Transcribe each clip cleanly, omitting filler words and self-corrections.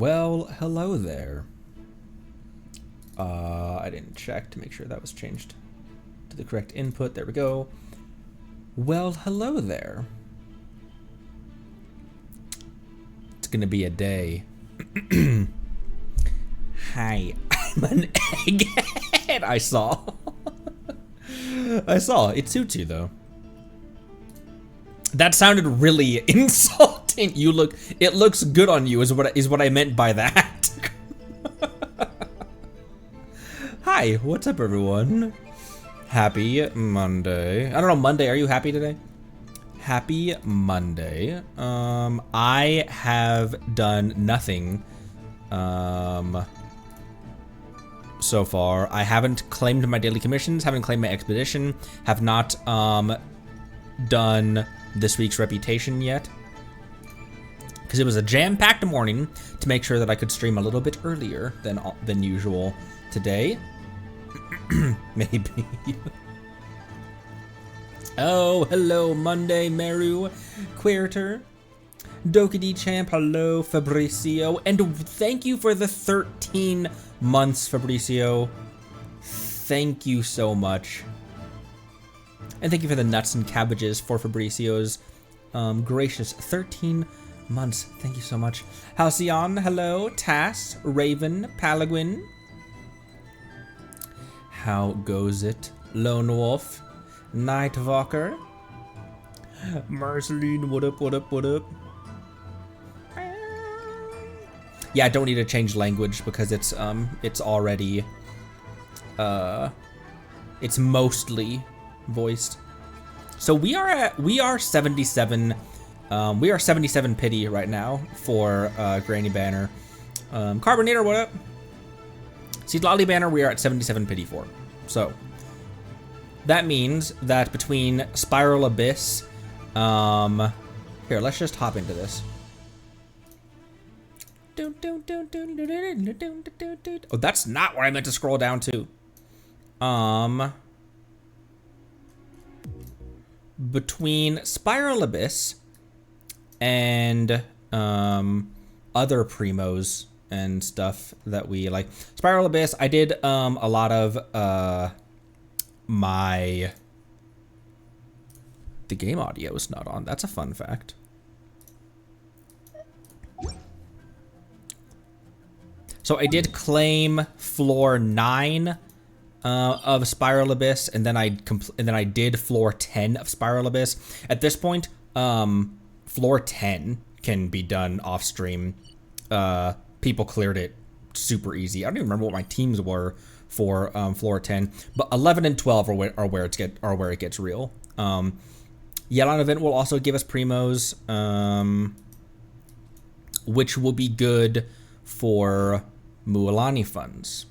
Well, hello there. I didn't check to make sure that was changed to the correct input. There we go. Well, hello there. It's gonna be a day. Hi, I'm an egghead. I saw. It suits you though. That sounded really insulting. It looks good on you is what I meant by that. Hi, what's up everyone? Happy Monday. I don't know, Monday, are you happy today? Happy Monday. I have done nothing so far. I haven't claimed my daily commissions, haven't claimed my expedition, have not done this week's reputation yet, because it was a jam-packed morning to make sure that I could stream a little bit earlier than usual today. Maybe. Oh, hello Monday, Meru, Queerter, Dokidi Champ, hello Fabricio, and thank you for the 13 months, Fabricio. Thank you so much. And thank you for the nuts and cabbages for Fabricio's gracious 13 months. Thank you so much. Halcyon, hello. Tass, Raven, Palaguin. How goes it? Lone Wolf, Nightwalker. Marceline, what up, what up, what up? Yeah, I don't need to change language because it's already, it's mostly voiced. So we are 77 pity right now for Granny Banner. Carbonator, what up? Citlali Banner we are at 77 pity for. So that means that between Spiral Abyss, here, let's just hop into this. Oh, that's not where I meant to scroll down to. Between Spiral Abyss and other primos and stuff that we like. Spiral Abyss, I did a lot of the game audio is not on. That's a fun fact. So I did claim floor 9 of Spiral Abyss, and then I did floor 10 of Spiral Abyss. At this point, floor 10 can be done off stream. People cleared it super easy. I don't even remember what my teams were for floor 10, but 11 and 12 are where it gets real. Yelan event will also give us primos, which will be good for Mualani funds.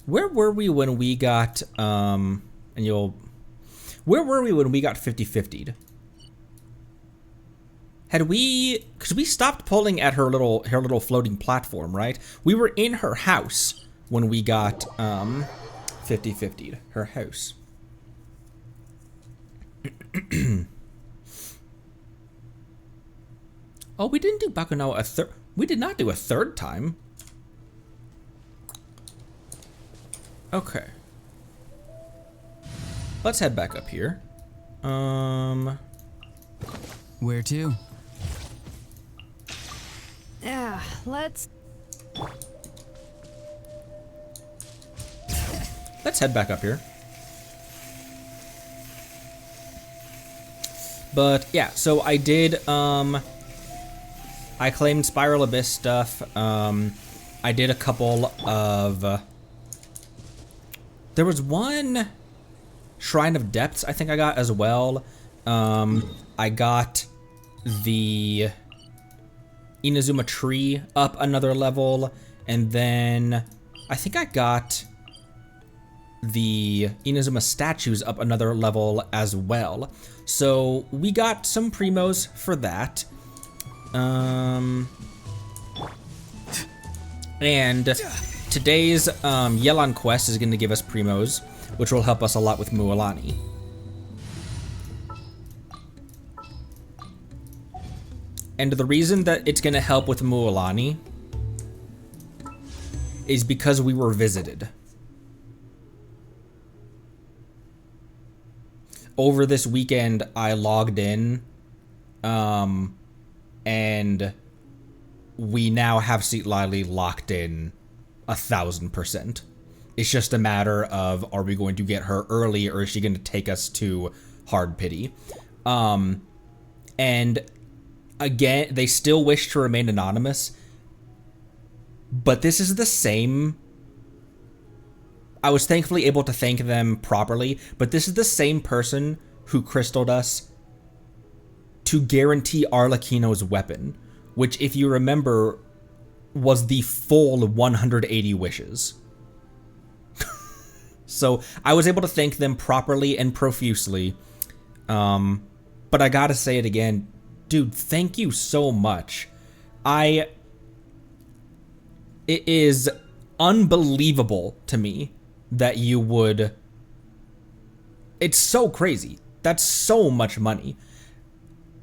Where were we when we got where were we when we got 50-50'd? Had we, because we stopped pulling at her little floating platform, right? We were in her house when we got 50-50'd her house. Oh, we didn't do Bakuno a third. We did not do a third time. Okay. Let's head back up here. Where to? Yeah, let's head back up here. But yeah, so I did I claimed Spiral Abyss stuff. I did a couple of there was one Shrine of Depths I think I got as well. I got the Inazuma tree up another level, and then I think I got the Inazuma statues up another level as well. So we got some primos for that. And today's Yelan quest is going to give us primos, which will help us a lot with Mualani. And the reason that it's going to help with Mualani is because we were visited. Over this weekend, I logged in, and we now have Citlali locked in 1000%. It's just a matter of, are we going to get her early, or is she going to take us to hard pity? And again, they still wish to remain anonymous, but this is the same. I was thankfully able to thank them properly, but this is the same person who crystalled us to guarantee Arlecchino's weapon, which, if you remember, was the full 180 wishes. So I was able to thank them properly and profusely, but I gotta say it again, dude, thank you so much. It is unbelievable to me that you would... It's so crazy. That's so much money.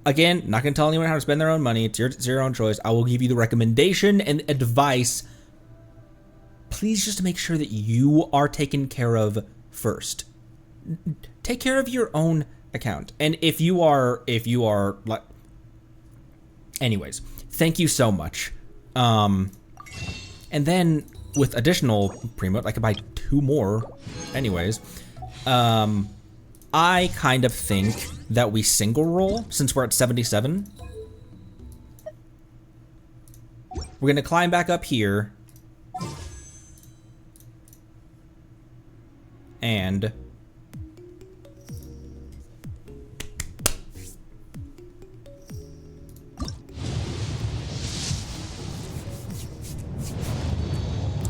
Again, not going to tell anyone how to spend their own money. It's your own choice. I will give you the recommendation and advice. Please just make sure that you are taken care of first. Take care of your own account. And if you are like... Anyways, thank you so much. And then with additional Primo, I could buy 2 more. Anyways, I kind of think that we single roll since we're at 77. We're gonna climb back up here. And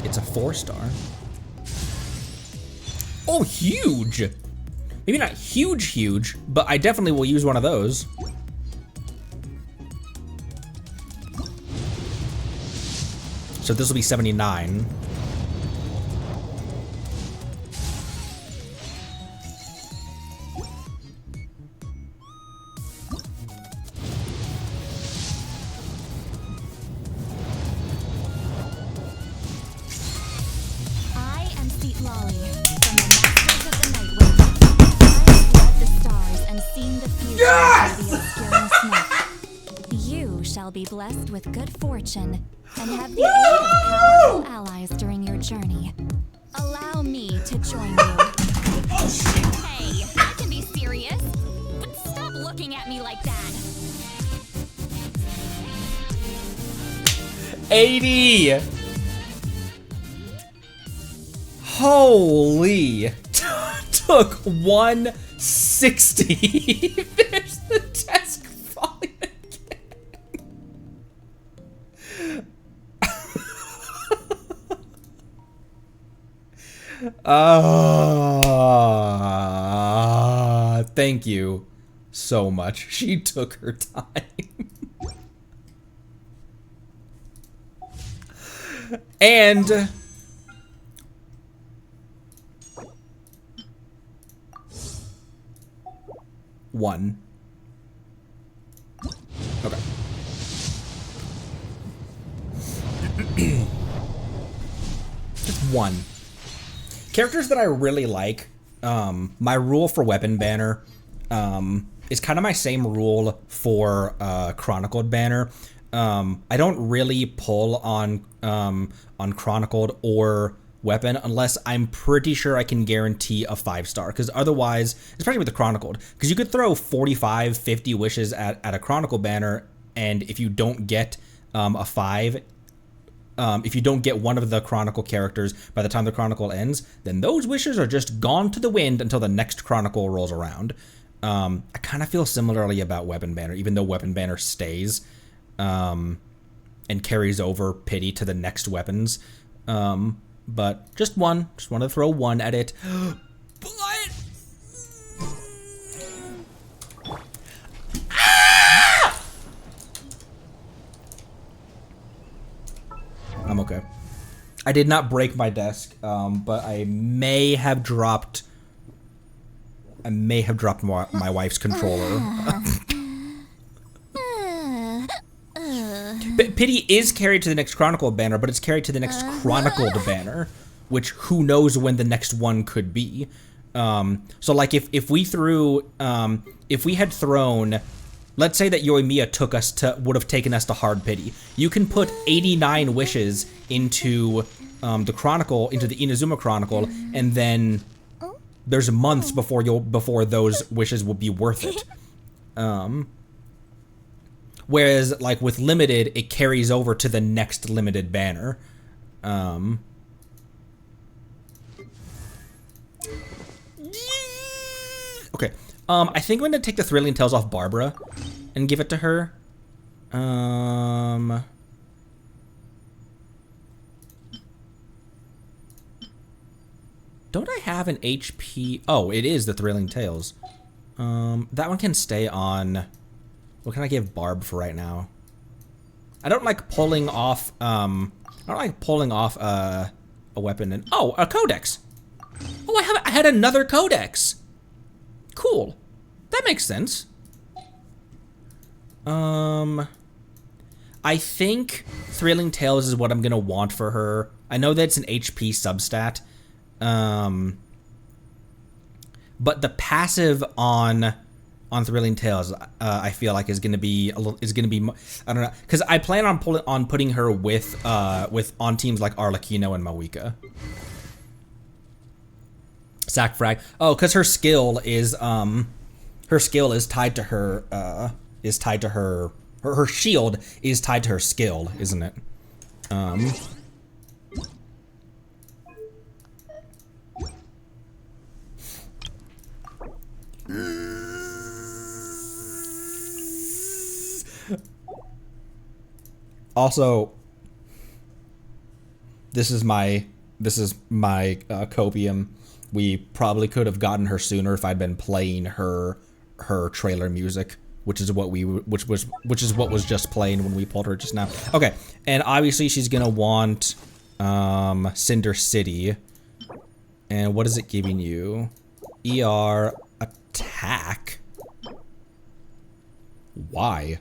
it's a 4-star. Oh, huge! Maybe not huge, but I definitely will use one of those. So this will be 79. I am Citlali, from the Masters of the Night Witch. I have led the stars and seen the future through the obscuring smoke. You shall be blessed with good fortune and have the aid of powerful allies during your journey. Allow me to join you. Hey, I can be serious, but stop looking at me like that. 80! Holy! Took 160. There's the desk falling again. Thank you so much. She took her time. And one. Okay. Just one. Characters that I really like. My rule for weapon banner is kind of my same rule for chronicled banner. I don't really pull on chronicled or weapon unless I'm pretty sure I can guarantee a 5-star, because otherwise, especially with the chronicled, because you could throw 45, 50 wishes at a chronicle banner, and if you don't get a 5, if you don't get one of the chronicle characters by the time the chronicle ends, then those wishes are just gone to the wind until the next chronicle rolls around. I kind of feel similarly about weapon banner, even though weapon banner stays and carries over pity to the next weapons. But just one. Just want to throw one at it. But... I'm okay. I did not break my desk, but I may have dropped my wife's controller. Pity is carried to the next Chronicle banner, but it's carried to the next Chronicled banner, which who knows when the next one could be. So like if we had thrown, let's say that Yoimiya would have taken us to hard pity. You can put 89 wishes into the Chronicle, into the Inazuma Chronicle, and then there's months before those wishes will be worth it. Whereas like with limited, it carries over to the next limited banner. Okay. I think I'm gonna take the Thrilling Tales off Barbara and give it to her. Don't I have an HP? Oh, it is the Thrilling Tales. That one can stay on. What can I give Barb for right now? I don't like pulling off. I don't like pulling off a weapon and a codex. Oh, I had another codex. Cool. That makes sense. I think Thrilling Tales is what I'm gonna want for her. I know that it's an HP substat. But the passive on Thrilling Tales, I feel like is gonna be I don't know, because I plan on putting her with on teams like Arlecchino and Mawika. Sack frag. Oh, because her skill is tied to her her shield is tied to her skill, isn't it? Also, this is my copium. We probably could have gotten her sooner if I'd been playing her trailer music, which is what was just playing when we pulled her just now. Okay, and obviously she's gonna want Cinder City. And what is it giving you? ER attack. Why?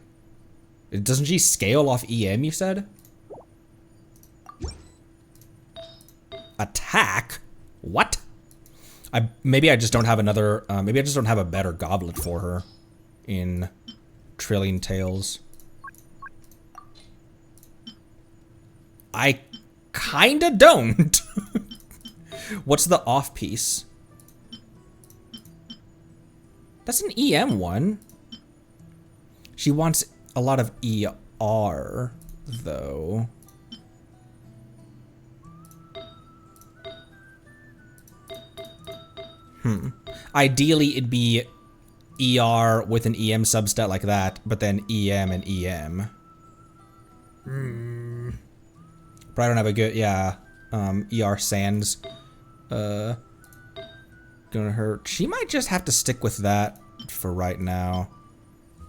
Doesn't she scale off EM, you said? Attack? What? Maybe I just don't have another, maybe I just don't have a better goblet for her in Thrilling Tales. I kinda don't. What's the off piece? That's an EM one. She wants a lot of ER, though. Ideally, it'd be ER with an EM substat like that, but then EM and EM. But I don't have a good, yeah. ER Sands. Gonna hurt. She might just have to stick with that for right now.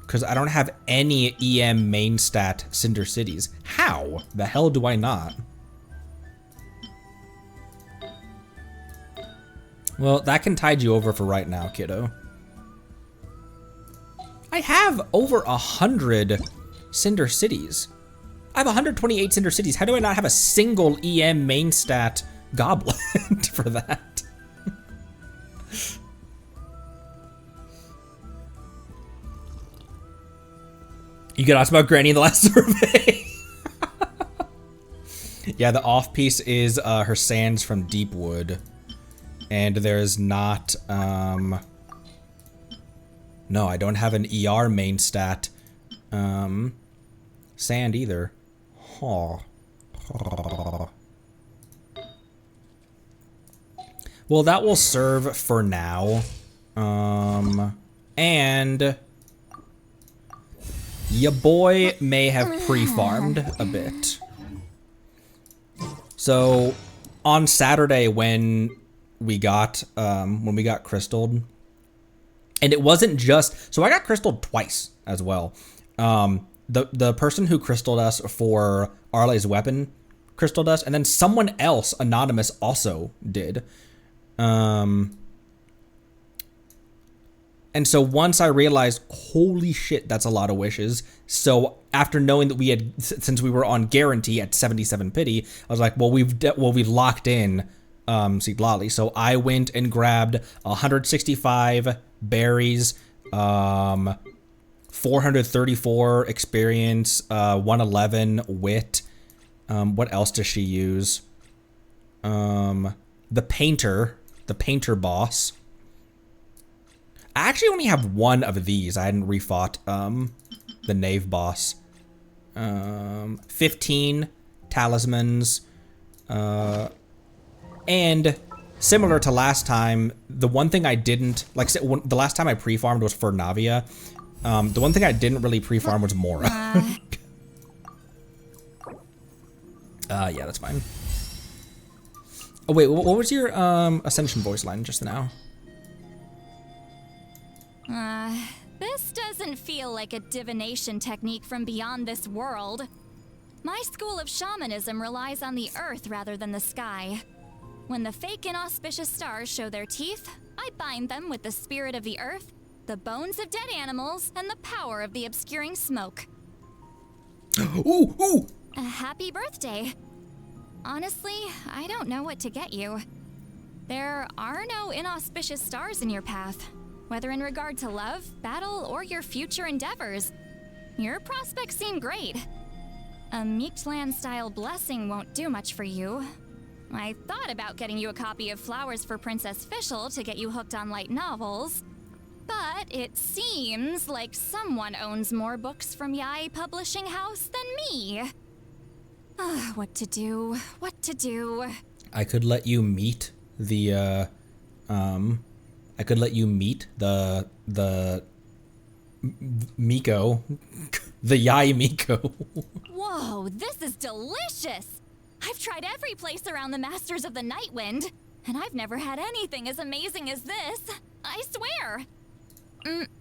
Because I don't have any EM main stat Cinder Cities. How the hell do I not? Well, that can tide you over for right now, kiddo. I have over 100 Cinder Cities. I have 128 Cinder Cities. How do I not have a single EM main stat goblet for that? You could ask about Granny in the last survey. Yeah, the off piece is her sands from Deepwood. And there's not, no, I don't have an ER main stat, sand either. Huh. Well, that will serve for now. And ya boy may have pre-farmed a bit. So, on Saturday when we got crystalled, and it wasn't just, so I got crystalled twice as well. The person who crystalled us for Arle's weapon crystal dust, and then someone else, anonymous, also did. And so once I realized, holy shit, that's a lot of wishes. So after knowing that we had, since we were on guarantee at 77 pity, I was like, well, we've locked in Citlali. So I went and grabbed 165 berries, 434 experience, 111 wit. What else does she use? The painter boss. I actually only have one of these. I hadn't refought the knave boss. 15 talismans. And similar to last time, the one thing I didn't, like the last time I pre-farmed was for Navia. The one thing I didn't really pre-farm was Mora. Yeah, that's fine. Oh wait, what was your Ascension voice line just now? This doesn't feel like a divination technique from beyond this world. My school of shamanism relies on the earth rather than the sky. When the fake inauspicious stars show their teeth, I bind them with the spirit of the earth, the bones of dead animals, and the power of the obscuring smoke. Ooh, ooh! A happy birthday. Honestly, I don't know what to get you. There are no inauspicious stars in your path. Whether in regard to love, battle, or your future endeavors, your prospects seem great. A Citlali-style blessing won't do much for you. I thought about getting you a copy of Flowers for Princess Fischl to get you hooked on light novels, but it seems like someone owns more books from Yai Publishing House than me. What to do? What to do? I could let you meet the, I could let you meet the Miko, the Yai Miko. Whoa, this is delicious! I've tried every place around the Masters of the Nightwind, and I've never had anything as amazing as this. I swear.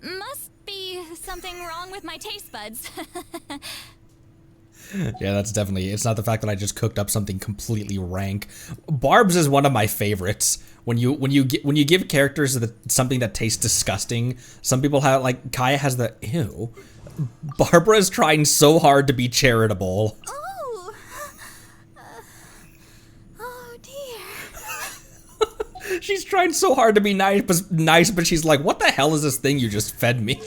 Must be something wrong with my taste buds. Yeah, that's definitely, it's not the fact that I just cooked up something completely rank. Barb's is one of my favorites. When you give characters something that tastes disgusting, some people have, like, Kaya has the, ew. Barbara is trying so hard to be charitable. Oh, oh dear. She's trying so hard to be nice, but she's like, what the hell is this thing you just fed me?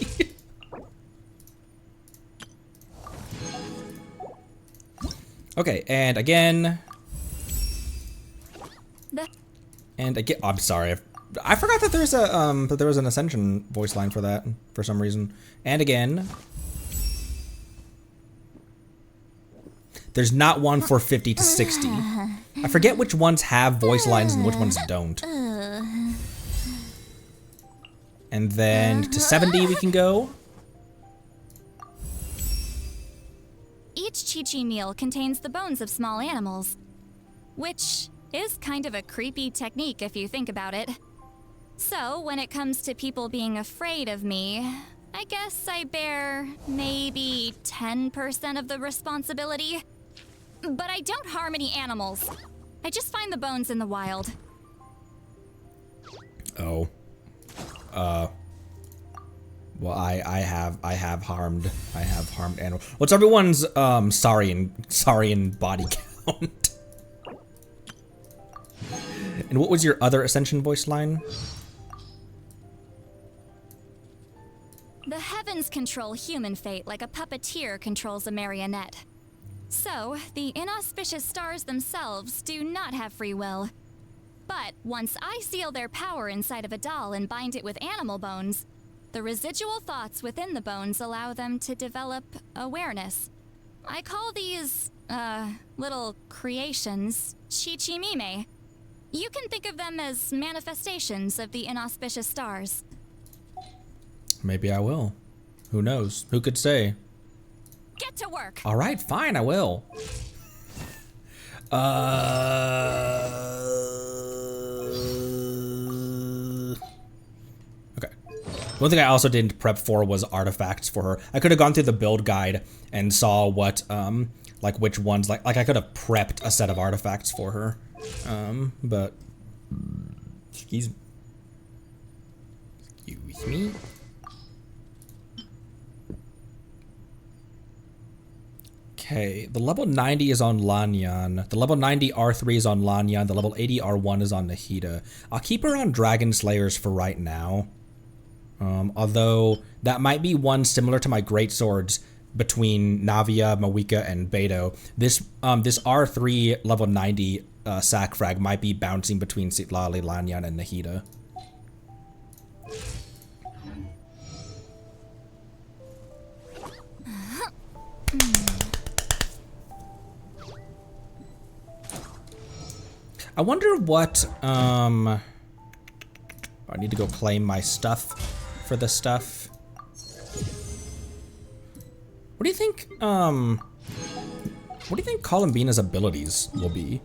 Okay, and again. And again, I'm sorry. I forgot that there's a that there was an Ascension voice line for that for some reason. And again. There's not one for 50 to 60. I forget which ones have voice lines and which ones don't. And then to 70 we can go. Each Chi-Chi meal contains the bones of small animals, which is kind of a creepy technique if you think about it. So when it comes to people being afraid of me, I guess I bear maybe 10% of the responsibility. But I don't harm any animals. I just find the bones in the wild. Oh. Well, I have harmed animals. What's everyone's sorry and body count? And what was your other Ascension voice line? The heavens control human fate like a puppeteer controls a marionette. So, the inauspicious stars themselves do not have free will. But once I seal their power inside of a doll and bind it with animal bones, the residual thoughts within the bones allow them to develop awareness. I call these, little creations Chi-Chi-Mime. You can think of them as manifestations of the inauspicious stars. Maybe I will. Who knows? Who could say? Get to work! All right, fine, I will. Okay. One thing I also didn't prep for was artifacts for her. I could have gone through the build guide and saw what like which ones, like I could have prepped a set of artifacts for her, but excuse me. Okay, the level 90 is on Lanyan. The level 90 R3 is on Lanyan. The level 80 R1 is on Nahida. I'll keep her on Dragon Slayers for right now. Although that might be one similar to my greatswords between Navia, Mawika, and Beto. This R3 level 90 sack frag might be bouncing between Citlali, Lanyan, and Nahida. I wonder what, I need to go claim my stuff for the stuff. What do you think Columbina's abilities will be?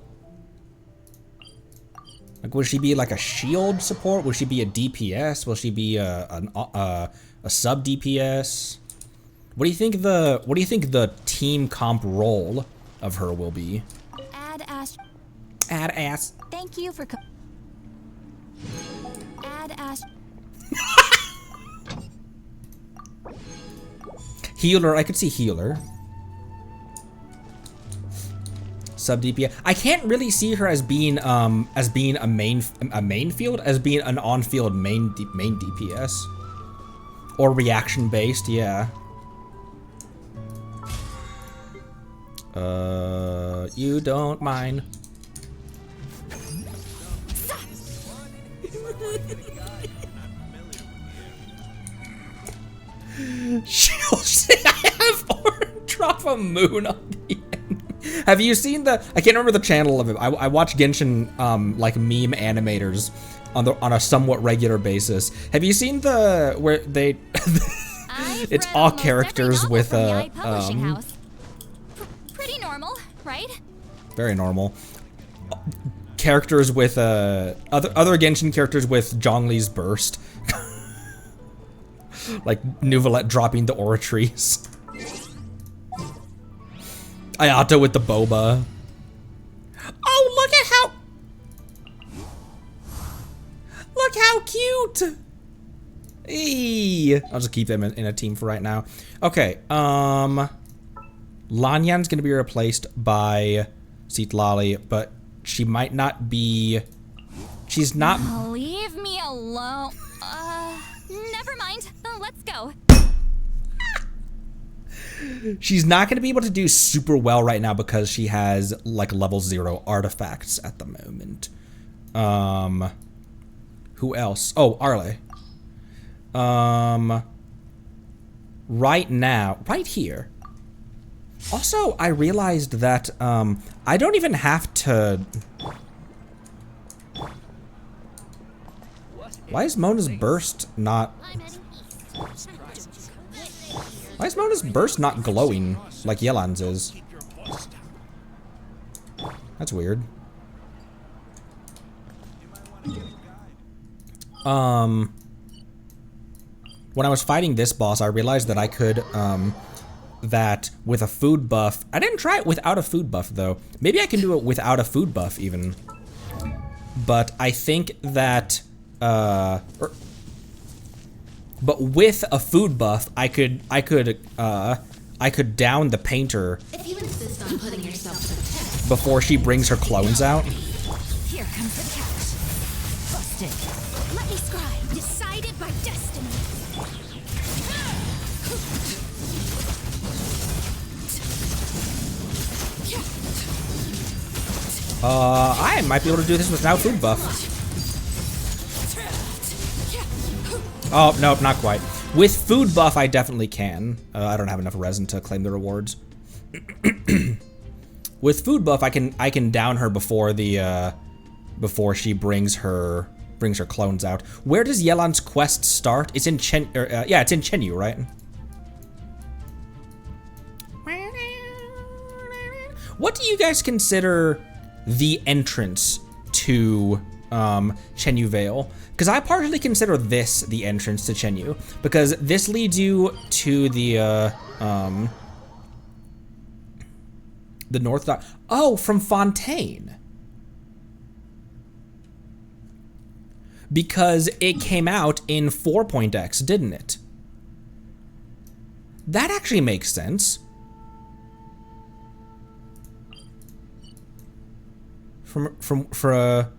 Like, will she be like a shield support? Will she be a DPS? Will she be a sub DPS? What do you think the team comp role of her will be? Add ass. Thank you for add ass. Healer, I could see healer. Sub DPS. I can't really see her as being a main field, as being an on-field main DPS. Or reaction based, yeah. You don't mind. She'll say I have orange drop a moon on the end. Have you seen the? I can't remember the channel of it. I watch Genshin like meme animators on a somewhat regular basis. Have you seen the where they? It's all characters with pretty normal, right? Very normal. Characters with other Genshin characters with Zhongli's burst. Like Nuvolette dropping the aura trees. Ayato with the boba. Oh, look how cute. Eee. I'll just keep them in a team for right now. Okay, Lanyan's gonna be replaced by Citlali, but she might not be. She's not. Leave me alone. Never mind. Let's go. She's not going to be able to do super well right now because she has like level 0 artifacts at the moment. Who else? Oh, Arle. Right now, right here. Also, I realized that I don't even have to. Why is Mona's burst not? Why is Mona's burst not glowing like Yelan's is? That's weird. When I was fighting this boss, I realized that I could, that with a food buff. I didn't try it without a food buff though. Maybe I can do it without a food buff even. But I think that, but with a food buff, I could down the painter If you insist on putting yourself to the test, before she brings her clones out. Here comes the catch. Busted. Let me scribe. Decided by destiny. I might be able to do this without food buff. Oh, nope, not quite. With food buff, I definitely can. I don't have enough resin to claim the rewards. With food buff, I can down her before the before she brings her clones out. Where does Yelan's quest start? It's in yeah, it's in Chenyu, right? What do you guys consider the entrance to Chenyu Vale? Because I partially consider this the entrance to Chenyu, because this leads you to the The North Dock. Oh, from Fontaine. Because it came out in 4.x, didn't it? That actually makes sense. For a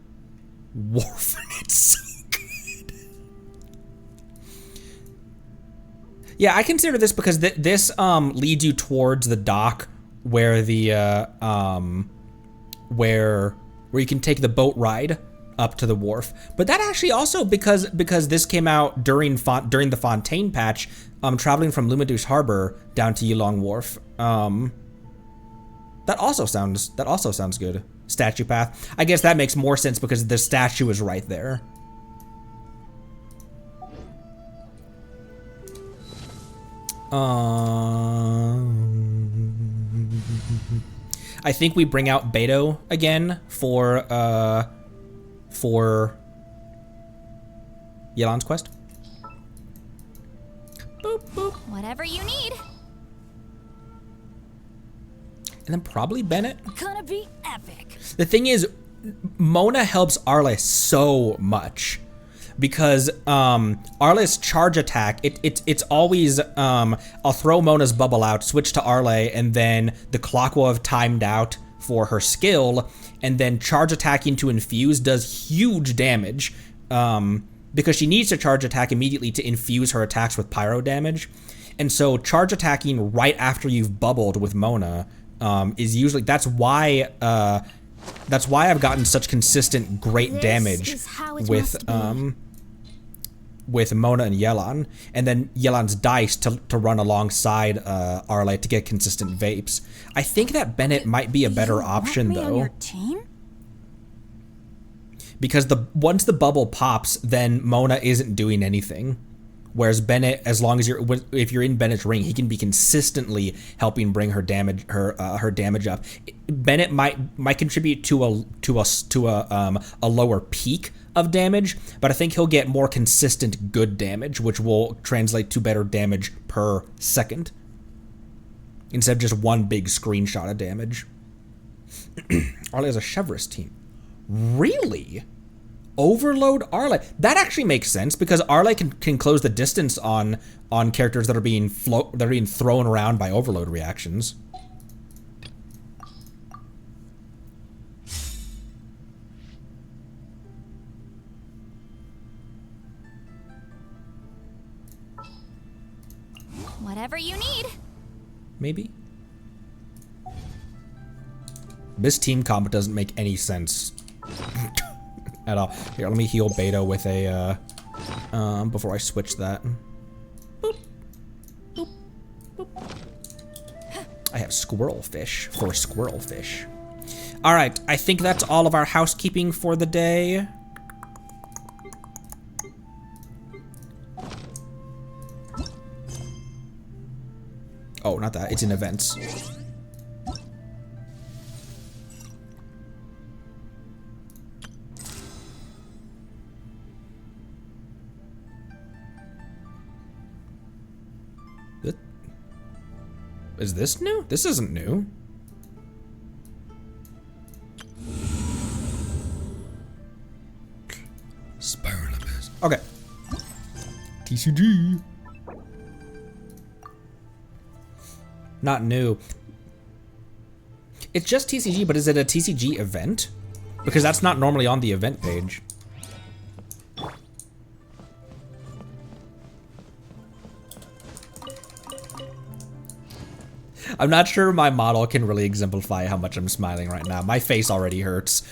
wharf, it's so good. Yeah, I consider this because this leads you towards the dock where the where you can take the boat ride up to the wharf. But that actually also because this came out during the Fontaine patch, traveling from Lumadouche Harbor down to Yelan Wharf. That also sounds good. Statue path. I guess that makes more sense because the statue is right there. I think we bring out Beto again for Yelan's quest. Boop, boop. Whatever you need. And then probably Bennett. Gonna be epic. The thing is, Mona helps Arle so much because Arle's charge attack, it's always I'll throw Mona's bubble out, switch to Arle, and then the clock will have timed out for her skill, and then charge attacking to infuse does huge damage because she needs to charge attack immediately to infuse her attacks with pyro damage. And so charge attacking right after you've bubbled with Mona is usually, that's why I've gotten such consistent great damage with Mona and Yelan, and then Yelan's dice to run alongside Arle to get consistent vapes. I think that Bennett might be a better option though. On your team? Because once the bubble pops, then Mona isn't doing anything. Whereas Bennett, as long as if you're in Bennett's ring, he can be consistently helping bring her damage up. Bennett might contribute to a lower peak of damage, but I think he'll get more consistent good damage, which will translate to better damage per second instead of just one big screenshot of damage. Arle has a Chevrolet team. Really? Overload Arle. That actually makes sense because Arle can close the distance on characters that are being thrown around by overload reactions. Whatever you need. Maybe. This team combo doesn't make any sense at all. Here, let me heal Beto with a before I switch that. Boop. Boop. Boop. I have squirrel fish for squirrel fish. All right, I think that's all of our housekeeping for the day. Oh, not that. It's in events. Is this new? This isn't new. Spiral Abyss. Okay. TCG. Not new. It's just TCG, but is it a TCG event? Because that's not normally on the event page. I'm not sure my model can really exemplify how much I'm smiling right now. My face already hurts.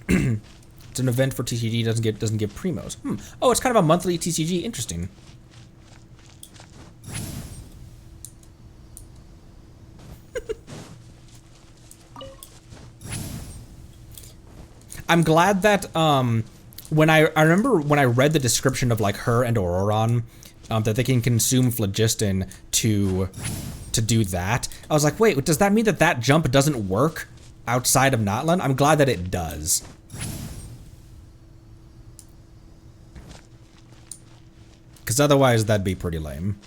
It's an event for TCG, doesn't get primos. Oh, it's kind of a monthly TCG. Interesting. I'm glad that when I remember when I read the description of like her and Auroron, that they can consume phlogiston to do that. I was like, wait, does that mean that jump doesn't work outside of Natlan? I'm glad that it does. because otherwise that'd be pretty lame.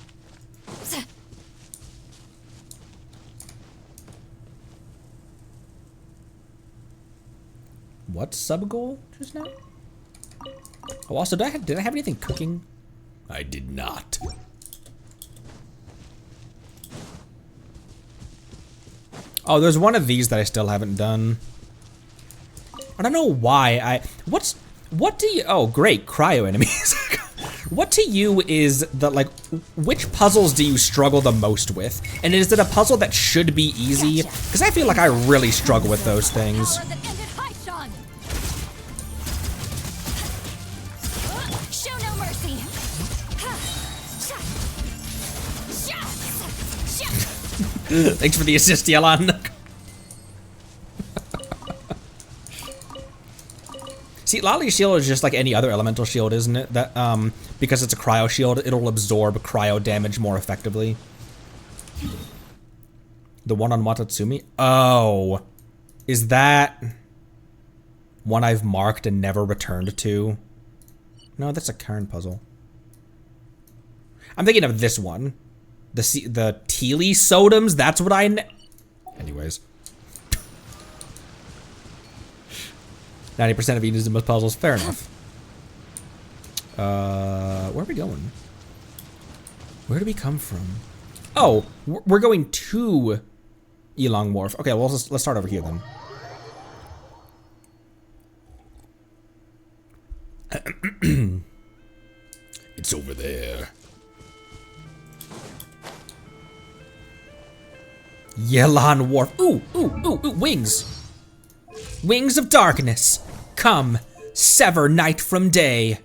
What sub-goal just now? Oh, also, did I have anything cooking? I did not. Oh, there's one of these that I still haven't done. I don't know why what do you, oh great, cryo enemies. What to you is the, like, which puzzles do you struggle the most with? And is it a puzzle that should be easy? Because I feel like I really struggle with those things. Show no mercy. Thanks for the assist, Yelan. See, Citlali's shield is just like any other elemental shield, isn't it? That because it's a cryo shield, it'll absorb cryo damage more effectively. The one on Watatsumi? Oh. Is that one I've marked and never returned to? No, that's a current puzzle. I'm thinking of this one. The Teely Sodums, that's what anyways. 90% of Inuzuma's puzzles, fair enough. Where are we going? Where do we come from? Oh, we're going to Yelan Wharf. Okay, well, let's start over here then. It's over there. Yelan Wharf. Ooh, wings. Wings of darkness. Come, sever night from day.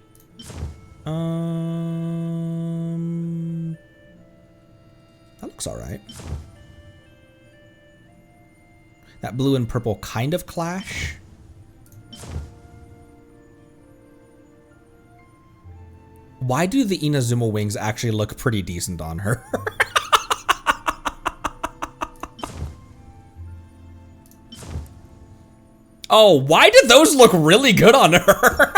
That looks alright. That blue and purple kind of clash. Why do the Inazuma wings actually look pretty decent on her? Oh, why did those look really good on her?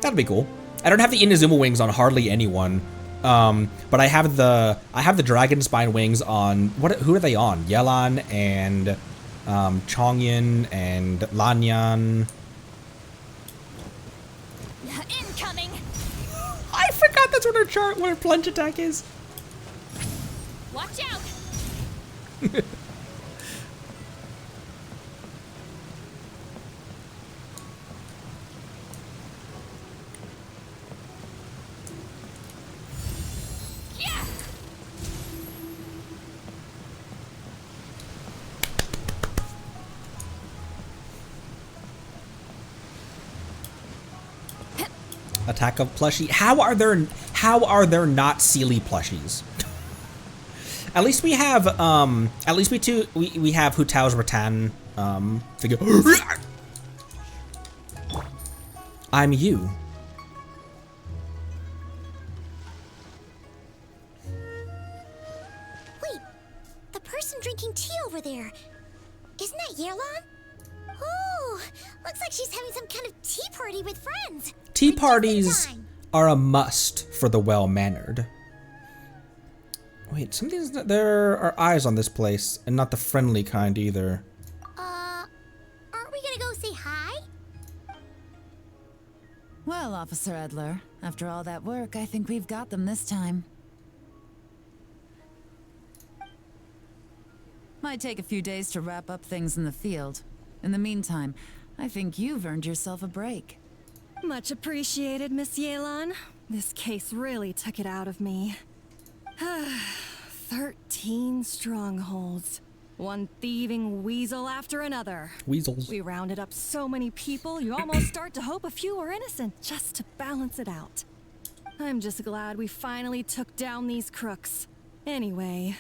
That'd be cool. I don't have the Inazuma wings on hardly anyone, but I have the dragon spine wings on. Who are they on? Yelan and Chongyan and Lanyan. Incoming. I forgot that's what her plunge attack is. Watch out. Yeah. Attack of plushie. How are there not Sealy plushies? At least we have we have Hu Tao's rattan figure. I'm you. Wait, the person drinking tea over there. Isn't that Yelan? Oh, looks like she's having some kind of tea party with friends. Tea parties are a must for the well-mannered. Wait, there are eyes on this place, and not the friendly kind either. Aren't we gonna go say hi? Well, Officer Edler, after all that work, I think we've got them this time. Might take a few days to wrap up things in the field. In the meantime, I think you've earned yourself a break. Much appreciated, Miss Yelan. This case really took it out of me. 13 strongholds. One thieving weasel after another. Weasels. We rounded up so many people, you almost start to hope a few were innocent, just to balance it out. I'm just glad we finally took down these crooks. Anyway,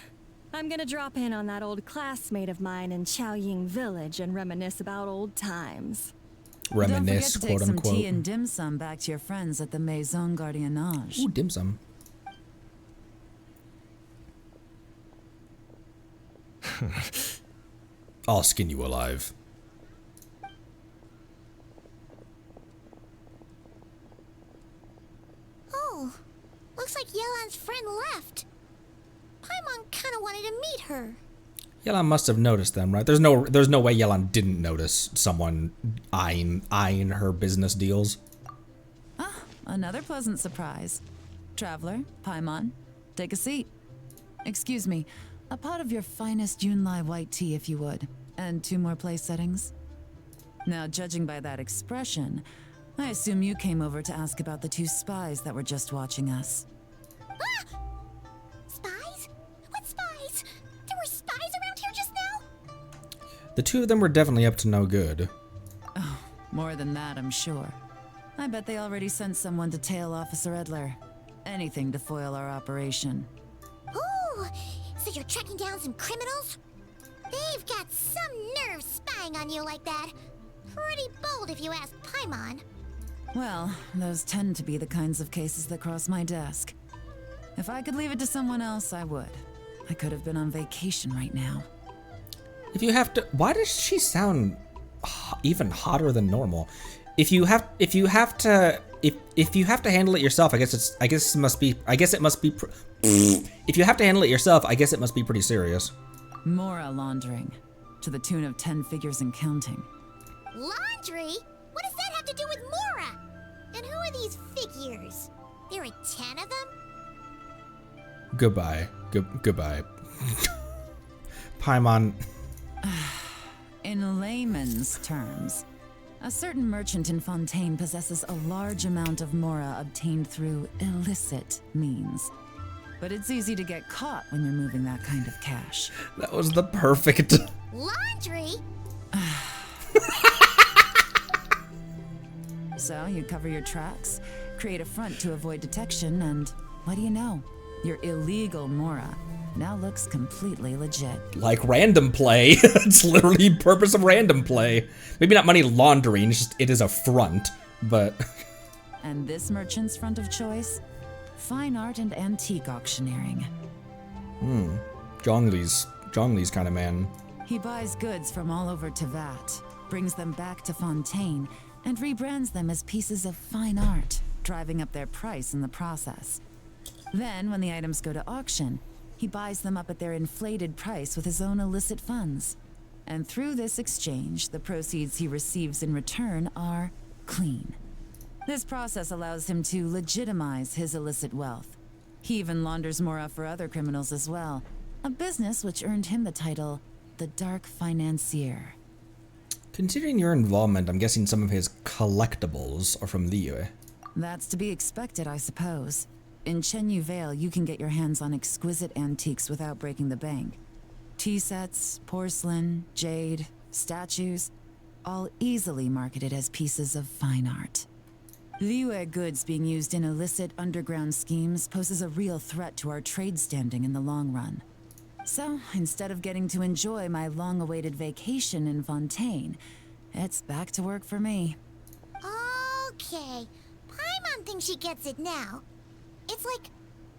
I'm gonna drop in on that old classmate of mine in Chaoying Village and reminisce about old times. Reminisce, Don't forget to take quote some unquote. tea and dim sum back to your friends at the Maison Gardiennage. Ooh, dim sum. I'll skin you alive. her. Yelan must have noticed them, right? There's no way Yelan didn't notice someone eyeing her business deals. Ah, another pleasant surprise. Traveler, Paimon, take a seat. Excuse me, a pot of your finest Yunlai white tea if you would, and 2 more place settings. Now, judging by that expression, I assume you came over to ask about the 2 spies that were just watching us. Ah! Spies? What spies? There were spies around here just now? The 2 of them were definitely up to no good. Oh, more than that, I'm sure. I bet they already sent someone to tail Officer Edler. Anything to foil our operation. Ooh, so you're tracking down some criminals? They've got some nerve spying on you like that. Pretty bold if you ask Paimon. Well, those tend to be the kinds of cases that cross my desk. If I could leave it to someone else, I would. I could have been on vacation right now. If you have to, why does she sound even hotter than normal? If you have to handle it yourself, if you have to handle it yourself, I guess it must be pretty serious. Mora laundering, to the tune of 10 figures and counting. Laundry? What does that have to do with Mora? And who are these figures? There are 10 of them? Goodbye. Goodbye. Paimon. In layman's terms, a certain merchant in Fontaine possesses a large amount of Mora obtained through illicit means. But it's easy to get caught when you're moving that kind of cash. That was the perfect. Laundry? So you cover your tracks, create a front to avoid detection, and what do you know? Your illegal Mora now looks completely legit. Like random play. It's literally purpose of random play. Maybe not money laundering, it's just it is a front, but And this merchant's front of choice? Fine art and antique auctioneering. Zhongli's kind of man. He buys goods from all over Tevat, brings them back to Fontaine, and rebrands them as pieces of fine art, driving up their price in the process. Then, when the items go to auction, he buys them up at their inflated price with his own illicit funds. And through this exchange, the proceeds he receives in return are clean. This process allows him to legitimize his illicit wealth. He even launders Mora for other criminals as well, a business which earned him the title, the Dark Financier. Considering your involvement, I'm guessing some of his collectibles are from Liyue. That's to be expected, I suppose. In Chenyu Vale, you can get your hands on exquisite antiques without breaking the bank. Tea sets, porcelain, jade, statues, all easily marketed as pieces of fine art. Liyue goods being used in illicit underground schemes poses a real threat to our trade standing in the long run. So, instead of getting to enjoy my long-awaited vacation in Fontaine, it's back to work for me. Okay, Paimon thinks she gets it now. It's like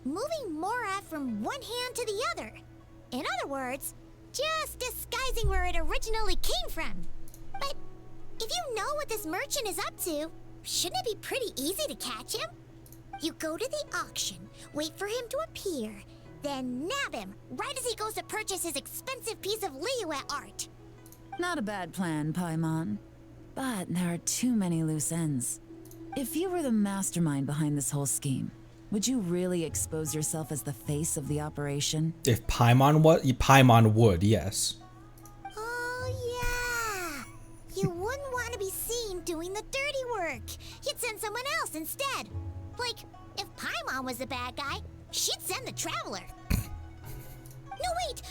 moving Mora from one hand to the other. In other words, just disguising where it originally came from. But if you know what this merchant is up to, shouldn't it be pretty easy to catch him? You go to the auction, wait for him to appear, then nab him right as he goes to purchase his expensive piece of Liyue art. Not a bad plan, Paimon. But there are too many loose ends. If you were the mastermind behind this whole scheme, would you really expose yourself as the face of the operation? If Paimon would, yes. Oh yeah! You wouldn't want to be seen doing the dirty work. You'd send someone else instead. Like, if Paimon was the bad guy, she'd send the Traveler. No, wait!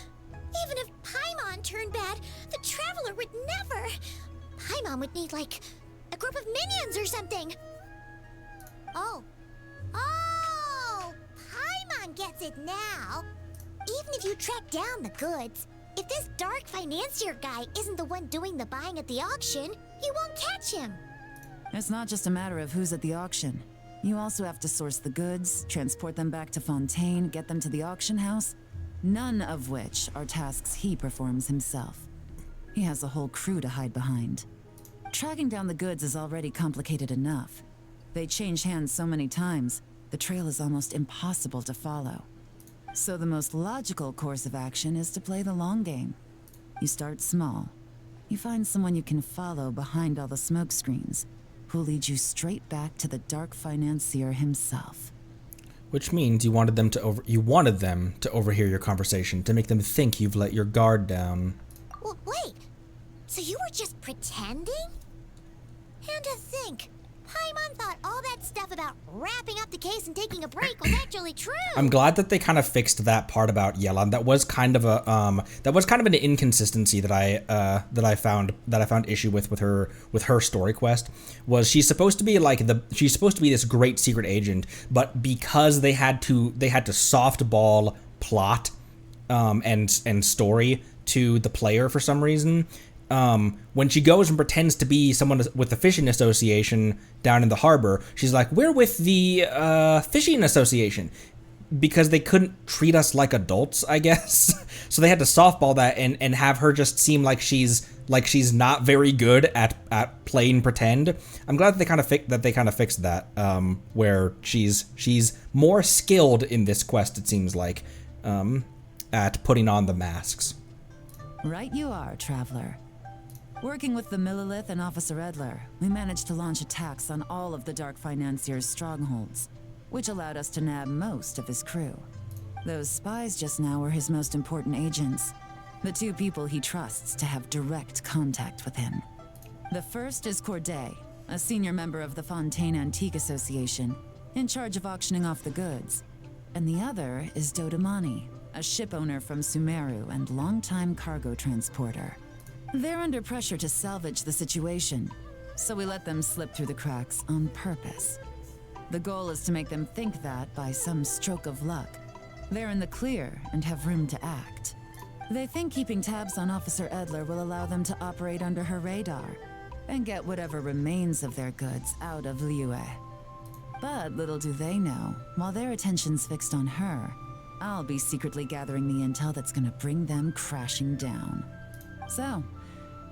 Even if Paimon turned bad, the Traveler would never. Paimon would need, like, a group of minions or something. Oh. Oh! Paimon gets it now. Even if you track down the goods, if this Dark Financier guy isn't the one doing the buying at the auction, you won't catch him. It's not just a matter of who's at the auction. You also have to source the goods, transport them back to Fontaine, get them to the auction house, none of which are tasks he performs himself. He has a whole crew to hide behind. Tracking down the goods is already complicated enough. They change hands so many times, the trail is almost impossible to follow. So the most logical course of action is to play the long game. You start small. You find someone you can follow behind all the smoke screens, who'll lead you straight back to the dark financier himself. Which means you wanted them to overhear your conversation, to make them think you've let your guard down. Wait, so you were just pretending? And to think, Paimon thought all that stuff about wrapping up the case and taking a break was actually true. I'm glad that they kind of fixed that part about Yelan. That was kind of an inconsistency that I found issue with her story quest. Was she's supposed to be this great secret agent, but because they had to softball plot and story to the player for some reason. When she goes and pretends to be someone with the fishing association down in the harbor, she's like, "We're with the fishing association," because they couldn't treat us like adults, I guess. So they had to softball that and have her just seem like she's not very good at playing pretend. I'm glad that they kind of fixed that, where she's more skilled in this quest, it seems like, at putting on the masks. Right you are, Traveler. Working with the Millilith and Officer Edler, we managed to launch attacks on all of the Dark Financier's strongholds, which allowed us to nab most of his crew. Those spies just now were his most important agents, the two people he trusts to have direct contact with him. The first is Corday, a senior member of the Fontaine Antique Association, in charge of auctioning off the goods. And the other is Dodamani, a ship owner from Sumeru and longtime cargo transporter. They're under pressure to salvage the situation, so we let them slip through the cracks on purpose. The goal is to make them think that, by some stroke of luck, they're in the clear and have room to act. They think keeping tabs on Officer Edler will allow them to operate under her radar and get whatever remains of their goods out of Liyue. But little do they know, while their attention's fixed on her, I'll be secretly gathering the intel that's gonna bring them crashing down. So,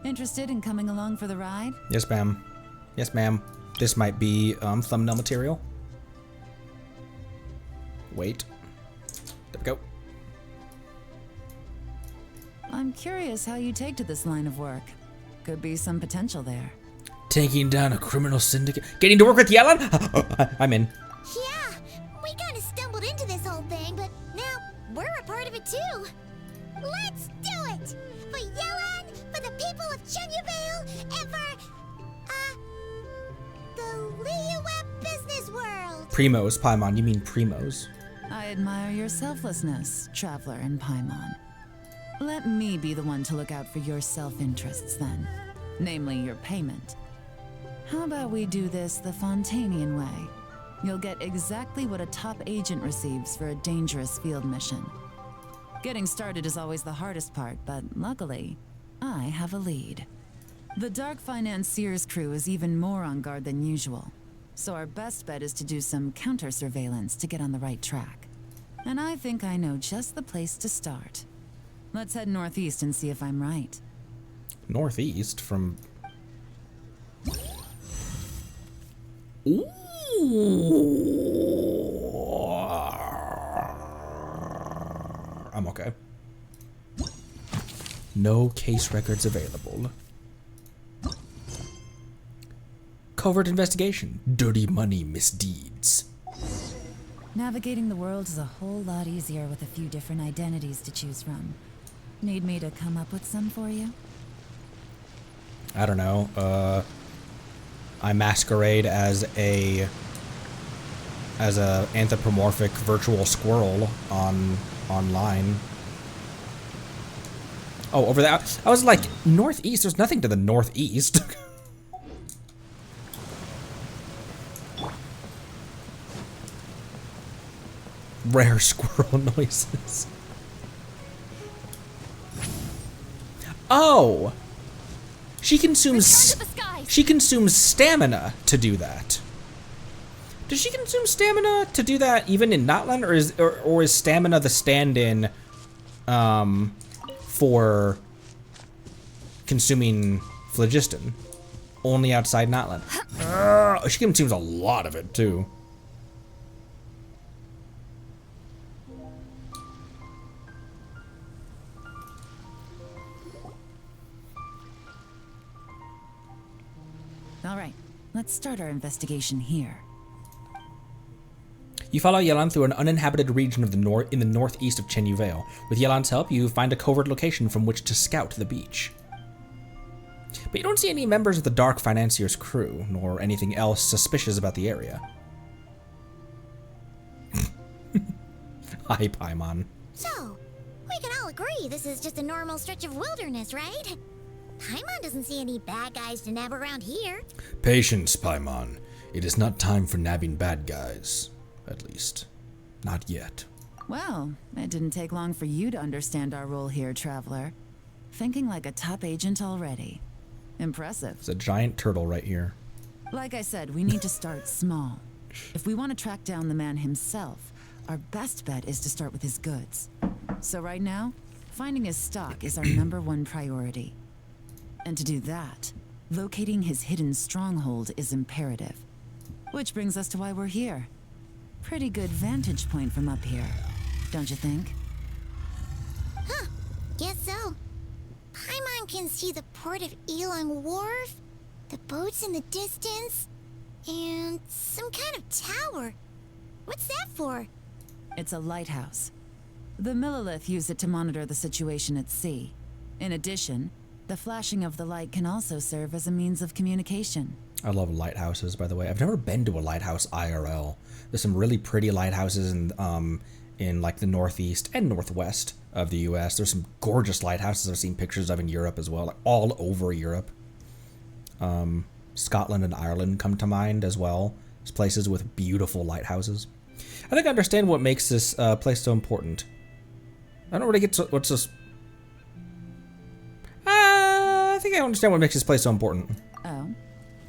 interested in coming along for the ride? Yes, ma'am. Yes, ma'am. This might be thumbnail material. Wait. There we go. I'm curious how you take to this line of work. Could be some potential there. Taking down a criminal syndicate. Getting to work with Yelan? I'm in. Yeah, we kind of stumbled into this whole thing, but now we're a part of it too. Let's do it! For Yelan, for the people of Chenyavale, and for, the Liyue business world. Primos, Paimon, you mean Primos. I admire your selflessness, Traveler and Paimon. Let me be the one to look out for your self-interests then, namely your payment. How about we do this the Fontainian way? You'll get exactly what a top agent receives for a dangerous field mission. Getting started is always the hardest part, but luckily, I have a lead. The Dark Financier's crew is even more on guard than usual, so our best bet is to do some counter-surveillance to get on the right track. And I think I know just the place to start. Let's head northeast and see if I'm right. Northeast from... Ooh. I'm okay. No case records available. Covert investigation. Dirty money misdeeds. Navigating the world is a whole lot easier with a few different identities to choose from. Need me to come up with some for you? I don't know. I masquerade as a anthropomorphic virtual squirrel online. Oh, over there. I was like, northeast. There's nothing to the northeast. Rare squirrel noises. Oh! She consumes stamina to do that. Does she consume stamina to do that even in Notland, or is stamina the stand-in for consuming phlogiston only outside Notland? She consumes a lot of it too. All right, let's start our investigation here. You follow Yelan through an uninhabited region of the northeast of Chenyu Vale. With Yelan's help, you find a covert location from which to scout the beach. But you don't see any members of the Dark Financier's crew, nor anything else suspicious about the area. Hi, Paimon. So, we can all agree this is just a normal stretch of wilderness, right? Paimon doesn't see any bad guys to nab around here. Patience, Paimon. It is not time for nabbing bad guys. At least, not yet. Well, it didn't take long for you to understand our role here, Traveler. Thinking like a top agent already. Impressive. There's a giant turtle right here. Like I said, we need to start small. If we want to track down the man himself, our best bet is to start with his goods. So right now, finding his stock is our #1 priority. And to do that, locating his hidden stronghold is imperative. Which brings us to why we're here. Pretty good vantage point from up here, don't you think? Huh, guess so. Paimon can see the port of Yelan Wharf, the boats in the distance, and some kind of tower. What's that for? It's a lighthouse. The Millilith use it to monitor the situation at sea. In addition, the flashing of the light can also serve as a means of communication. I love lighthouses, by the way. I've never been to a lighthouse IRL. There's some really pretty lighthouses in like the northeast and northwest of the U.S. There's some gorgeous lighthouses I've seen pictures of in Europe as well, like all over Europe. Scotland and Ireland come to mind as well. There's places with beautiful lighthouses. I think I understand what makes this place so important. I don't really get to what's this. I think I understand what makes this place so important. Oh,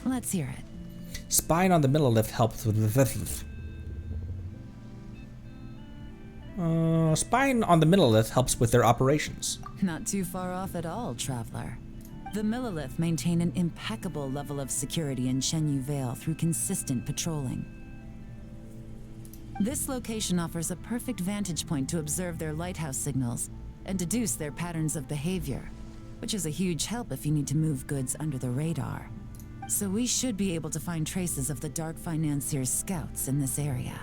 let's hear it. Spying on the Millilith helps with spying on the Millilith helps with their operations. Not too far off at all, Traveler. The Millilith maintain an impeccable level of security in Chenyu Vale through consistent patrolling. This location offers a perfect vantage point to observe their lighthouse signals and deduce their patterns of behavior, which is a huge help if you need to move goods under the radar. So we should be able to find traces of the Dark Financier's scouts in this area.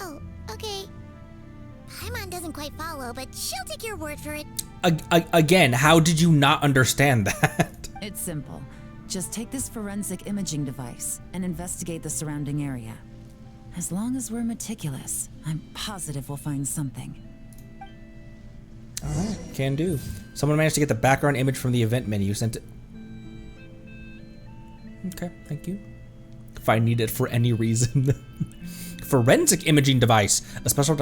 Oh, okay. Paimon doesn't quite follow, but she'll take your word for it. Again, how did you not understand that? It's simple. Just take this forensic imaging device and investigate the surrounding area. As long as we're meticulous, I'm positive we'll find something. Alright, can do. Someone managed to get the background image from the event menu, sent it. Okay, thank you. If I need it for any reason. Forensic imaging device, a special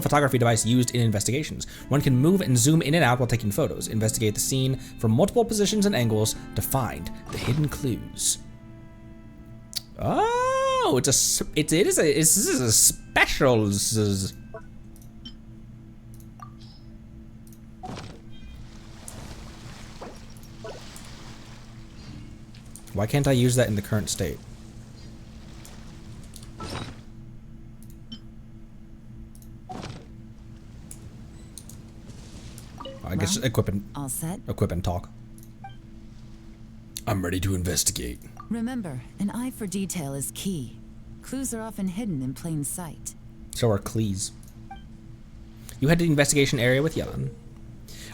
photography device used in investigations. One can move and zoom in and out while taking photos. Investigate the scene from multiple positions and angles to find the hidden clues. Oh, this is a special. Why can't I use that in the current state? I guess equip All set? and talk. I'm ready to investigate. Remember, an eye for detail is key. Clues are often hidden in plain sight. So are Clees. You head to the investigation area with Yelan.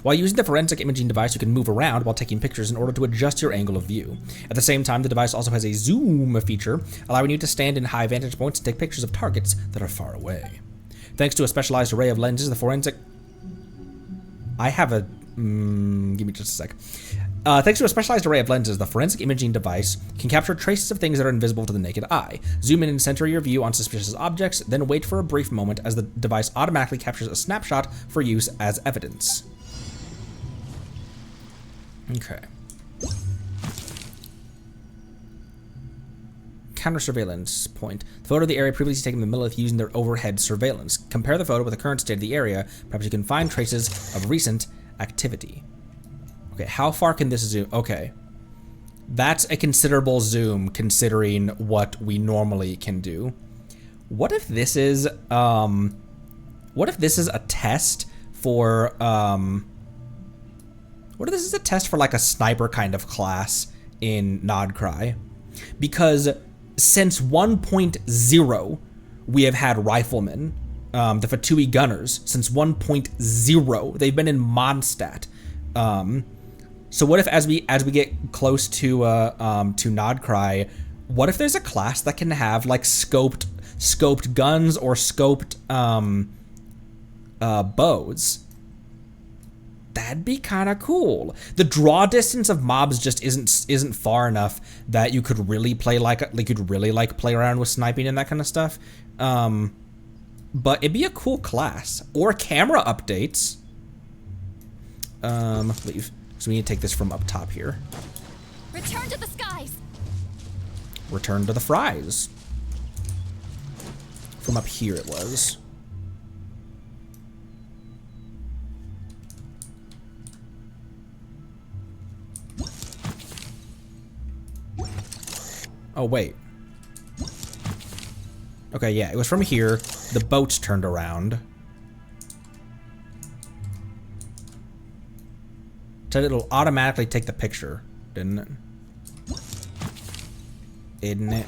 While using the forensic imaging device, you can move around while taking pictures in order to adjust your angle of view. At the same time, the device also has a zoom feature, allowing you to stand in high vantage points and take pictures of targets that are far away. Thanks to a specialized array of lenses, the forensic... I have a... give me just a sec. Thanks to a specialized array of lenses, the forensic imaging device can capture traces of things that are invisible to the naked eye. Zoom in and center your view on suspicious objects, then wait for a brief moment as the device automatically captures a snapshot for use as evidence. Okay. Counter surveillance point. The photo of the area previously taken in the Millilith using their overhead surveillance. Compare the photo with the current state of the area. Perhaps you can find traces of recent activity. Okay, how far can this zoom? Okay. That's a considerable zoom considering what we normally can do. What if this is a test for what if this is a test for like a sniper kind of class in Nodcry, because since 1.0 we have had riflemen, the Fatui gunners, since 1.0 they've been in Mondstadt. So what if as we get close to Nodcry, what if there's a class that can have like scoped guns or scoped bows? That'd be kind of cool. The draw distance of mobs just isn't far enough that you could really play play around with sniping and that kind of stuff. But it'd be a cool class. Or camera updates. Leave. So we need to take this from up top here. Return to the skies. Return to the fries. From up here it was. Oh, wait. Okay, yeah, it was from here. The boats turned around. Said it'll automatically take the picture, didn't it? Isn't it?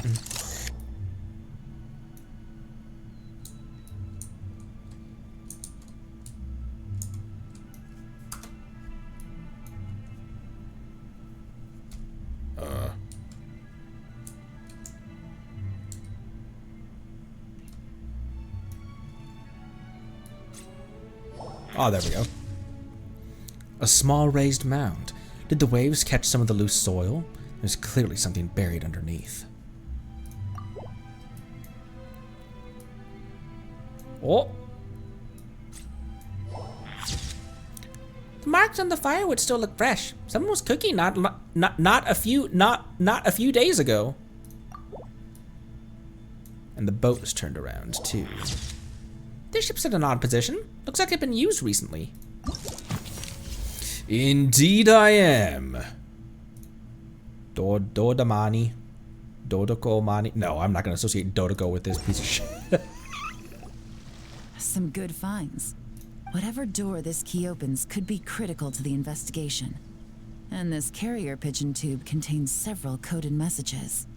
Oh, there we go. A small raised mound. Did the waves catch some of the loose soil? There's clearly something buried underneath. Oh! The marks on the firewood still look fresh. Someone was cooking not a few days ago. And the boat was turned around too. This ship's in an odd position. Looks like it's been used recently. Indeed I am. Dodamani. Dodoko-mani. No, I'm not going to associate Dodoko with this piece of shit. Some good finds. Whatever door this key opens could be critical to the investigation. And this carrier pigeon tube contains several coded messages.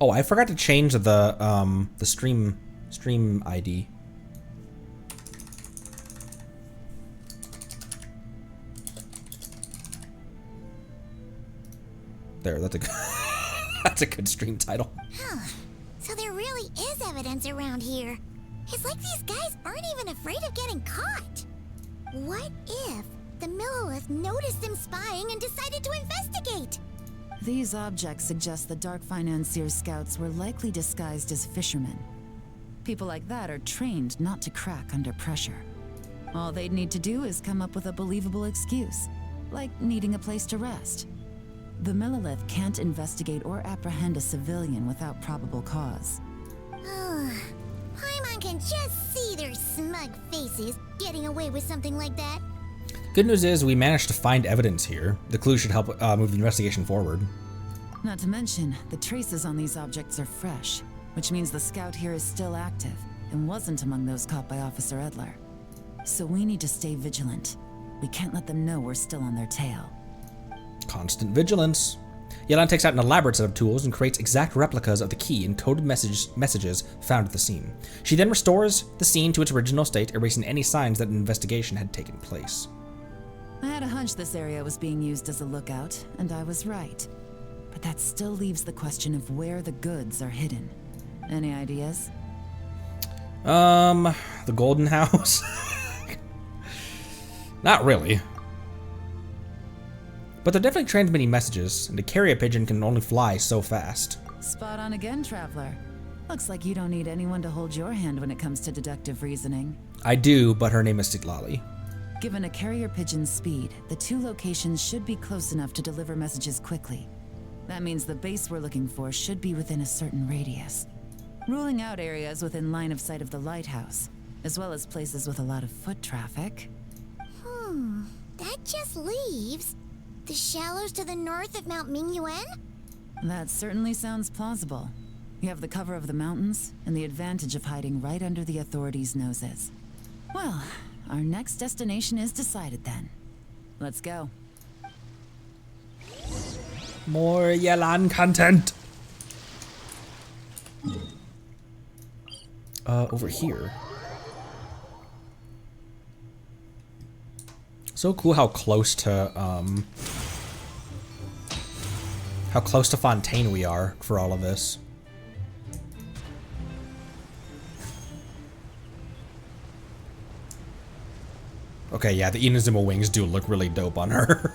Oh, I forgot to change the stream ID. There, that's a good, that's a good stream title. Huh. So there really is evidence around here. It's like these guys aren't even afraid of getting caught. What if the Millilith noticed them spying and decided to investigate? These objects suggest the Dark Financier scouts were likely disguised as fishermen. People like that are trained not to crack under pressure. All they'd need to do is come up with a believable excuse, like needing a place to rest. The Millilith can't investigate or apprehend a civilian without probable cause. Paimon can just see their smug faces getting away with something like that. Good news is we managed to find evidence here. The clue should help move the investigation forward. Not to mention, the traces on these objects are fresh, which means the scout here is still active and wasn't among those caught by Officer Edler. So we need to stay vigilant. We can't let them know we're still on their tail. Constant vigilance. Yelan takes out an elaborate set of tools and creates exact replicas of the key and coded messages found at the scene. She then restores the scene to its original state, erasing any signs that an investigation had taken place. I had a hunch this area was being used as a lookout, and I was right. But that still leaves the question of where the goods are hidden. Any ideas? The Golden House? Not really. But they're definitely transmitting messages, and a carrier pigeon can only fly so fast. Spot on again, Traveler. Looks like you don't need anyone to hold your hand when it comes to deductive reasoning. I do, but her name is Citlali. Given a carrier pigeon's speed, the two locations should be close enough to deliver messages quickly. That means the base we're looking for should be within a certain radius. Ruling out areas within line of sight of the lighthouse, as well as places with a lot of foot traffic. That just leaves the shallows to the north of Mount Mingyuan? That certainly sounds plausible. You have the cover of the mountains, and the advantage of hiding right under the authorities' noses. Well, our next destination is decided then. Let's go. More Yelan content. Over here. So cool how close to Fontaine we are for all of this. Okay, yeah, the Inazuma wings do look really dope on her.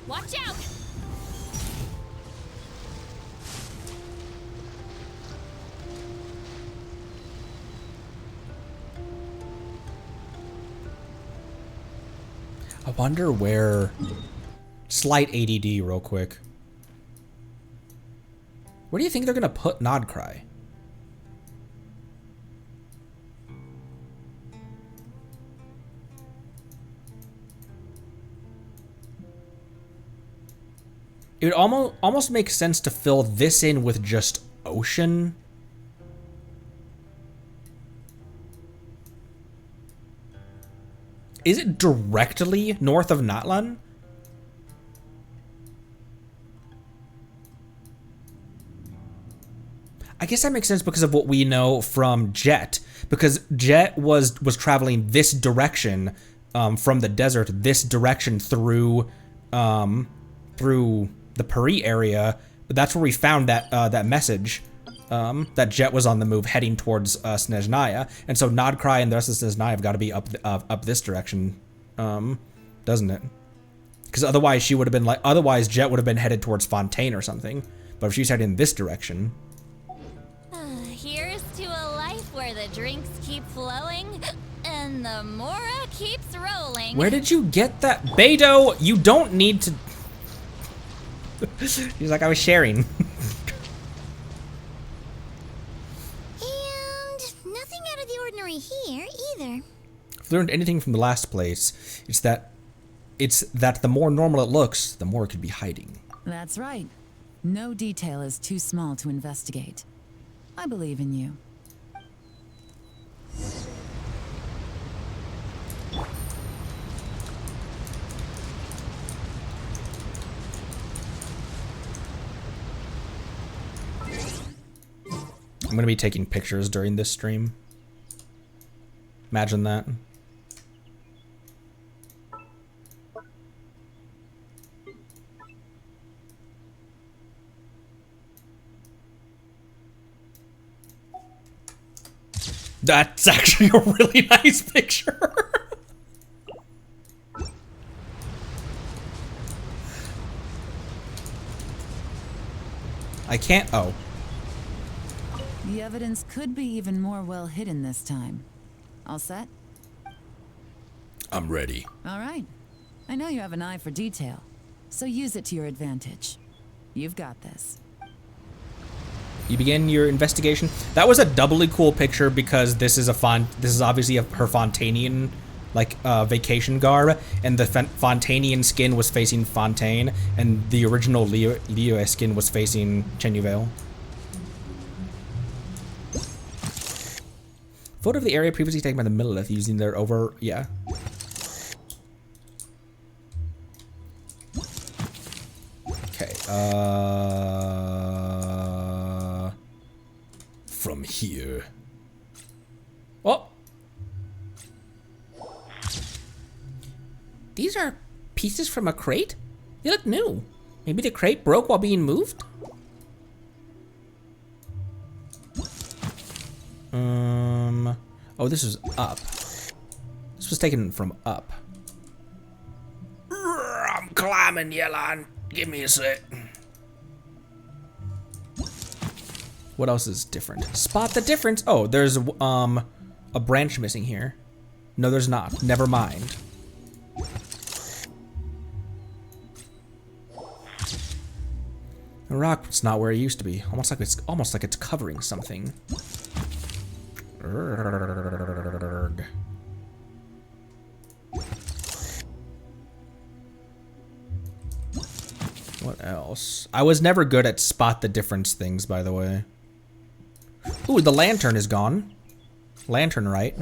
Watch out! I wonder where... Slight ADD real quick. Where do you think they're gonna put Nodcry? It would almost make sense to fill this in with just ocean. Is it directly north of Natlan? I guess that makes sense because of what we know from Jet. Because Jet was traveling this direction from the desert, this direction through the Paris area. But that's where we found that message that Jet was on the move heading towards Snezhnaya. And so Nodcry and the rest of Snezhnaya have got to be up this direction, doesn't it? Because otherwise she would have been like, otherwise Jet would have been headed towards Fontaine or something. But if she's heading in this direction. Here's to a life where the drinks keep flowing and the Mora keeps rolling. Where did you get that? Beto, you don't need to... He's like, I was sharing. And nothing out of the ordinary here either. If I learned anything from the last place, it's that the more normal it looks, the more it could be hiding. That's right. No detail is too small to investigate. I believe in you. I'm gonna be taking pictures during this stream. Imagine that. That's actually a really nice picture. I can't, oh. The evidence could be even more well hidden this time. All set? I'm ready. All right. I know you have an eye for detail, so use it to your advantage. You've got this. You begin your investigation. That was a doubly cool picture because this is obviously her Fontainian vacation garb, and the Fontainian skin was facing Fontaine, and the original Liyue skin was facing Chenyuvale. Photo of the area previously taken by the Millilith using their yeah. Okay, from here. Oh! These are pieces from a crate? They look new. Maybe the crate broke while being moved? Oh, this was up. This was taken from up. I'm climbing, Yelan. Give me a sec. What else is different? Spot the difference. Oh, there's a branch missing here. No, there's not. Never mind. The rock's not where it used to be. Almost like it's covering something. What else? I was never good at spot the difference things, by the way. Ooh, the lantern is gone. Lantern, right?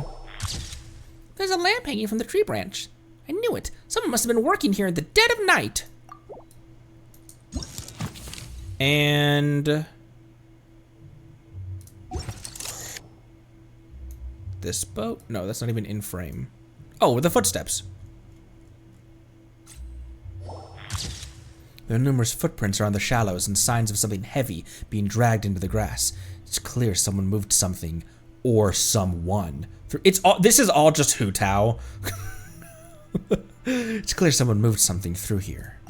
There's a lamp hanging from the tree branch. I knew it. Someone must have been working here in the dead of night. And this boat? No, that's not even in frame. Oh, the footsteps. There are numerous footprints around the shallows and signs of something heavy being dragged into the grass. It's clear someone moved something or someone. This is all just Hu Tao. It's clear someone moved something through here.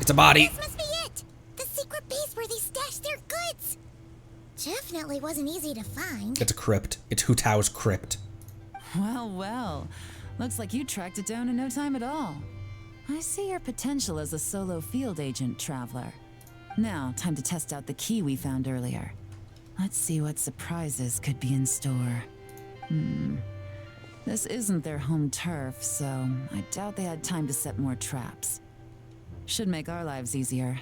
It's a body. This must be it! The secret base where they stashed their goods! Definitely wasn't easy to find. It's a crypt. It's Hu Tao's crypt. Well, well. Looks like you tracked it down in no time at all. I see your potential as a solo field agent, Traveler. Now, time to test out the key we found earlier. Let's see what surprises could be in store. This isn't their home turf, so I doubt they had time to set more traps. Should make our lives easier.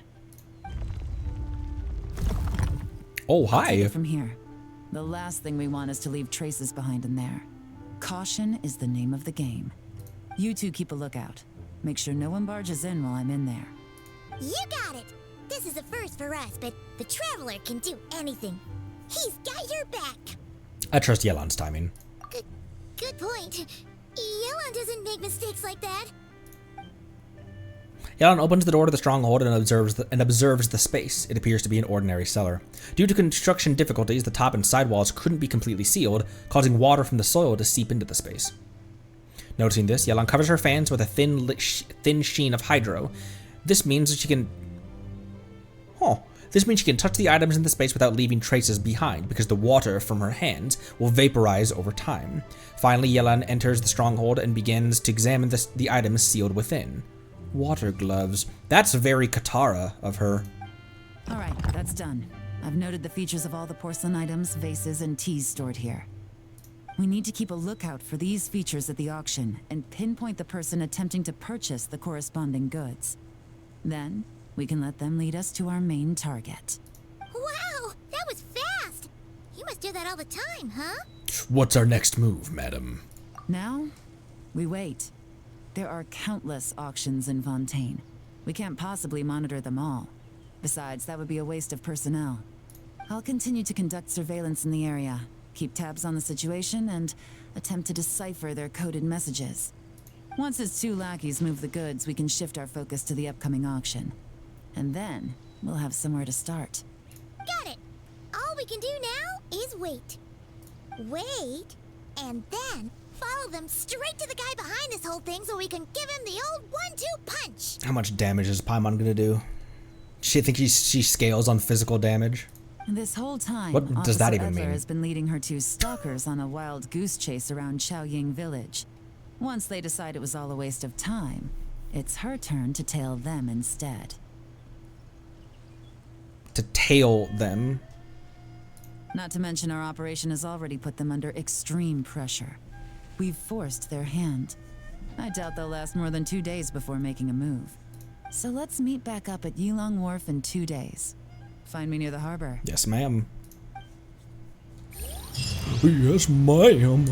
Oh, Take hi. it from here. The last thing we want is to leave traces behind in there. Caution is the name of the game. You two keep a lookout. Make sure no one barges in while I'm in there. You got it! This is a first for us, but the Traveler can do anything. He's got your back. I trust Yelan's timing. Good point. Yelan doesn't make mistakes like that. Yelan opens the door to the stronghold and observes the space. It appears to be an ordinary cellar. Due to construction difficulties, the top and side walls couldn't be completely sealed, causing water from the soil to seep into the space. Noticing this, Yelan covers her fans with a thin sheen of hydro. This means she can touch the items in the space without leaving traces behind, because the water from her hands will vaporize over time. Finally, Yelan enters the stronghold and begins to examine the items sealed within. Water gloves. That's very Katara of her. Alright, that's done. I've noted the features of all the porcelain items, vases, and teas stored here. We need to keep a lookout for these features at the auction and pinpoint the person attempting to purchase the corresponding goods. Then, we can let them lead us to our main target. Wow, that was fast! You must do that all the time, huh? What's our next move, madam? Now, we wait. There are countless auctions in Fontaine. We can't possibly monitor them all. Besides, that would be a waste of personnel. I'll continue to conduct surveillance in the area, keep tabs on the situation, and attempt to decipher their coded messages. Once his two lackeys move the goods, we can shift our focus to the upcoming auction. And then, we'll have somewhere to start. Got it! All we can do now is wait. Wait, and then follow them straight to the guy behind this whole thing so we can give him the old 1-2 punch! How much damage is Paimon gonna do? She think she scales on physical damage? This whole time, What does that Officer even Edler mean? has been leading her two stalkers on a wild goose chase around Chaoying village. Once they decide it was all a waste of time, it's her turn to tail them instead. To tail them? Not to mention our operation has already put them under extreme pressure. We've forced their hand. I doubt they'll last more than 2 days before making a move. So let's meet back up at Yulong Wharf in 2 days. Find me near the harbor. Yes, ma'am. Yes, ma'am.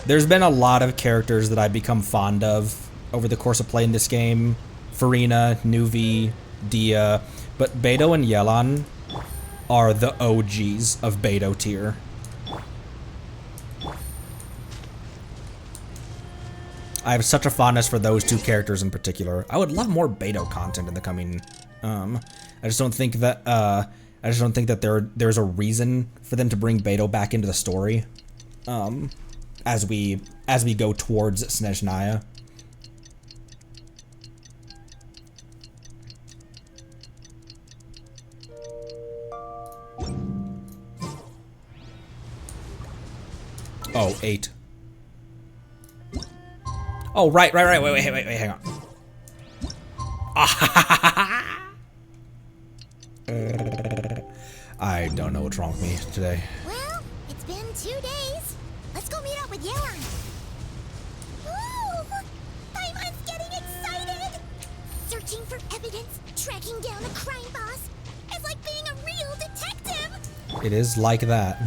There's been a lot of characters that I've become fond of over the course of playing this game. Farina, Nuvi, Dia, but Beidou and Yelan are the OGs of Beidou tier. I have such a fondness for those two characters in particular. I would love more Beidou content in the coming. I just don't think that there's a reason for them to bring Beidou back into the story. As we go towards Snezhnaya. Oh, 8. Oh, right, wait, hang on. I don't know what's wrong with me today. Well, it's been 2 days. Let's go meet up with Yelan. Ooh! Paimon's getting excited! It is like that.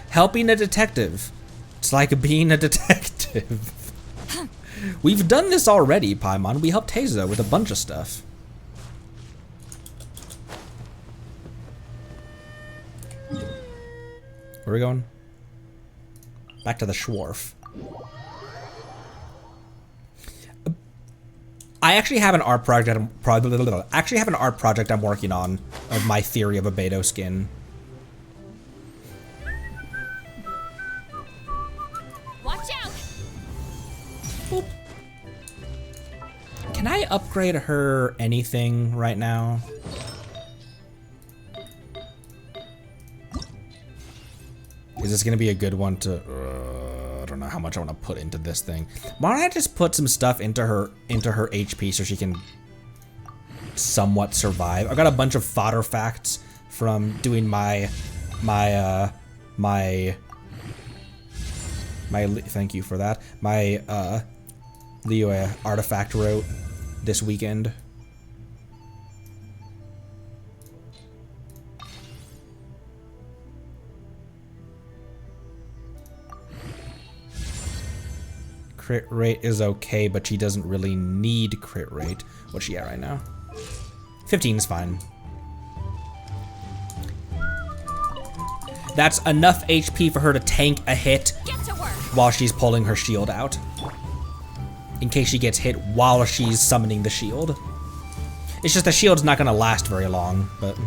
Helping a detective. It's like being a detective. We've done this already, Paimon. We helped Hazel with a bunch of stuff. Where are we going? Back to the Schwarf. I actually have an art project. I'm working on of my theory of a Beto skin. Watch out! Boop. Can I upgrade her anything right now? Is this gonna be a good one to? I don't know how much I want to put into this thing. Why don't I just put some stuff into her HP so she can somewhat survive? I got a bunch of fodder facts from doing my thank you for that. My Leo artifact route this weekend. Crit rate is okay, but she doesn't really need crit rate. What's she at right now? 15 is fine. That's enough HP for her to tank a hit while she's pulling her shield out. In case she gets hit while she's summoning the shield. It's just the shield's not gonna last very long, but...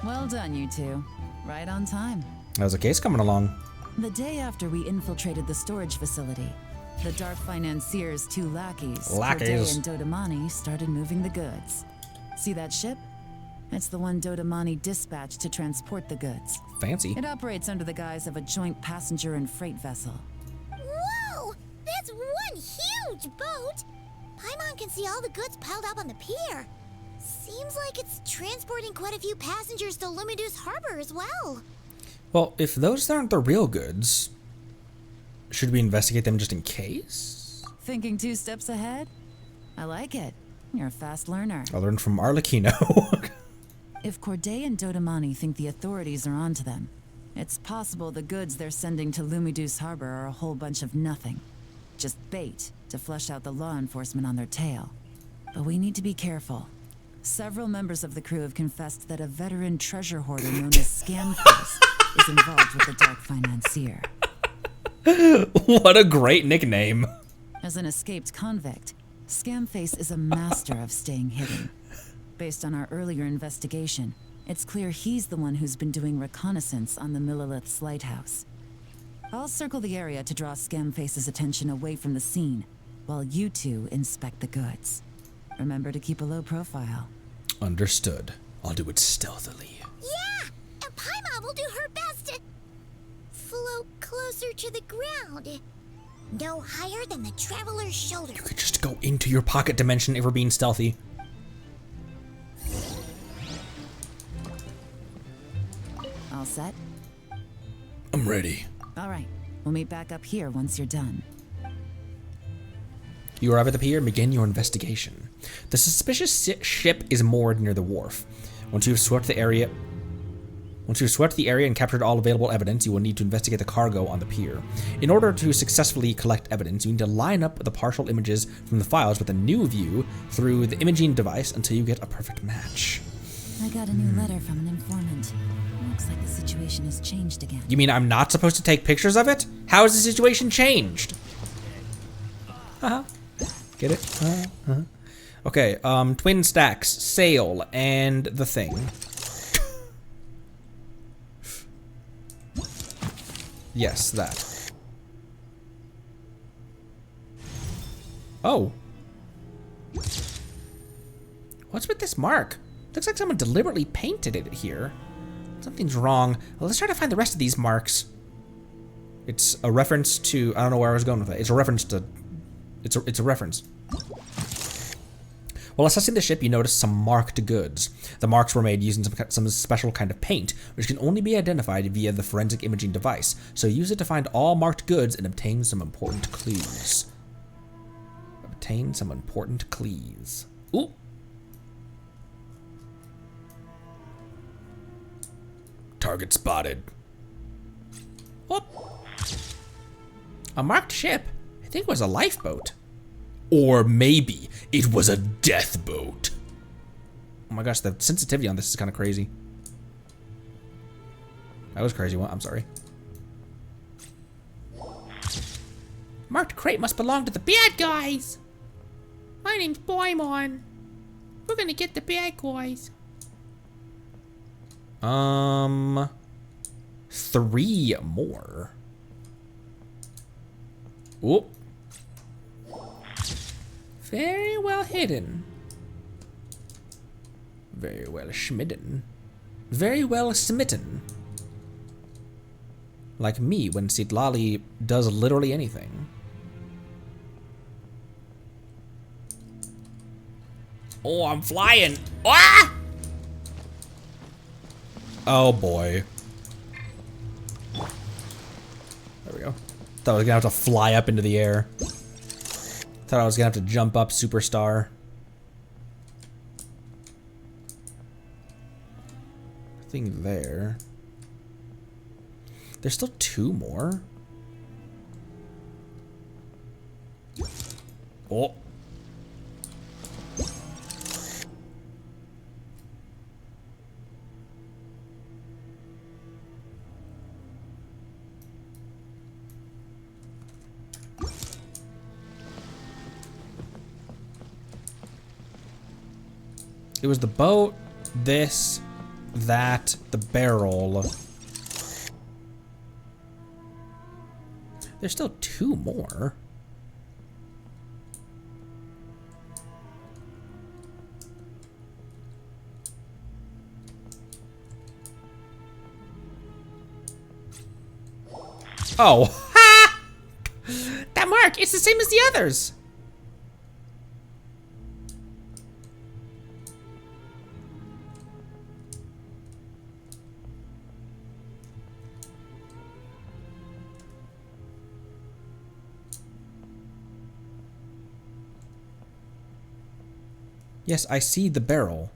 Well done, you two. Right on time. How's the case coming along? The day after we infiltrated the storage facility, the Dark Financier's two lackeys, Corday and Dodamani, started moving the goods. See that ship? It's the one Dodamani dispatched to transport the goods. Fancy. It operates under the guise of a joint passenger and freight vessel. Whoa! That's one huge boat! Paimon can see all the goods piled up on the pier. Seems like it's transporting quite a few passengers to Lumidus Harbor as well. Well, if those aren't the real goods, should we investigate them just in case? Thinking 2 steps ahead? I like it. You're a fast learner. I'll learn from Arlecchino. If Corday and Dodamani think the authorities are onto them, it's possible the goods they're sending to Lumidus Harbor are a whole bunch of nothing. Just bait to flush out the law enforcement on their tail. But we need to be careful. Several members of the crew have confessed that a veteran treasure hoarder known as Scamface is involved with the Dark Financier. What a great nickname. As an escaped convict, Scamface is a master of staying hidden. Based on our earlier investigation, it's clear he's the one who's been doing reconnaissance on the Millilith's lighthouse. I'll circle the area to draw Scamface's attention away from the scene, while you two inspect the goods. Remember to keep a low profile. Understood. I'll do it stealthily. Yeah! And Paimon will do her best to float closer to the ground. No higher than the traveler's shoulder. You could just go into your pocket dimension if we're being stealthy. All set? I'm ready. All right. We'll meet back up here once you're done. You arrive at the pier and begin your investigation. The suspicious ship is moored near the wharf. Once you've swept the area and captured all available evidence, you will need to investigate the cargo on the pier. In order to successfully collect evidence, you need to line up the partial images from the files with a new view through the imaging device until you get a perfect match. I got a new letter from an informant. Looks like the situation has changed again. You mean I'm not supposed to take pictures of it? How has the situation changed? Get it? Okay, twin stacks, sail, and the thing. Yes, that. Oh. What's with this mark? Looks like someone deliberately painted it here. Something's wrong. Well, let's try to find the rest of these marks. It's a reference to, I don't know where I was going with it. It's a reference to, it's a reference. While assessing the ship, you notice some marked goods. The marks were made using some special kind of paint, which can only be identified via the forensic imaging device, so use it to find all marked goods and obtain some important clues. Obtain some important clues. Ooh! Target spotted. Whoop. A marked ship? I think it was a lifeboat. Or maybe it was a death boat. Oh my gosh, the sensitivity on this is kind of crazy. That was crazy. I'm sorry. Marked crate must belong to the bad guys. My name's Boymon. We're gonna get the bad guys. 3 more. Oop. Very well hidden. Very well schmidden. Very well smitten. Like me when Citlali does literally anything. Oh, I'm flying. Ah! Oh boy. There we go. Thought I was gonna have to fly up into the air. Thought I was gonna have to jump up superstar. Thing there. There's still 2 more. Oh. It was the boat, this, that, the barrel. There's still 2 more. Oh, ha! That mark, it's the same as the others. Yes, I see the barrel.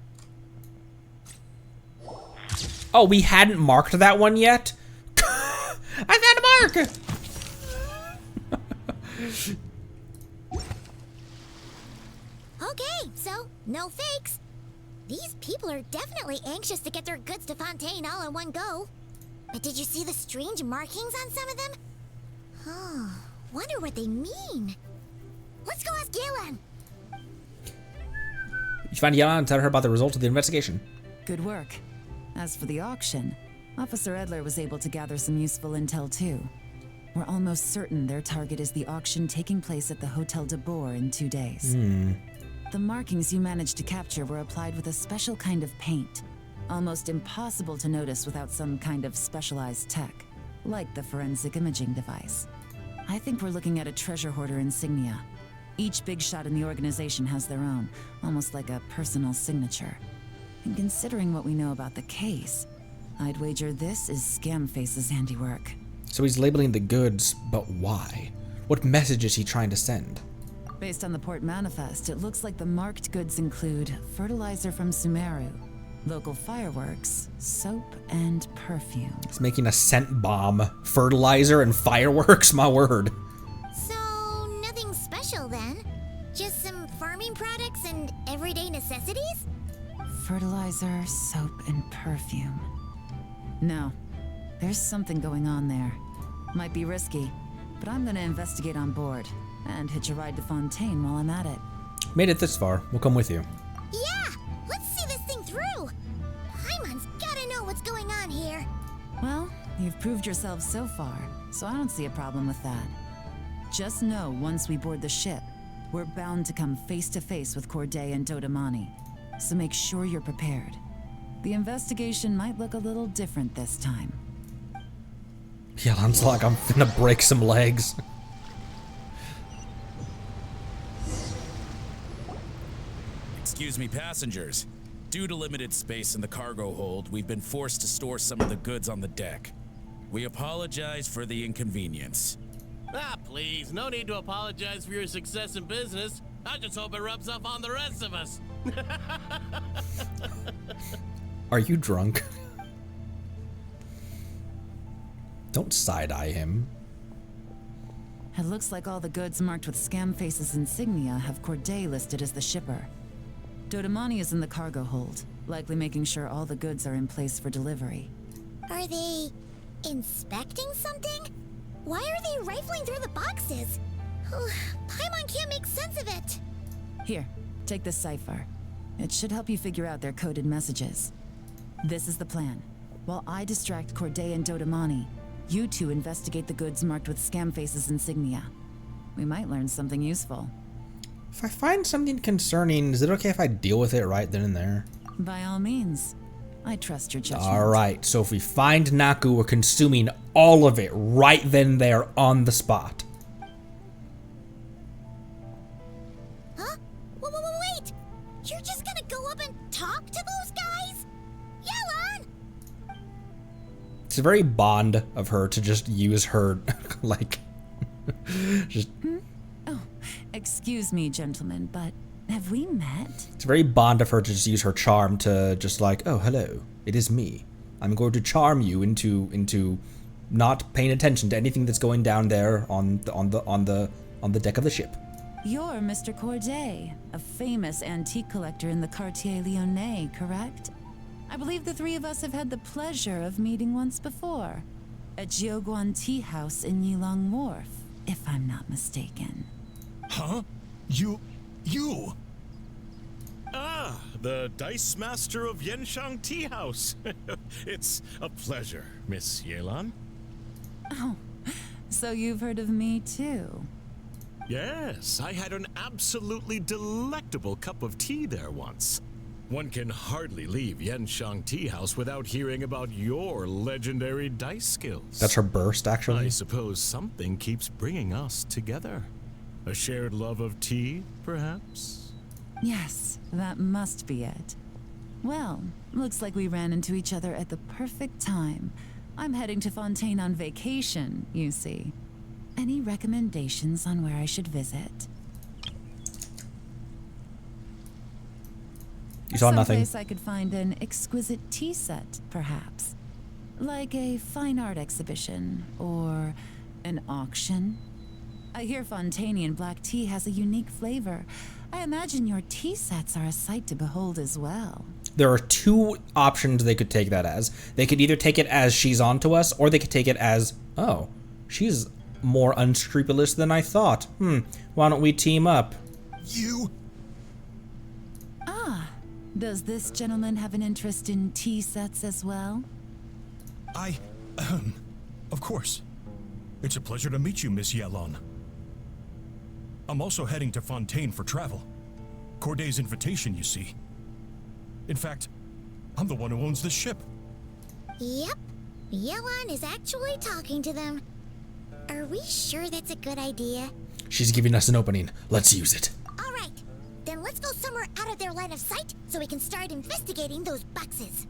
Oh, we hadn't marked that one yet? I found a mark! Okay, so no fakes. These people are definitely anxious to get their goods to Fontaine all in one go. But did you see the strange markings on some of them? Oh, wonder what they mean. Let's go ask Yelan. You find Yelan and tell her about the results of the investigation. Good work. As for the auction, Officer Edler was able to gather some useful intel too. We're almost certain their target is the auction taking place at the Hotel de Boer in 2 days. The markings you managed to capture were applied with a special kind of paint. Almost impossible to notice without some kind of specialized tech, like the forensic imaging device. I think we're looking at a treasure hoarder insignia. Each big shot in the organization has their own, almost like a personal signature. And considering what we know about the case, I'd wager this is Scamface's handiwork. So he's labeling the goods, but why? What message is he trying to send? Based on the port manifest, it looks like the marked goods include fertilizer from Sumeru, local fireworks, soap, and perfume. He's making a scent bomb. Fertilizer and fireworks, my word. So, nothing special then? Just some farming products and everyday necessities? Fertilizer, soap, and perfume. No, there's something going on there. Might be risky, but I'm gonna investigate on board and hitch a ride to Fontaine while I'm at it. Made it this far. We'll come with you. Yeah, let's see this thing through. Paimon's gotta know what's going on here. Well, you've proved yourself so far, so I don't see a problem with that. Just know once we board the ship, we're bound to come face to face with Corday and Dodamani, so make sure you're prepared. The investigation might look a little different this time. Yelan's like, I'm finna break some legs. Excuse me, passengers. Due to limited space in the cargo hold, we've been forced to store some of the goods on the deck. We apologize for the inconvenience. Ah, please, no need to apologize for your success in business. I just hope it rubs off on the rest of us. Are you drunk? Don't side-eye him. It looks like all the goods marked with Scamface's insignia have Corday listed as the shipper. Dodamani is in the cargo hold, likely making sure all the goods are in place for delivery. Are they inspecting something? Why are they rifling through the boxes? Paimon can't make sense of it. Here, take this cipher. It should help you figure out their coded messages. This is the plan. While I distract Corday and Dodamani, you two investigate the goods marked with Scamface's insignia. We might learn something useful. If I find something concerning, is it okay if I deal with it right then and there? By all means. I trust your judgment. Alright, so if we find Naku, we're consuming all of it right then there on the spot. Huh? Wait! You're just gonna go up and talk to those guys? Yelan! It's a very Bond of her to just use her, like, just... Oh, excuse me, gentlemen, but have we met? It's very Bond of her to just use her charm to just like, oh, hello, it is me. I'm going to charm you into not paying attention to anything that's going down there on the deck of the ship. You're Mr. Corday, a famous antique collector in the Quartier Lyonnais, correct? I believe the three of us have had the pleasure of meeting once before, at Jiuguan Tea House in Yilong Wharf, if I'm not mistaken. Huh? You? Ah, the Dice Master of Yenshang Tea House. It's a pleasure, Miss Yelan. Oh, so you've heard of me too? Yes, I had an absolutely delectable cup of tea there once. One can hardly leave Yenshang Tea House without hearing about your legendary dice skills. That's her burst, actually. I suppose something keeps bringing us together. A shared love of tea, perhaps? Yes, that must be it. Well, looks like we ran into each other at the perfect time. I'm heading to Fontaine on vacation, you see. Any recommendations on where I should visit? You saw nothing. Someplace I could find an exquisite tea set, perhaps. Like a fine art exhibition, or an auction. I hear Fontainian black tea has a unique flavor. I imagine your tea sets are a sight to behold as well. There are two options they could take that as. They could either take it as she's on to us, or they could take it as, oh, she's more unscrupulous than I thought. Why don't we team up? You? Ah, does this gentleman have an interest in tea sets as well? Of course. It's a pleasure to meet you, Miss Yelan. I'm also heading to Fontaine for travel. Corday's invitation, you see. In fact, I'm the one who owns the ship. Yep. Yelan is actually talking to them. Are we sure that's a good idea? She's giving us an opening. Let's use it. Alright, then let's go somewhere out of their line of sight so we can start investigating those boxes.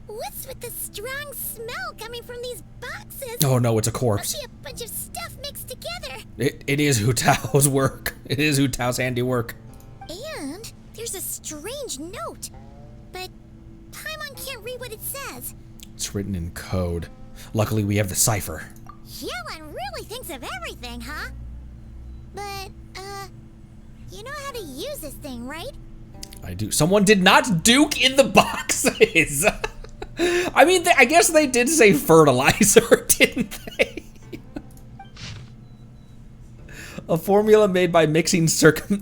What's with the strong smell coming from these boxes? Oh no, it's a corpse. Must be a bunch of stuff mixed together. It is Hu Tao's work. It is Hu Tao's handiwork. And there's a strange note, but Paimon can't read what it says. It's written in code. Luckily, we have the cipher. Yelan really thinks of everything, huh? But, you know how to use this thing, right? I do. Someone did not duke in the boxes. I mean, I guess they did say fertilizer, didn't they? A formula made by mixing certain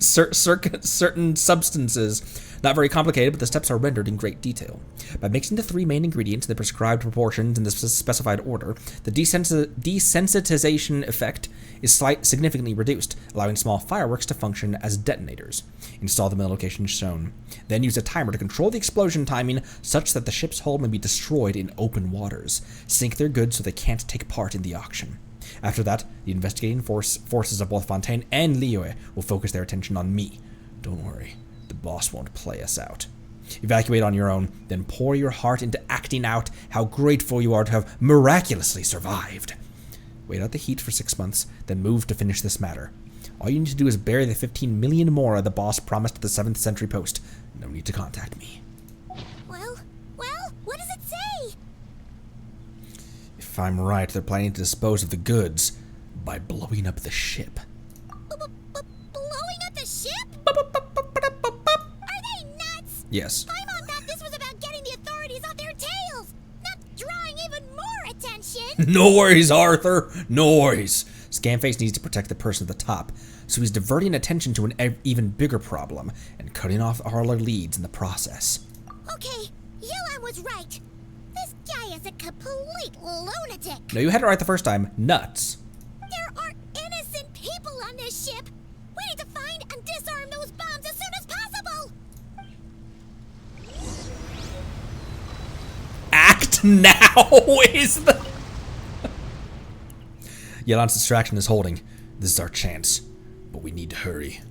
substances. Not very complicated, but the steps are rendered in great detail. By mixing the three main ingredients in the prescribed proportions in the specified order, the desensitization effect is significantly reduced, allowing small fireworks to function as detonators. Install them in the location shown. Then use a timer to control the explosion timing such that the ship's hull may be destroyed in open waters. Sink their goods so they can't take part in the auction. After that, the investigating forces of both Fontaine and Liyue will focus their attention on me. Don't worry. The boss won't play us out. Evacuate on your own, then pour your heart into acting out how grateful you are to have miraculously survived. Wait out the heat for 6 months, then move to finish this matter. All you need to do is bury the 15 million more the boss promised at the 7th century post. No need to contact me. Well, what does it say? If I'm right, they're planning to dispose of the goods by blowing up the ship. Blowing up the ship? Are they nuts? Yes. Paimon thought this was about getting the authorities off their tails, not drawing even more attention. No worries, Arthur. No worries. Scamface needs to protect the person at the top, so he's diverting attention to an even bigger problem and cutting off all our leads in the process. Okay, Yelan was right. This guy is a complete lunatic. No, you had it right the first time. Nuts. There are innocent people on this ship. We need to find and disarm those bombs as soon as possible. Act now is the... Yelan's distraction is holding. This is our chance, but we need to hurry.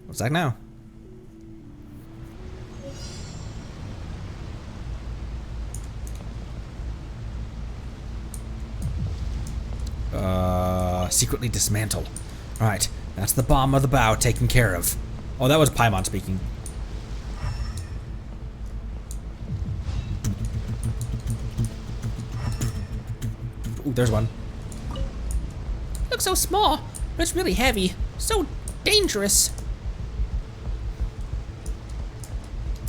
What's that now? Secretly dismantle. Alright, that's the bomb of the bow taken care of. Oh, that was Paimon speaking. Ooh, there's one. Looks so small, but it's really heavy. So dangerous.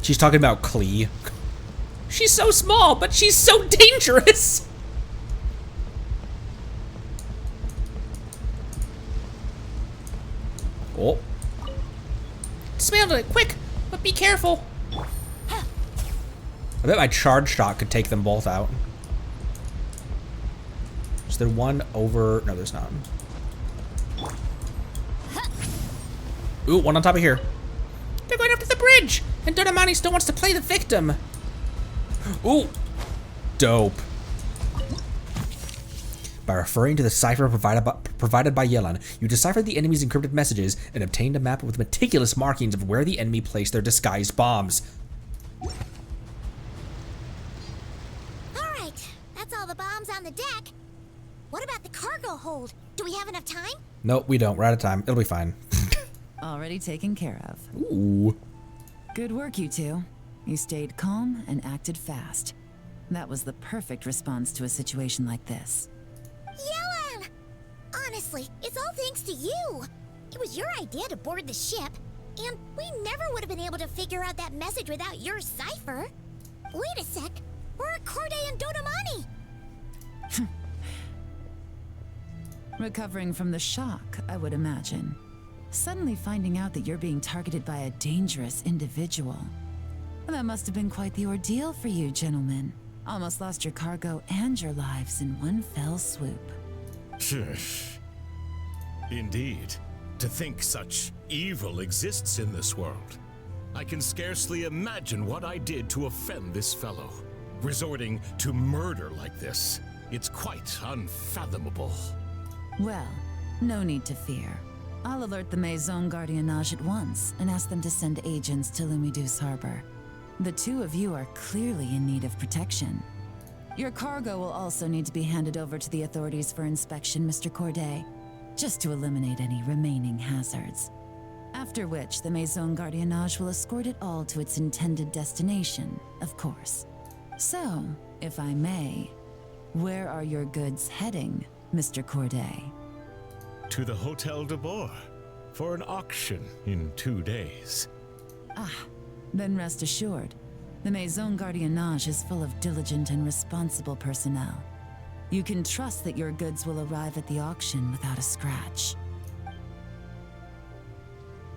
She's talking about Klee. She's so small, but she's so dangerous. Oh. Dismantle it, quick, but be careful. I bet my charge shot could take them both out. Is there one over? No, there's not. Ooh, one on top of here. They're going up to the bridge, and Dodamani still wants to play the victim. Ooh, dope. By referring to the cipher provided by Yelan, you deciphered the enemy's encrypted messages and obtained a map with meticulous markings of where the enemy placed their disguised bombs. Alright, that's all the bombs on the deck. What about the cargo hold? Do we have enough time? Nope, we don't. We're out of time. It'll be fine. Already taken care of. Ooh. Good work, you two. You stayed calm and acted fast. That was the perfect response to a situation like this. Yelan! Honestly, it's all thanks to you. It was your idea to board the ship, and we never would have been able to figure out that message without your cipher. Wait a sec, where are Corday and Dodamani? Recovering from the shock, I would imagine. Suddenly finding out that you're being targeted by a dangerous individual. That must have been quite the ordeal for you, gentlemen. Almost lost your cargo and your lives in one fell swoop. Indeed. To think such evil exists in this world. I can scarcely imagine what I did to offend this fellow. Resorting to murder like this, it's quite unfathomable. Well, no need to fear. I'll alert the Maison Gardiennage at once and ask them to send agents to Lumidu's harbor. The two of you are clearly in need of protection. Your cargo will also need to be handed over to the authorities for inspection, Mr. Corday, just to eliminate any remaining hazards. After which, the Maison Gardiennage will escort it all to its intended destination, of course. So, if I may, where are your goods heading, Mr. Corday? To the Hotel de Boer for an auction in 2 days. Ah, then rest assured, the Maison Gardiennage is full of diligent and responsible personnel. You can trust that your goods will arrive at the auction without a scratch.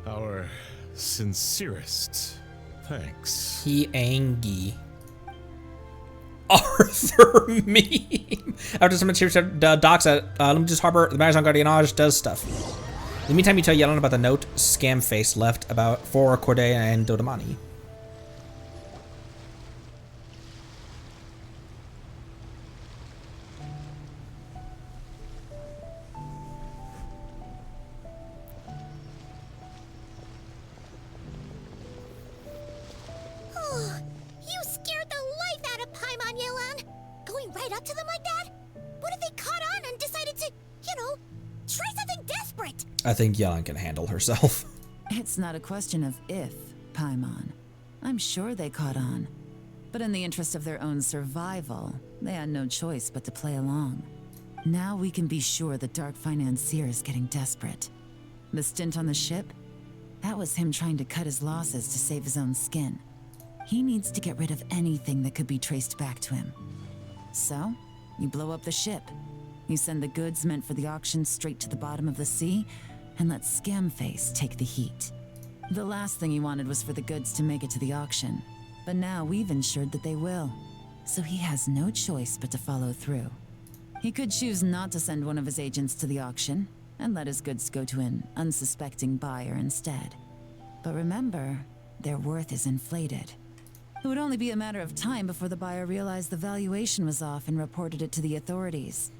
Our sincerest thanks. He angry. Arthur meme. After some material docks at Lumidu's harbor, the Maison Gardiennage does stuff. In the meantime, you tell Yelan about the note Scamface left for Corday and Dodamani. You scared the life out of Paimon, Yelan. Going right up to them like that? What if they caught on and decided to, try something desperate? I think Yelan can handle herself. It's not a question of if, Paimon. I'm sure they caught on. But in the interest of their own survival, they had no choice but to play along. Now we can be sure the Dark Financier is getting desperate. The stint on the ship? That was him trying to cut his losses to save his own skin. He needs to get rid of anything that could be traced back to him. So, you blow up the ship. You send the goods meant for the auction straight to the bottom of the sea, and let Scamface take the heat. The last thing he wanted was for the goods to make it to the auction, but now we've ensured that they will. So he has no choice but to follow through. He could choose not to send one of his agents to the auction, and let his goods go to an unsuspecting buyer instead. But remember, their worth is inflated. It would only be a matter of time before the buyer realized the valuation was off and reported it to the authorities.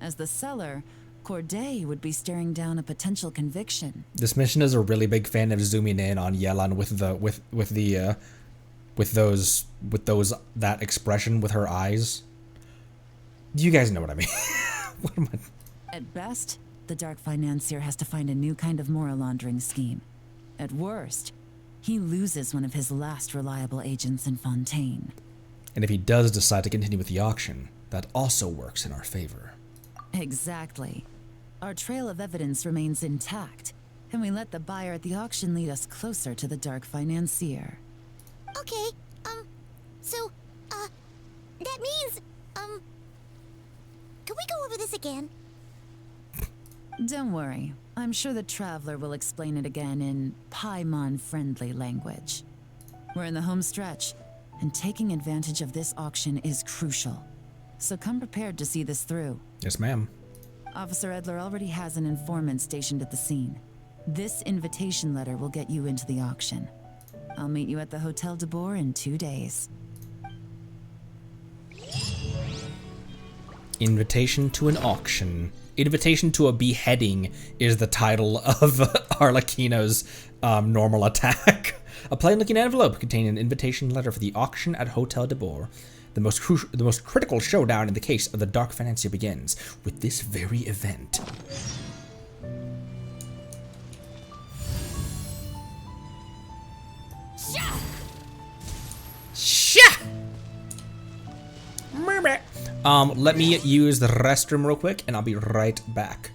As the seller, Corday would be staring down a potential conviction. This mission is a really big fan of zooming in on Yelan with that expression with her eyes. You guys know what I mean. What am I? At best, the Dark Financier has to find a new kind of moral laundering scheme. At worst, he loses one of his last reliable agents in Fontaine. And if he does decide to continue with the auction, that also works in our favor. Exactly. Our trail of evidence remains intact, and we let the buyer at the auction lead us closer to the Dark Financier. Okay, so, that means, can we go over this again? Don't worry. I'm sure the Traveler will explain it again in Paimon-friendly language. We're in the home stretch, and taking advantage of this auction is crucial. So come prepared to see this through. Yes, ma'am. Officer Edler already has an informant stationed at the scene. This invitation letter will get you into the auction. I'll meet you at the Hotel de Boer in 2 days. Invitation to an auction. Invitation to a beheading is the title of Arlecchino's normal attack. A plain-looking envelope containing an invitation letter for the auction at Hotel de Boer. The most critical showdown in the case of the Dark Financier begins with this very event. Let me use the restroom real quick, and I'll be right back.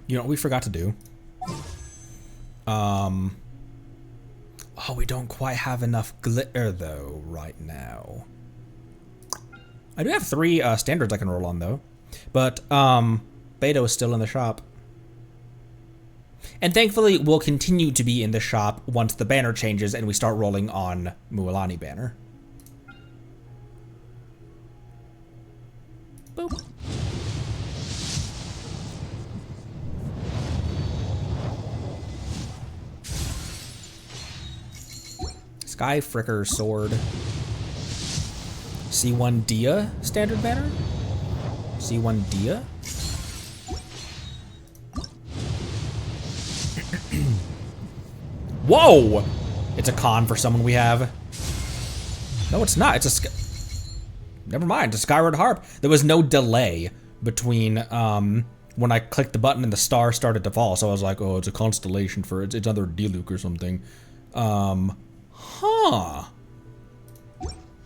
You know what we forgot to do? Oh, we don't quite have enough glitter though right now. I do have 3 standards I can roll on though, but Beto is still in the shop. And thankfully, we'll continue to be in the shop once the banner changes and we start rolling on Mualani banner. Boop. Sky Fricker Sword. C1 Dia standard banner? C1 Dia? Whoa! It's a con for someone we have. No, it's not. It's a never mind. It's a Skyward Harp. There was no delay between when I clicked the button and the star started to fall. So I was like, oh, it's a constellation for it's another Diluc or something. Huh.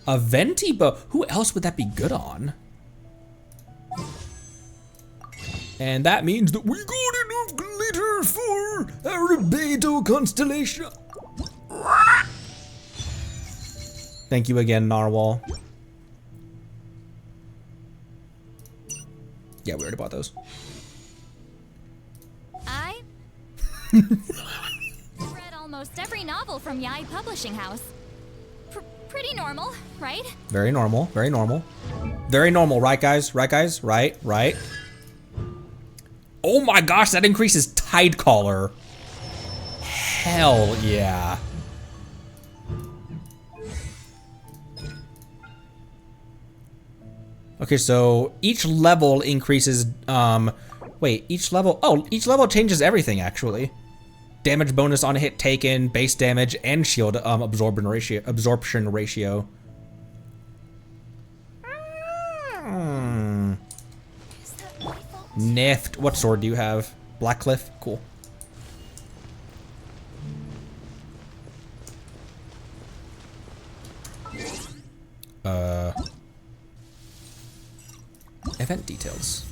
A Venti bow. Who else would that be good on? And that means that we got enough glitter for our Beto constellation. Thank you again, Narwhal. Yeah, we already bought those. I read almost every novel from Yai Publishing House. Pretty normal, right? Very normal, very normal. Very normal, right guys? Right guys? Right, right. Oh my gosh, that increases Tidecaller. Hell yeah. Okay, so each level increases, each level changes everything actually. Damage bonus on a hit taken, base damage, and shield absorption ratio. Nift. What sword do you have? Blackcliff? Cool. Event details.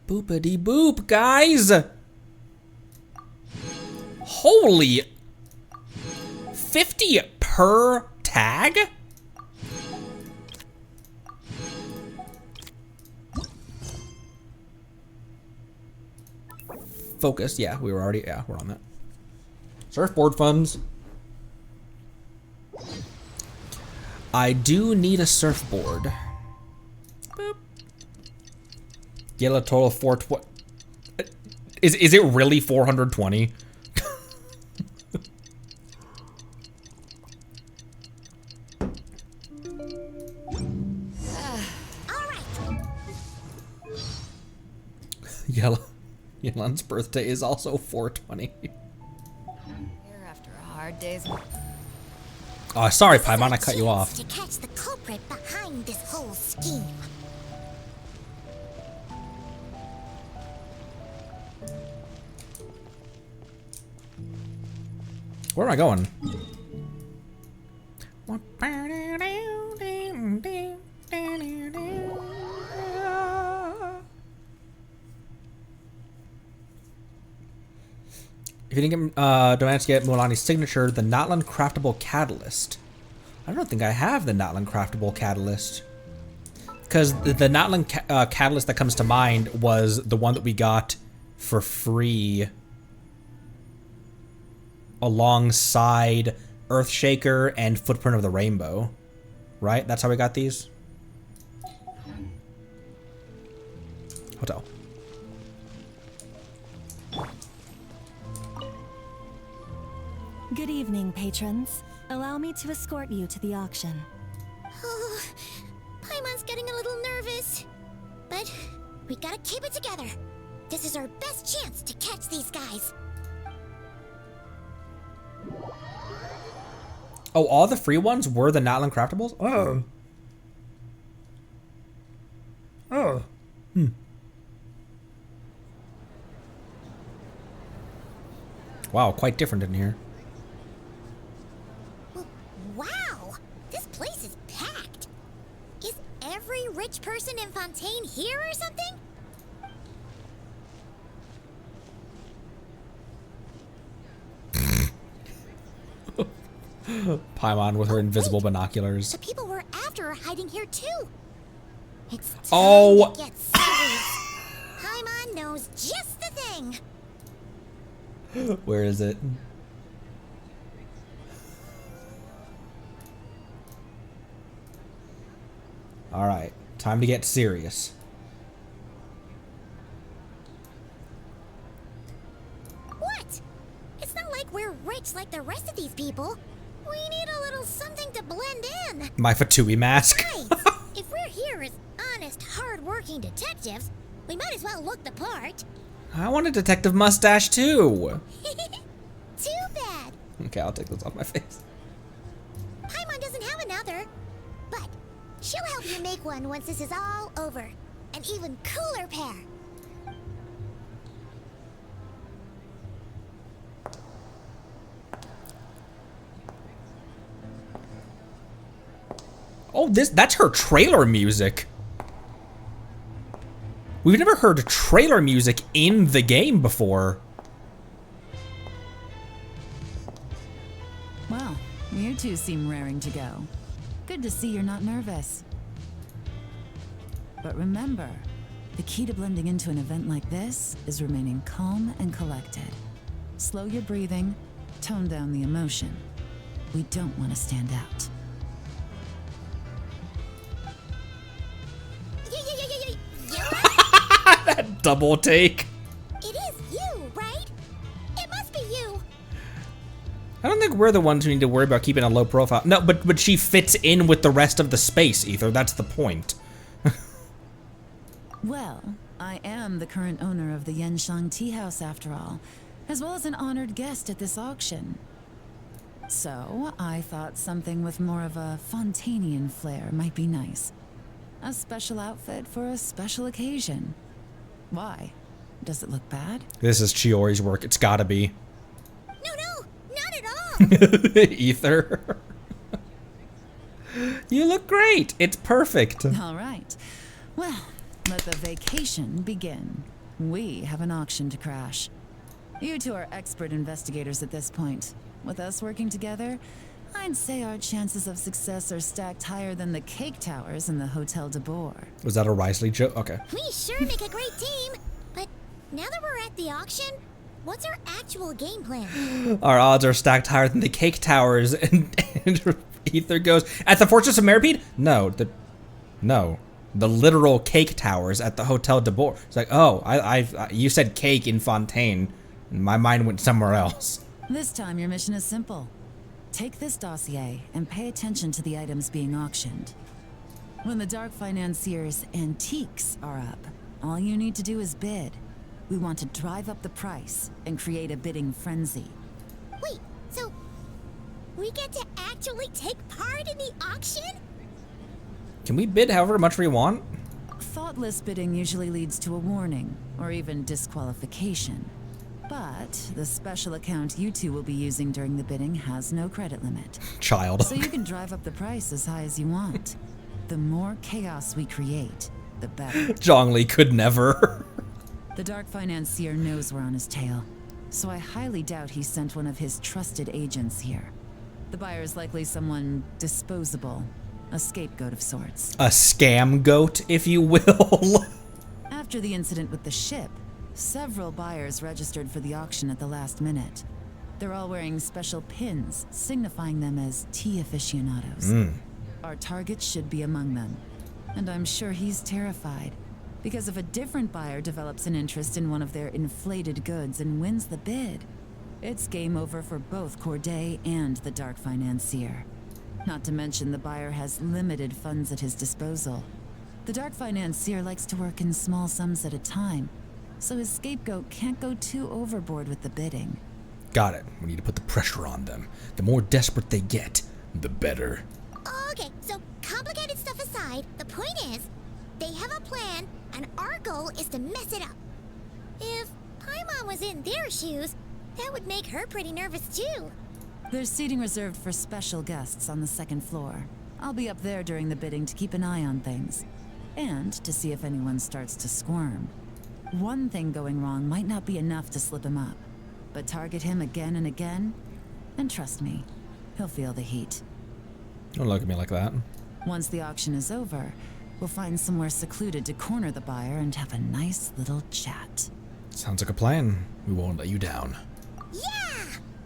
Boopity boop, guys! Holy 50 per tag? Focus, yeah, we were already, yeah, we're on that. Surfboard funds. I do need a surfboard. Boop. Yellow total 420. Is it really 420? Yelan's birthday is also 420. Here after a hard day's work. Oh, sorry, Paimon, I cut you off. To catch the culprit behind this whole scheme. Where am I going? If you didn't manage to get Mualani's signature, the Natlan Craftable Catalyst. I don't think I have the Natlan Craftable Catalyst. Because the Natlan Catalyst that comes to mind was the one that we got for free alongside Earthshaker and Footprint of the Rainbow. Right? That's how we got these? Hotel. Good evening, patrons. Allow me to escort you to the auction. Oh, Paimon's getting a little nervous. But we gotta keep it together. This is our best chance to catch these guys. Oh, all the free ones were the Natlan Craftables? Oh. Oh. Wow, quite different in here. Wow! This place is packed. Is every rich person in Fontaine here or something? Paimon with her invisible binoculars. The people we're after are hiding here too. It's time Oh. to get serious. Paimon knows just the thing. Where is it? Alright, time to get serious. What? It's not like we're rich like the rest of these people. We need a little something to blend in. My Fatui mask. Right. If we're here as honest, hard-working detectives, we might as well look the part. I want a detective mustache too. Too bad. Okay, I'll take this off my face. Paimon doesn't have another, but she'll help you make one once this is all over. An even cooler pair. Oh, that's her trailer music. We've never heard trailer music in the game before. Well, you two seem raring to go. Good to see you're not nervous. But remember, the key to blending into an event like this is remaining calm and collected. Slow your breathing, tone down the emotion. We don't want to stand out. That double take. It is you, right? It must be you. I don't think we're the ones who need to worry about keeping a low profile. No, but she fits in with the rest of the space, Ether. That's the point. Well, I am the current owner of the Yenshang Tea House after all, as well as an honored guest at this auction. So, I thought something with more of a Fontainian flair might be nice. A special outfit for a special occasion. Why? Does it look bad? This is Chiori's work. It's gotta be. No, not at all. Ether. You look great. It's perfect. All right. Well, let the vacation begin. We have an auction to crash. You two are expert investigators at this point. With us working together, I'd say our chances of success are stacked higher than the cake towers in the Hotel de Boer. Was that a Risley joke? Okay. We sure make a great team. But now that we're at the auction, what's our actual game plan? Our odds are stacked higher than the cake towers. And Ether goes, at the Fortress of Meripede? No, the literal cake towers at the Hotel de Boer. It's like, oh, you said cake in Fontaine. My mind went somewhere else. This time your mission is simple. Take this dossier and pay attention to the items being auctioned. When the Dark Financier's antiques are up, all you need to do is bid. We want to drive up the price and create a bidding frenzy. Wait, so we get to actually take part in the auction? Can we bid however much we want? Thoughtless bidding usually leads to a warning, or even disqualification. But the special account you two will be using during the bidding has no credit limit. Child. So you can drive up the price as high as you want. The more chaos we create, the better. Zhongli could never. The Dark Financier knows we're on his tail, so I highly doubt he sent one of his trusted agents here. The buyer is likely someone disposable, a scapegoat of sorts. A scam goat, if you will. After the incident with the ship, several buyers registered for the auction at the last minute. They're all wearing special pins, signifying them as tea aficionados. Our target should be among them. And I'm sure he's terrified, because if a different buyer develops an interest in one of their inflated goods and wins the bid, it's game over for both Corday and the Dark Financier. Not to mention the buyer has limited funds at his disposal. The Dark Financier likes to work in small sums at a time, so his scapegoat can't go too overboard with the bidding. Got it. We need to put the pressure on them. The more desperate they get, the better. Okay, so complicated stuff aside, the point is, they have a plan, and our goal is to mess it up. If Paimon was in their shoes, that would make her pretty nervous too. There's seating reserved for special guests on the second floor. I'll be up there during the bidding to keep an eye on things, and to see if anyone starts to squirm. One thing going wrong might not be enough to slip him up, but target him again and again, and trust me, He'll feel the heat. Don't look at me like that. Once the auction is over, we'll find somewhere secluded to corner the buyer and have a nice little chat. Sounds like a plan. We won't let you down. Yeah!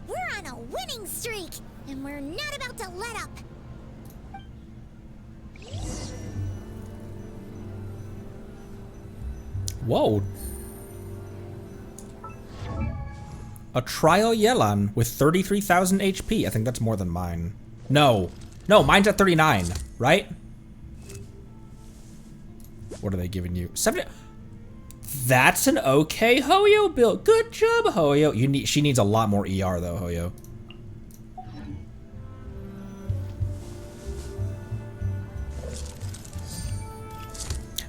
We're on a winning streak, and we're not about to let up. Whoa. A trial Yelan with 33,000 HP. I think that's more than mine. No. No, mine's at 39, right? What are they giving you? 70. That's an okay Hoyo build. Good job, Hoyo. She needs a lot more ER though, Hoyo.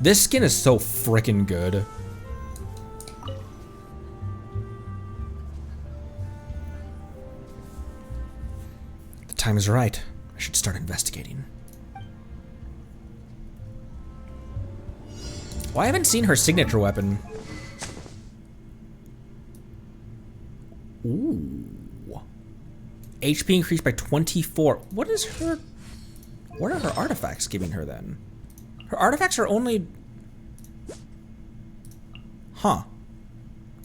This skin is so freaking good. The time is right. I should start investigating. Well, I haven't seen her signature weapon. Ooh. HP increased by 24. What is her... What are her artifacts giving her then? Her artifacts are only... Huh.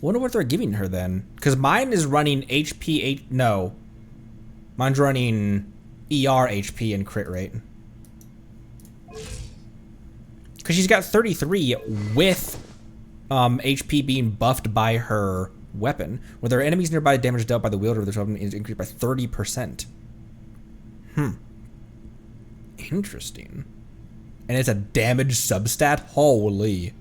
Wonder what they're giving her then. Because mine is running HP... No. Mine's running ER, HP, and crit rate. Because she's got 33 with HP being buffed by her weapon. When there are enemies nearby, damage dealt by the wielder of this weapon is increased by 30%. Interesting. And it's a damage substat? Holy.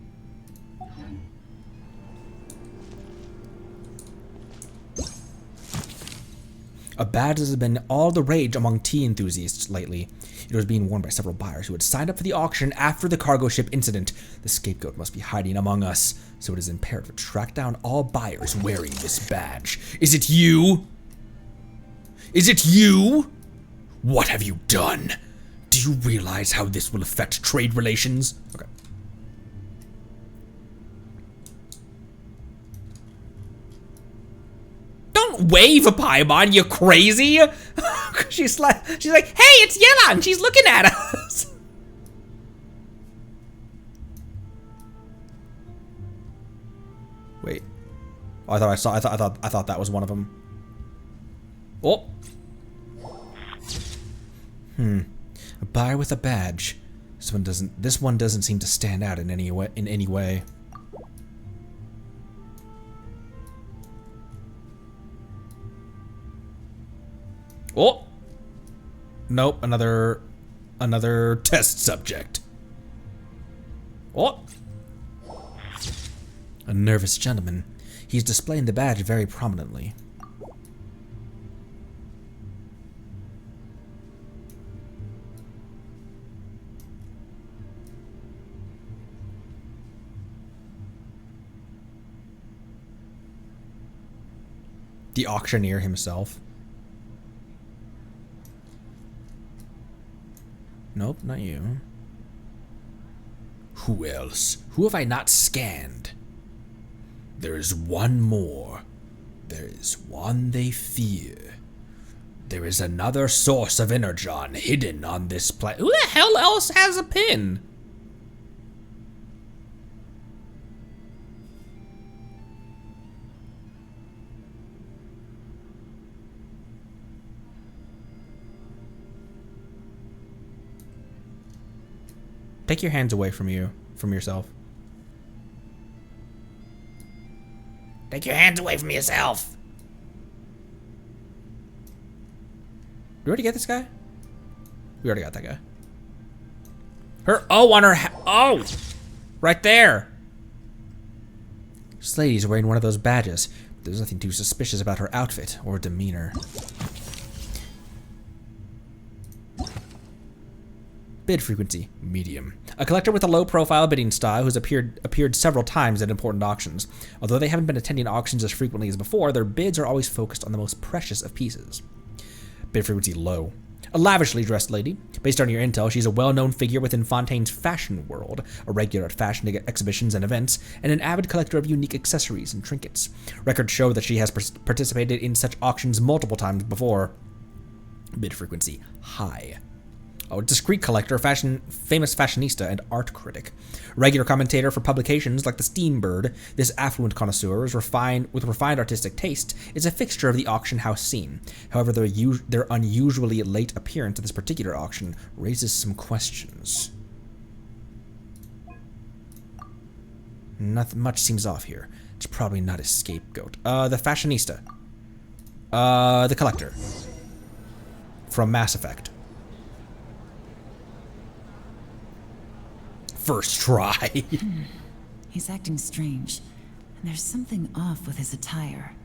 A badge has been all the rage among tea enthusiasts lately. It was being worn by several buyers who had signed up for the auction after the cargo ship incident. The scapegoat must be hiding among us, so it is imperative to track down all buyers wearing this badge. Is it you? Is it you? What have you done? Do you realize how this will affect trade relations? Okay. Don't wave, Paimon, you crazy! she's like, hey, it's Yelan. She's looking at us. Wait. Oh, I thought that was one of them. Oh. A buyer with a badge. This one doesn't seem to stand out in any way. Oh. Nope, another test subject. Oh. A nervous gentleman. He's displaying the badge very prominently. The auctioneer himself. Nope, not you. Who else? Who have I not scanned? There is one more. There is one they fear. There is another source of energon hidden on this planet. Who the hell else has a pin? Take your hands away from yourself. Take your hands away from yourself. We already get this guy? We already got that guy. Her O on her oh! Right there. This lady's wearing one of those badges. There's nothing too suspicious about her outfit or demeanor. Bid frequency, medium. A collector with a low profile bidding style who's appeared several times at important auctions. Although they haven't been attending auctions as frequently as before, their bids are always focused on the most precious of pieces. Bid frequency low. A lavishly dressed lady. Based on your intel, she's a well-known figure within Fontaine's fashion world, a regular at fashion exhibitions and events, and an avid collector of unique accessories and trinkets. Records show that she has participated in such auctions multiple times before. Bid frequency high. Oh, discreet collector, famous fashionista, and art critic. Regular commentator for publications like the Steam Bird, this affluent connoisseur with refined artistic taste is a fixture of the auction house scene. However, their unusually late appearance at this particular auction raises some questions. Nothing much seems off here. It's probably not a scapegoat. The fashionista. The collector. From Mass Effect. First try. He's acting strange, and there's something off with his attire.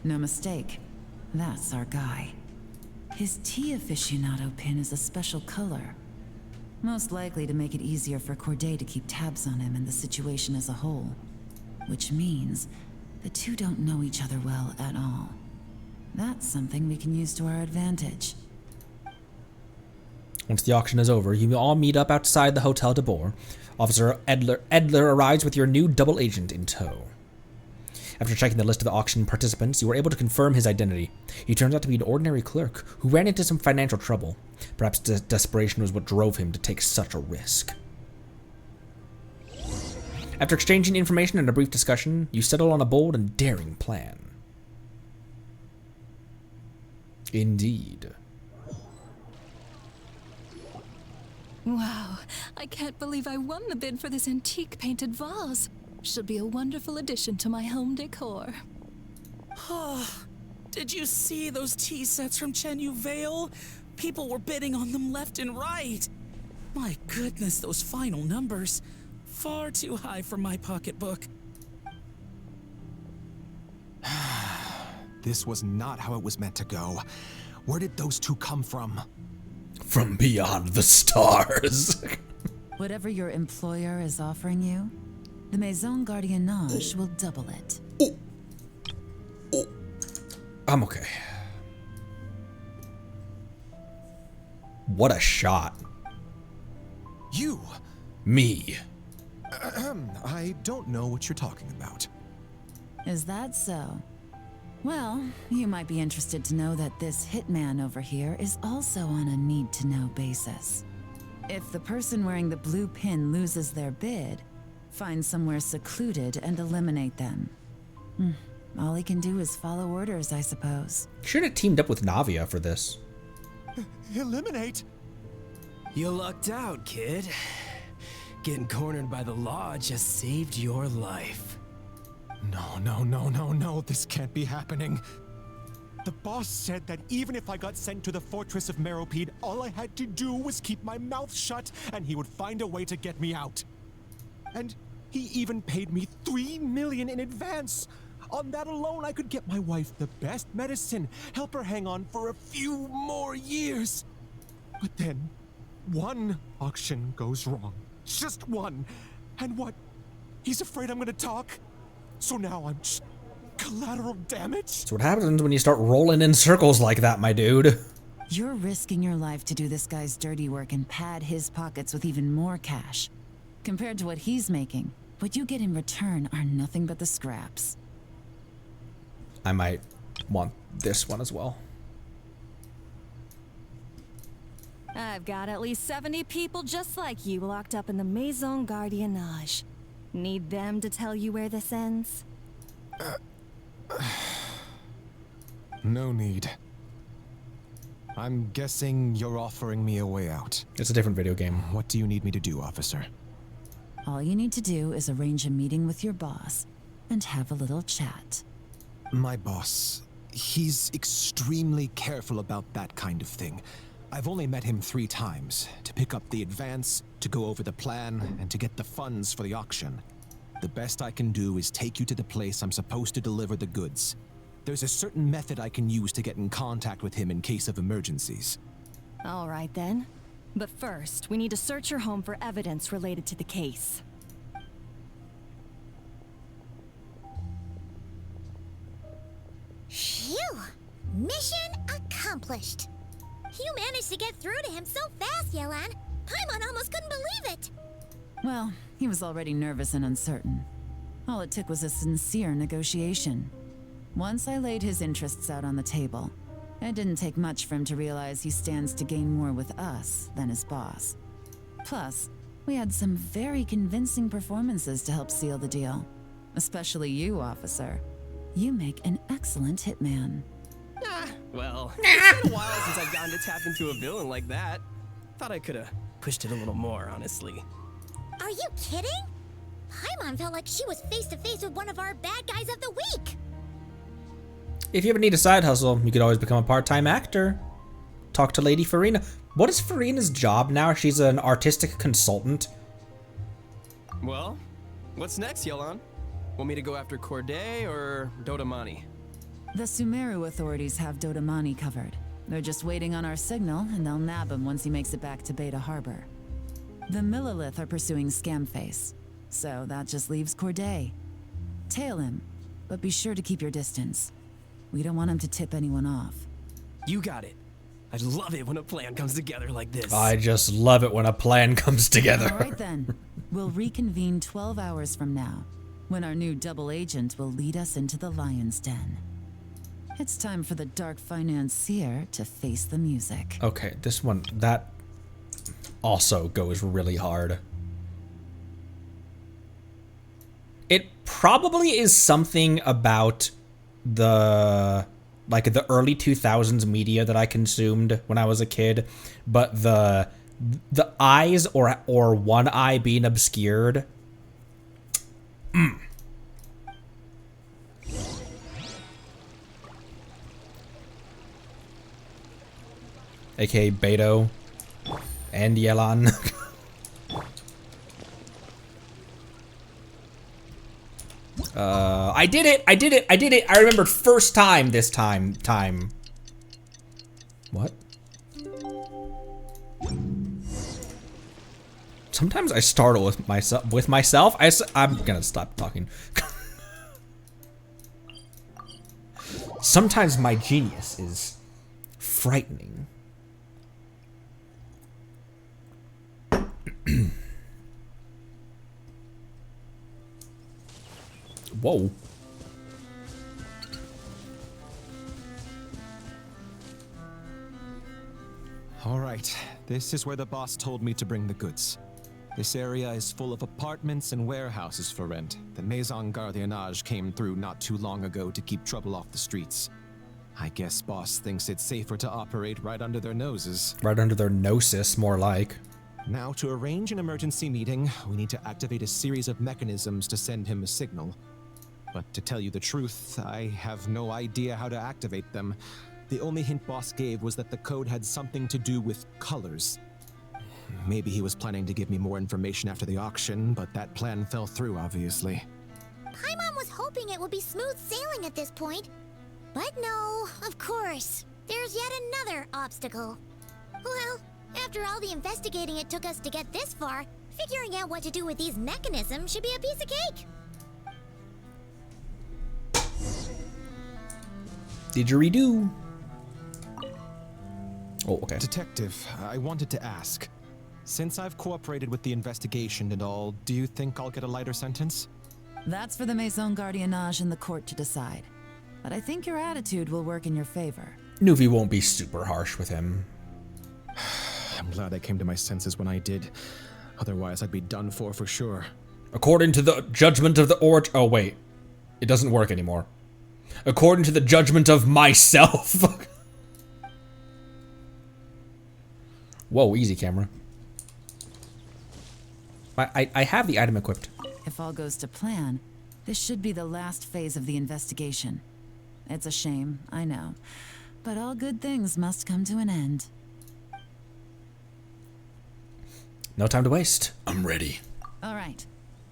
No mistake, that's our guy. His tea aficionado pin is a special color, most likely to make it easier for Corday to keep tabs on him and the situation as a whole. Which means the two don't know each other well at all. That's something we can use to our advantage. Once the auction is over, you all meet up outside the Hotel de Boer. Officer Edler arrives with your new double agent in tow. After checking the list of the auction participants, you were able to confirm his identity. He turns out to be an ordinary clerk who ran into some financial trouble. Perhaps desperation was what drove him to take such a risk. After exchanging information and a brief discussion, you settle on a bold and daring plan. Indeed. Wow, I can't believe I won the bid for this antique painted vase. Should be a wonderful addition to my home decor. Did you see those tea sets from Chenyu Vale? People were bidding on them left and right. My goodness, those final numbers. Far too high for my pocketbook. This was not how it was meant to go. Where did those two come from? From beyond the stars. Whatever your employer is offering you, the Maison Gardiennage will double it. I'm okay. What a shot. You? Me. I don't know what you're talking about. Is that so? Well, you might be interested to know that this hitman over here is also on a need-to-know basis. If the person wearing the blue pin loses their bid, find somewhere secluded and eliminate them. All he can do is follow orders, I suppose. Should have teamed up with Navia for this. Eliminate? You lucked out, kid. Getting cornered by the law just saved your life. No, this can't be happening. The boss said that even if I got sent to the fortress of Meropide, all I had to do was keep my mouth shut and he would find a way to get me out. And he even paid me $3 million in advance. On that alone, I could get my wife the best medicine, help her hang on for a few more years. But then, one auction goes wrong. Just one. And what? He's afraid I'm gonna talk? So now I'm just collateral damage? That's what happens when you start rolling in circles like that, my dude. You're risking your life to do this guy's dirty work and pad his pockets with even more cash. Compared to what he's making, what you get in return are nothing but the scraps. I might want this one as well. I've got at least 70 people just like you locked up in the Maison Gardiennage. Need them to tell you where this ends? No need. I'm guessing you're offering me a way out. It's a different video game. What do you need me to do, officer? All you need to do is arrange a meeting with your boss and have a little chat. My boss, he's extremely careful about that kind of thing. I've only met him 3 times, to pick up the advance, to go over the plan, and to get the funds for the auction. The best I can do is take you to the place I'm supposed to deliver the goods. There's a certain method I can use to get in contact with him in case of emergencies. All right then. But first, we need to search your home for evidence related to the case. Phew! Mission accomplished. You managed to get through to him so fast, Yelan. Paimon almost couldn't believe it. Well, he was already nervous and uncertain. All it took was a sincere negotiation. Once I laid his interests out on the table, It didn't take much for him to realize he stands to gain more with us than his boss. Plus, we had some very convincing performances to help seal the deal. Especially you, officer. You make an excellent hitman. Well, it's been a while since I've gotten to tap into a villain like that. Thought I could have pushed it a little more, honestly. Are you kidding? Paimon felt like she was face to face with one of our bad guys of the week. If you ever need a side hustle, you could always become a part-time actor. Talk to Lady Farina. What is Farina's job now? She's an artistic consultant. Well, what's next, Yelan? Want me to go after Corday or Dodamani? The Sumeru authorities have Dodamani covered. They're just waiting on our signal, and they'll nab him once he makes it back to Beta Harbor. The Millilith are pursuing Scamface, so that just leaves Corday. Tail him, but be sure to keep your distance. We don't want him to tip anyone off. You got it. I love it when a plan comes together like this. I just love it when a plan comes together. All right then. We'll reconvene 12 hours from now, when our new double agent will lead us into the Lion's Den. It's time for the Dark Financier to face the music. Okay, this one, that also goes really hard. It probably is something about the early 2000s media that I consumed when I was a kid, but the eyes or one eye being obscured. AKA Beto and Yelan. I did it! I remembered first time this time. What? Sometimes I startle with myself. I'm gonna stop talking. Sometimes my genius is frightening. Whoa. All right, this is where the boss told me to bring the goods. This area is full of apartments and warehouses for rent. The Maison Gardiennage came through not too long ago to keep trouble off the streets. I guess boss thinks it's safer to operate right under their noses. Right under their gnosis, more like. Now, to arrange an emergency meeting, we need to activate a series of mechanisms to send him a signal. But to tell you the truth, I have no idea how to activate them. The only hint boss gave was that the code had something to do with colors. Maybe he was planning to give me more information after the auction, but that plan fell through, obviously. Paimon was hoping it would be smooth sailing at this point. But no, of course. There's yet another obstacle. Well, after all the investigating it took us to get this far, figuring out what to do with these mechanisms should be a piece of cake. Didgeridoo. Oh, okay. Detective, I wanted to ask. Since I've cooperated with the investigation and all, do you think I'll get a lighter sentence? That's for the Maison Gardiennage and the court to decide. But I think your attitude will work in your favor. Nuvi won't be super harsh with him. I'm glad I came to my senses when I did. Otherwise, I'd be done for sure. According to the judgment of the Oh, wait. It doesn't work anymore. According to the judgment of myself. Whoa, easy, camera. I have the item equipped. If all goes to plan, this should be the last phase of the investigation. It's a shame, I know. But all good things must come to an end. No time to waste. I'm ready. All right.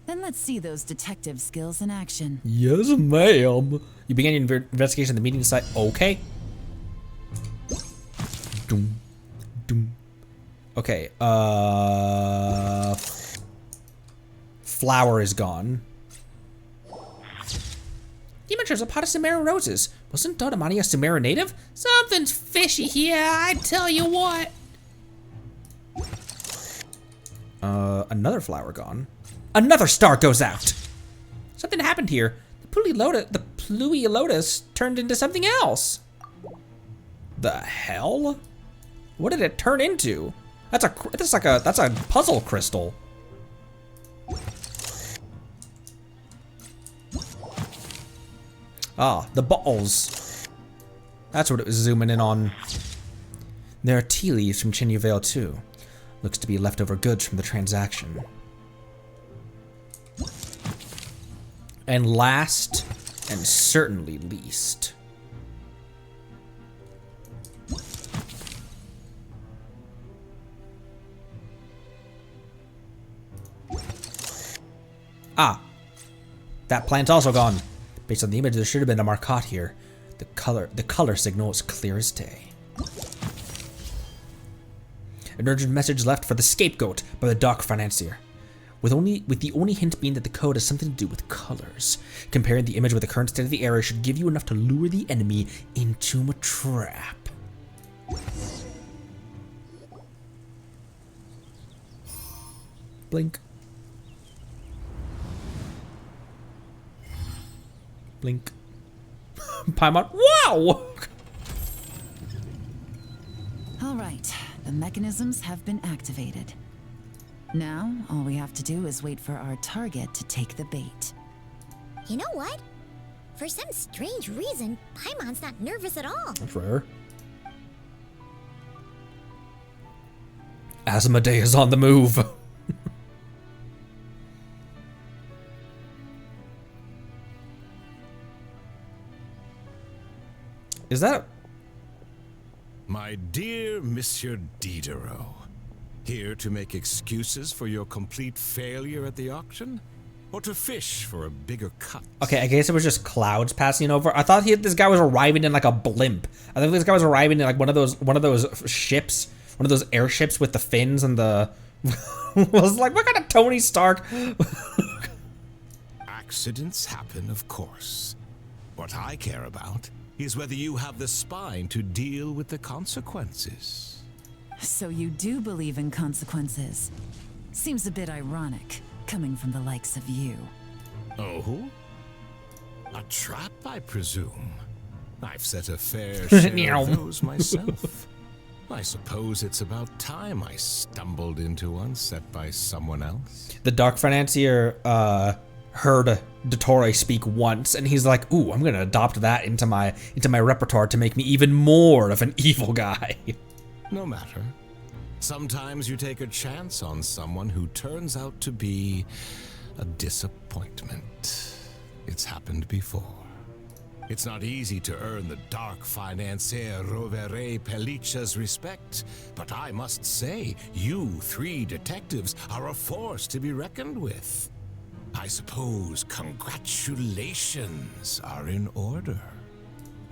Then let's see those detective skills in action. Yes, ma'am. You began your investigation at the meeting site. Okay. Doom. Doom. Okay. Flower is gone. Demon shows a pot of Sumeru roses. Wasn't Dodamani a Sumeru native? Something's fishy here, I tell you what. Another flower gone. Another star goes out. Something happened here. The Pluie Lotus turned into something else. The hell? What did it turn into? That's a puzzle crystal. Ah, the balls. That's what it was zooming in on. There are tea leaves from Chinyu Vale too. Looks to be leftover goods from the transaction. And last, and certainly least. Ah, that plant's also gone. Based on the image, there should have been a marcotte here. The color signal is clear as day. An urgent message left for the scapegoat by the Dark Financier. With the only hint being that the code has something to do with colors. Comparing the image with the current state of the area should give you enough to lure the enemy into a trap. Blink. Blink. Paimon. Wow! All right, the mechanisms have been activated. Now, all we have to do is wait for our target to take the bait. You know what? For some strange reason, Paimon's not nervous at all. That's rare. Asmodee is on the move. Is that... My dear Monsieur Diderot, here to make excuses for your complete failure at the auction? Or to fish for a bigger cut? Okay, I guess it was just clouds passing over. I thought this guy was arriving in like a blimp. I think this guy was arriving in like one of those ships, one of those airships with the fins and the... I was like, what kind of Tony Stark? Accidents happen, of course. What I care about is whether you have the spine to deal with the consequences. So you do believe in consequences. Seems a bit ironic, coming from the likes of you. Oh? A trap, I presume? I've set a fair share of those myself. I suppose it's about time I stumbled into one set by someone else. The Dark Financier heard Dottore speak once, and he's like, "Ooh, I'm gonna adopt that into my repertoire to make me even more of an evil guy." No matter. Sometimes you take a chance on someone who turns out to be a disappointment. It's happened before. It's not easy to earn the Dark Financier Rovere Pelliccia's respect, but I must say, you three detectives are a force to be reckoned with. I suppose congratulations are in order.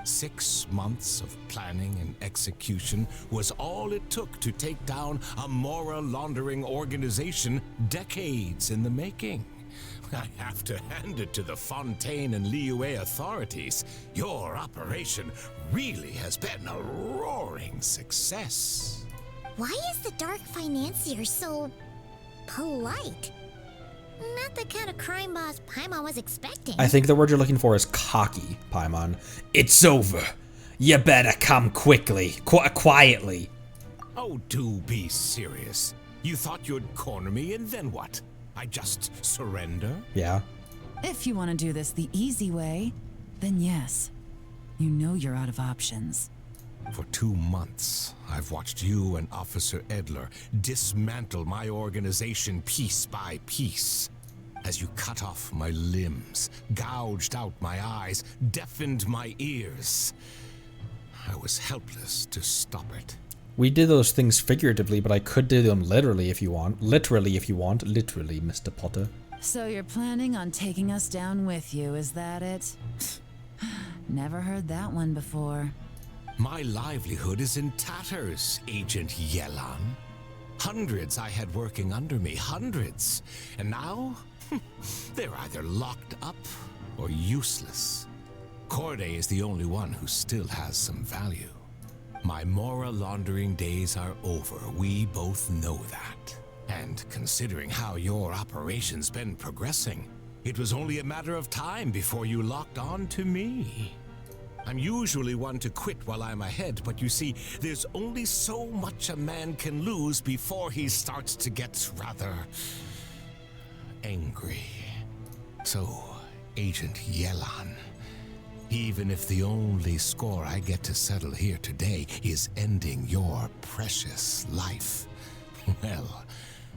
6 months of planning and execution was all it took to take down a moral laundering organization decades in the making. I have to hand it to the Fontaine and Liyue authorities. Your operation really has been a roaring success. Why is the Dark Financier so polite? Not the kind of crime boss Paimon was expecting. I think the word you're looking for is cocky, Paimon. It's over. You better come quickly, quietly. Oh, do be serious. You thought you'd corner me, and then what? I just surrender? Yeah. If you want to do this the easy way, then yes. You know you're out of options. For 2 months, I've watched you and Officer Edler dismantle my organization piece by piece. As you cut off my limbs, gouged out my eyes, deafened my ears. I was helpless to stop it. We did those things figuratively, but I could do them literally if you want. Literally, Mr. Potter. So you're planning on taking us down with you, is that it? Never heard that one before. My livelihood is in tatters, Agent Yelan. Hundreds I had working under me, hundreds. And now, they're either locked up or useless. Corday is the only one who still has some value. My moral laundering days are over, we both know that. And considering how your operation's been progressing, it was only a matter of time before you locked on to me. I'm usually one to quit while I'm ahead, but you see, there's only so much a man can lose before he starts to get rather angry. So, Agent Yelan, even if the only score I get to settle here today is ending your precious life, well,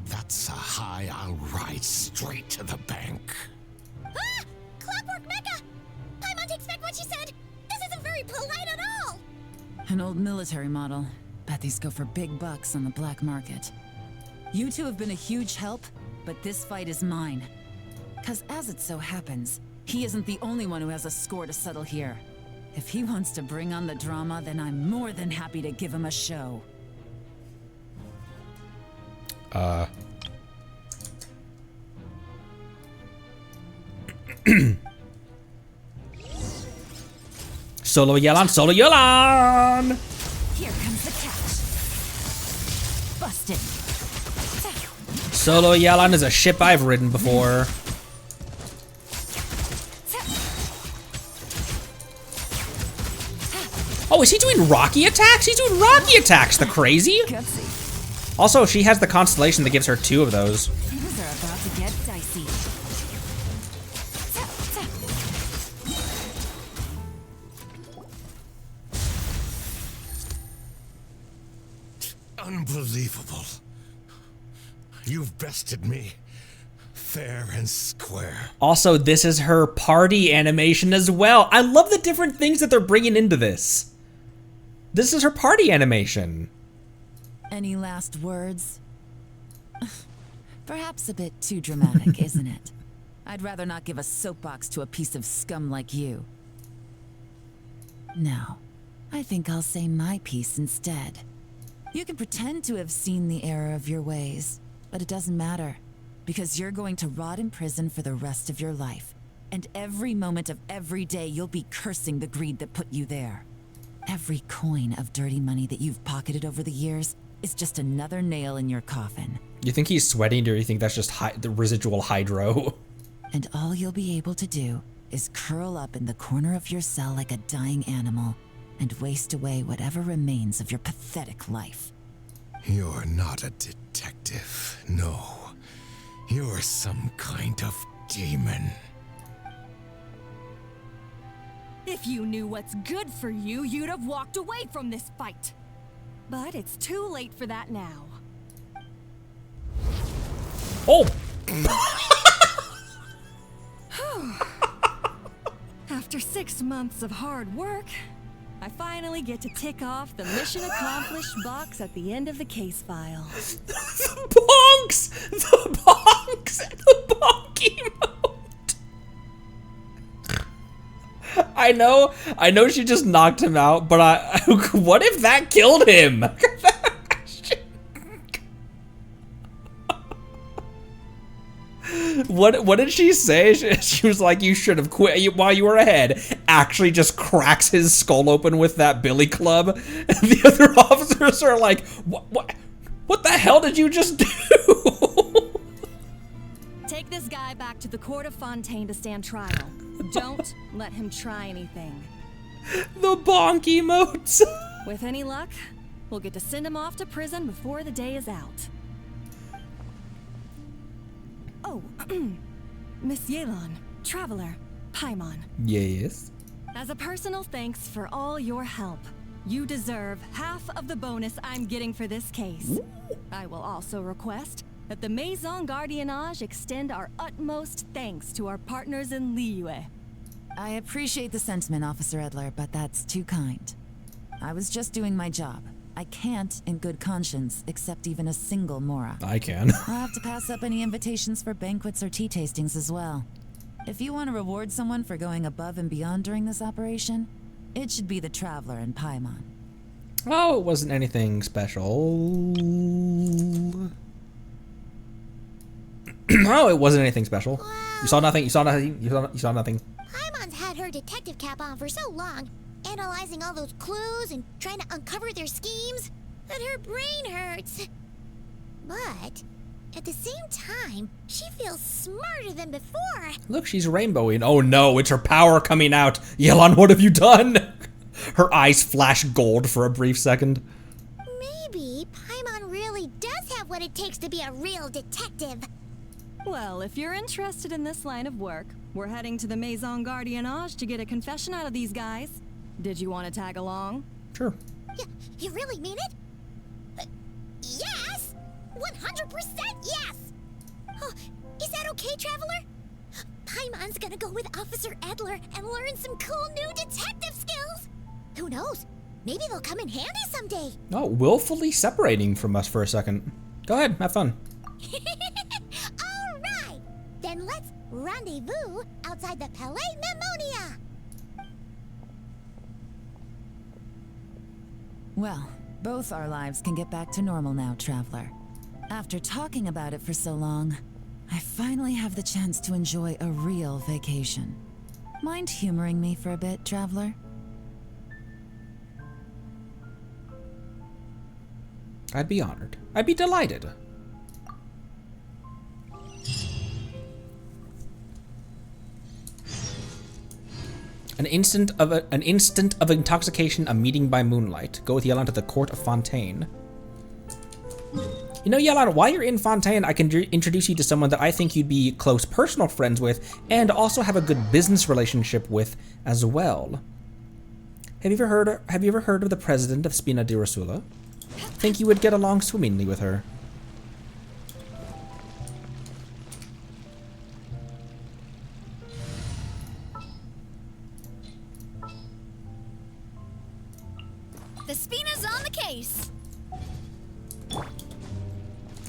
that's a high I'll ride straight to the bank. Ah! Clockwork Mecha! Paimon takes back what she said! This isn't very polite at all! An old military model. Bet these go for big bucks on the black market. You two have been a huge help, but this fight is mine. 'Cause as it so happens, he isn't the only one who has a score to settle here. If he wants to bring on the drama, then I'm more than happy to give him a show. Solo Yelan, Solo Yelan! Here comes the catch. Busted. Solo Yelan is a ship I've ridden before. Oh, is he doing Rocky attacks? He's doing Rocky attacks, the crazy! Also, she has the constellation that gives her 2 of those. Things are about to get dicey. Unbelievable. You've bested me. Fair and square. Also, this is her party animation as well. I love the different things that they're bringing into this. This is her party animation. Any last words? Perhaps a bit too dramatic, isn't it? I'd rather not give a soapbox to a piece of scum like you. No, I think I'll say my piece instead. You can pretend to have seen the error of your ways, but it doesn't matter, because you're going to rot in prison for the rest of your life. And every moment of every day you'll be cursing the greed that put you there. Every coin of dirty money that you've pocketed over the years is just another nail in your coffin. You think he's sweating, or you think that's just the residual hydro? And all you'll be able to do is curl up in the corner of your cell like a dying animal and waste away whatever remains of your pathetic life. You're not a detective, no. You're some kind of demon. If you knew what's good for you, you'd have walked away from this fight. But it's too late for that now. Oh! After 6 months of hard work, I finally get to tick off the mission accomplished box at the end of the case file. The bonks! The bonks! The bonk emote! I know she just knocked him out, but what if that killed him? What did she say? She was like, you should have quit while you were ahead. Actually just cracks his skull open with that billy club. And the other officers are like, what the hell did you just do? Take this guy back to the court of Fontaine to stand trial. Don't let him try anything. The bonk emotes. With any luck, we'll get to send him off to prison before the day is out. Oh, Miss Yelan, Traveler, Paimon. Yes. As a personal thanks for all your help, you deserve half of the bonus I'm getting for this case. Ooh. I will also request that the Maison Gardiennage extend our utmost thanks to our partners in Liyue. I appreciate the sentiment, Officer Edler, but that's too kind. I was just doing my job. I can't, in good conscience, accept even a single Mora. I can. I'll have to pass up any invitations for banquets or tea tastings as well. If you want to reward someone for going above and beyond during this operation, it should be the Traveler and Paimon. Oh, it wasn't anything special. Oh, it wasn't anything special. Wow. You saw nothing. You saw nothing. You saw nothing. Paimon's had her detective cap on for so long, analyzing all those clues and trying to uncover their schemes, that her brain hurts. But at the same time, she feels smarter than before. Look, she's rainbowing. Oh no, it's her power coming out. Yelan, what have you done? Her eyes flash gold for a brief second. Maybe Paimon really does have what it takes to be a real detective. Well, if you're interested in this line of work, we're heading to the Maison Gardiennage to get a confession out of these guys. Did you want to tag along? Sure. You really mean it? Yes! 100% yes! Oh, is that okay, Traveler? Paimon's gonna go with Officer Edler and learn some cool new detective skills! Who knows? Maybe they'll come in handy someday. Oh, willfully separating from us for a second. Go ahead, have fun. Alright! Then let's rendezvous outside the Palais Memmonia! Well, both our lives can get back to normal now, Traveler. After talking about it for so long, I finally have the chance to enjoy a real vacation. Mind humoring me for a bit, Traveler? I'd be honored. I'd be delighted. An instant of intoxication, a meeting by moonlight. Go with Yelan to the court of Fontaine. You know, Yelan, while you're in Fontaine, I can introduce you to someone that I think you'd be close personal friends with, and also have a good business relationship with as well. Have you ever heard of the president of Spina di Rosula? Think you would get along swimmingly with her. The Spina's on the case.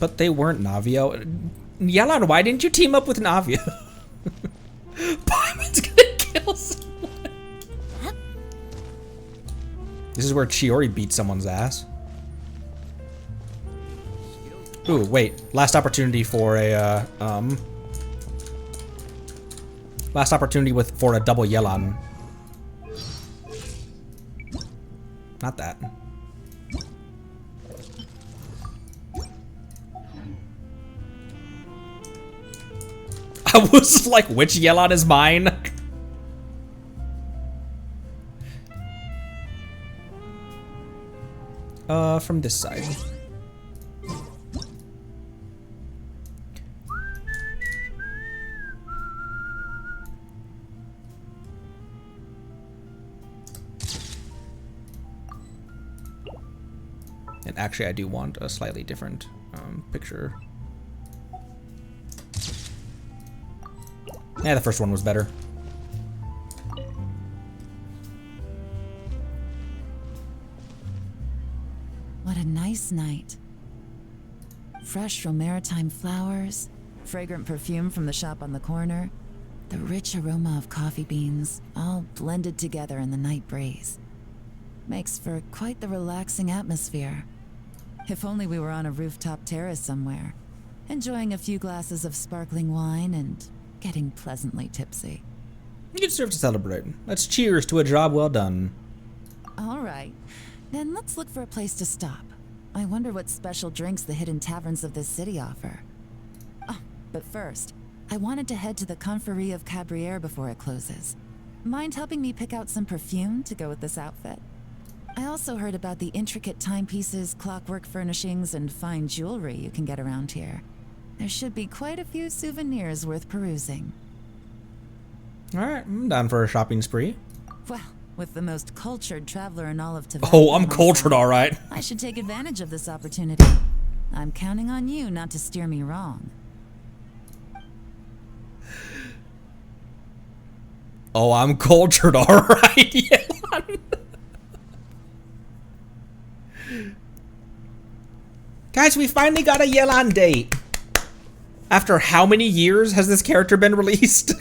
But they weren't Navio. Yelan, why didn't you team up with Navio? Paimon's gonna kill someone. This is where Chiori beat someone's ass. Ooh, wait. Last opportunity for a, last opportunity for a double Yelan. Not that. I was like, which Yelan is mine? From this side. And actually, I do want a slightly different picture. Yeah, the first one was better. What a nice night. Fresh from maritime flowers, fragrant perfume from the shop on the corner, the rich aroma of coffee beans, all blended together in the night breeze. Makes for quite the relaxing atmosphere. If only we were on a rooftop terrace somewhere, enjoying a few glasses of sparkling wine and getting pleasantly tipsy. You deserve to celebrate. Let's cheers to a job well done. All right, then let's look for a place to stop. I wonder what special drinks the hidden taverns of this city offer. Oh, but first, I wanted to head to the Confrérie of Cabriere before it closes. Mind helping me pick out some perfume to go with this outfit? I also heard about the intricate timepieces, clockwork furnishings, and fine jewelry you can get around here. There should be quite a few souvenirs worth perusing. Alright, I'm down for a shopping spree. Well, with the most cultured traveler in all of Tibet. Oh, I'm cultured, alright. I should take advantage of this opportunity. I'm counting on you not to steer me wrong. Oh, I'm cultured, alright. Yelan. Guys, we finally got a Yelan date. After how many years has this character been released?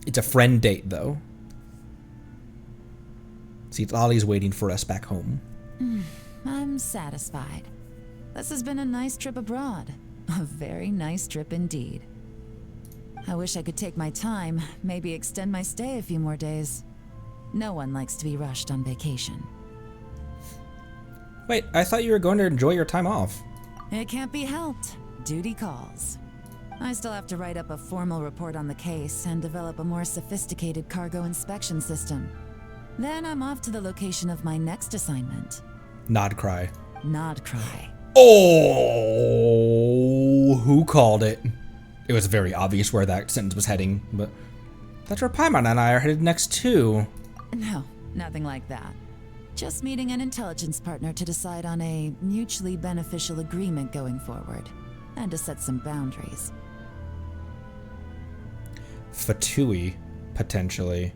It's a friend date, though. Citlali's waiting for us back home. I'm satisfied. This has been a nice trip abroad. A very nice trip indeed. I wish I could take my time, maybe extend my stay a few more days. No one likes to be rushed on vacation. Wait, I thought you were going to enjoy your time off. It can't be helped. Duty calls. I still have to write up a formal report on the case and develop a more sophisticated cargo inspection system. Then I'm off to the location of my next assignment. Nod cry. Nod cry. Oh, who called it? It was very obvious where that sentence was heading, but that's where Paimon and I are headed next too. No, nothing like that. Just meeting an intelligence partner to decide on a mutually beneficial agreement going forward, and to set some boundaries. Fatui, potentially.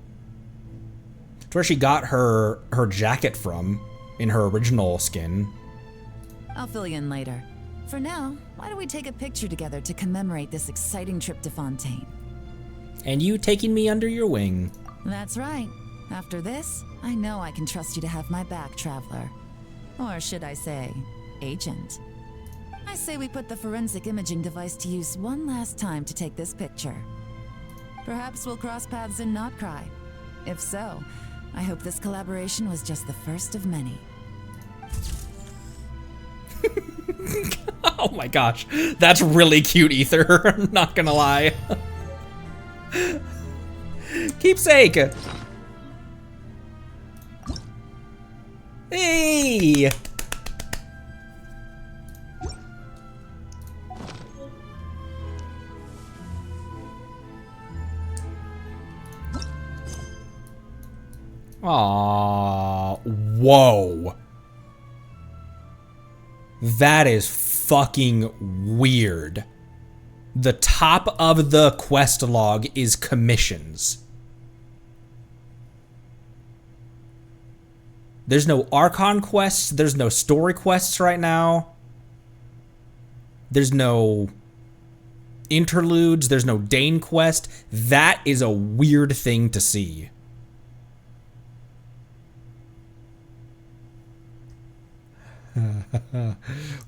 It's where she got her jacket from in her original skin. I'll fill you in later. For now, why don't we take a picture together to commemorate this exciting trip to Fontaine? And you taking me under your wing. That's right. After this, I know I can trust you to have my back, Traveler. Or should I say, Agent. I say we put the forensic imaging device to use one last time to take this picture. Perhaps we'll cross paths in Not Cry. If so, I hope this collaboration was just the first of many. Oh my gosh, that's really cute, Ether. I'm not gonna lie. Keepsake. Hey. Aww. Whoa. That is fucking weird. The top of the quest log is commissions. There's no Archon quests. There's no story quests right now. There's no interludes. There's no Dane quest. That is a weird thing to see.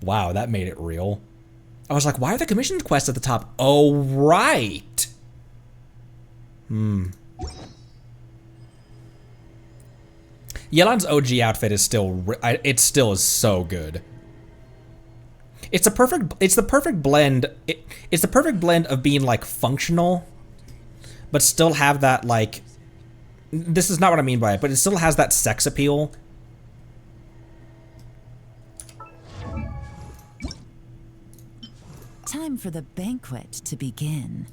Wow, that made it real. I was like, why are the commission quests at the top? Oh, right. Yelan's OG outfit is still, it still is so good. It's the perfect blend. It's the perfect blend of being like functional, but still have that like, this is not what I mean by it, but it still has that sex appeal. Time for the banquet to begin.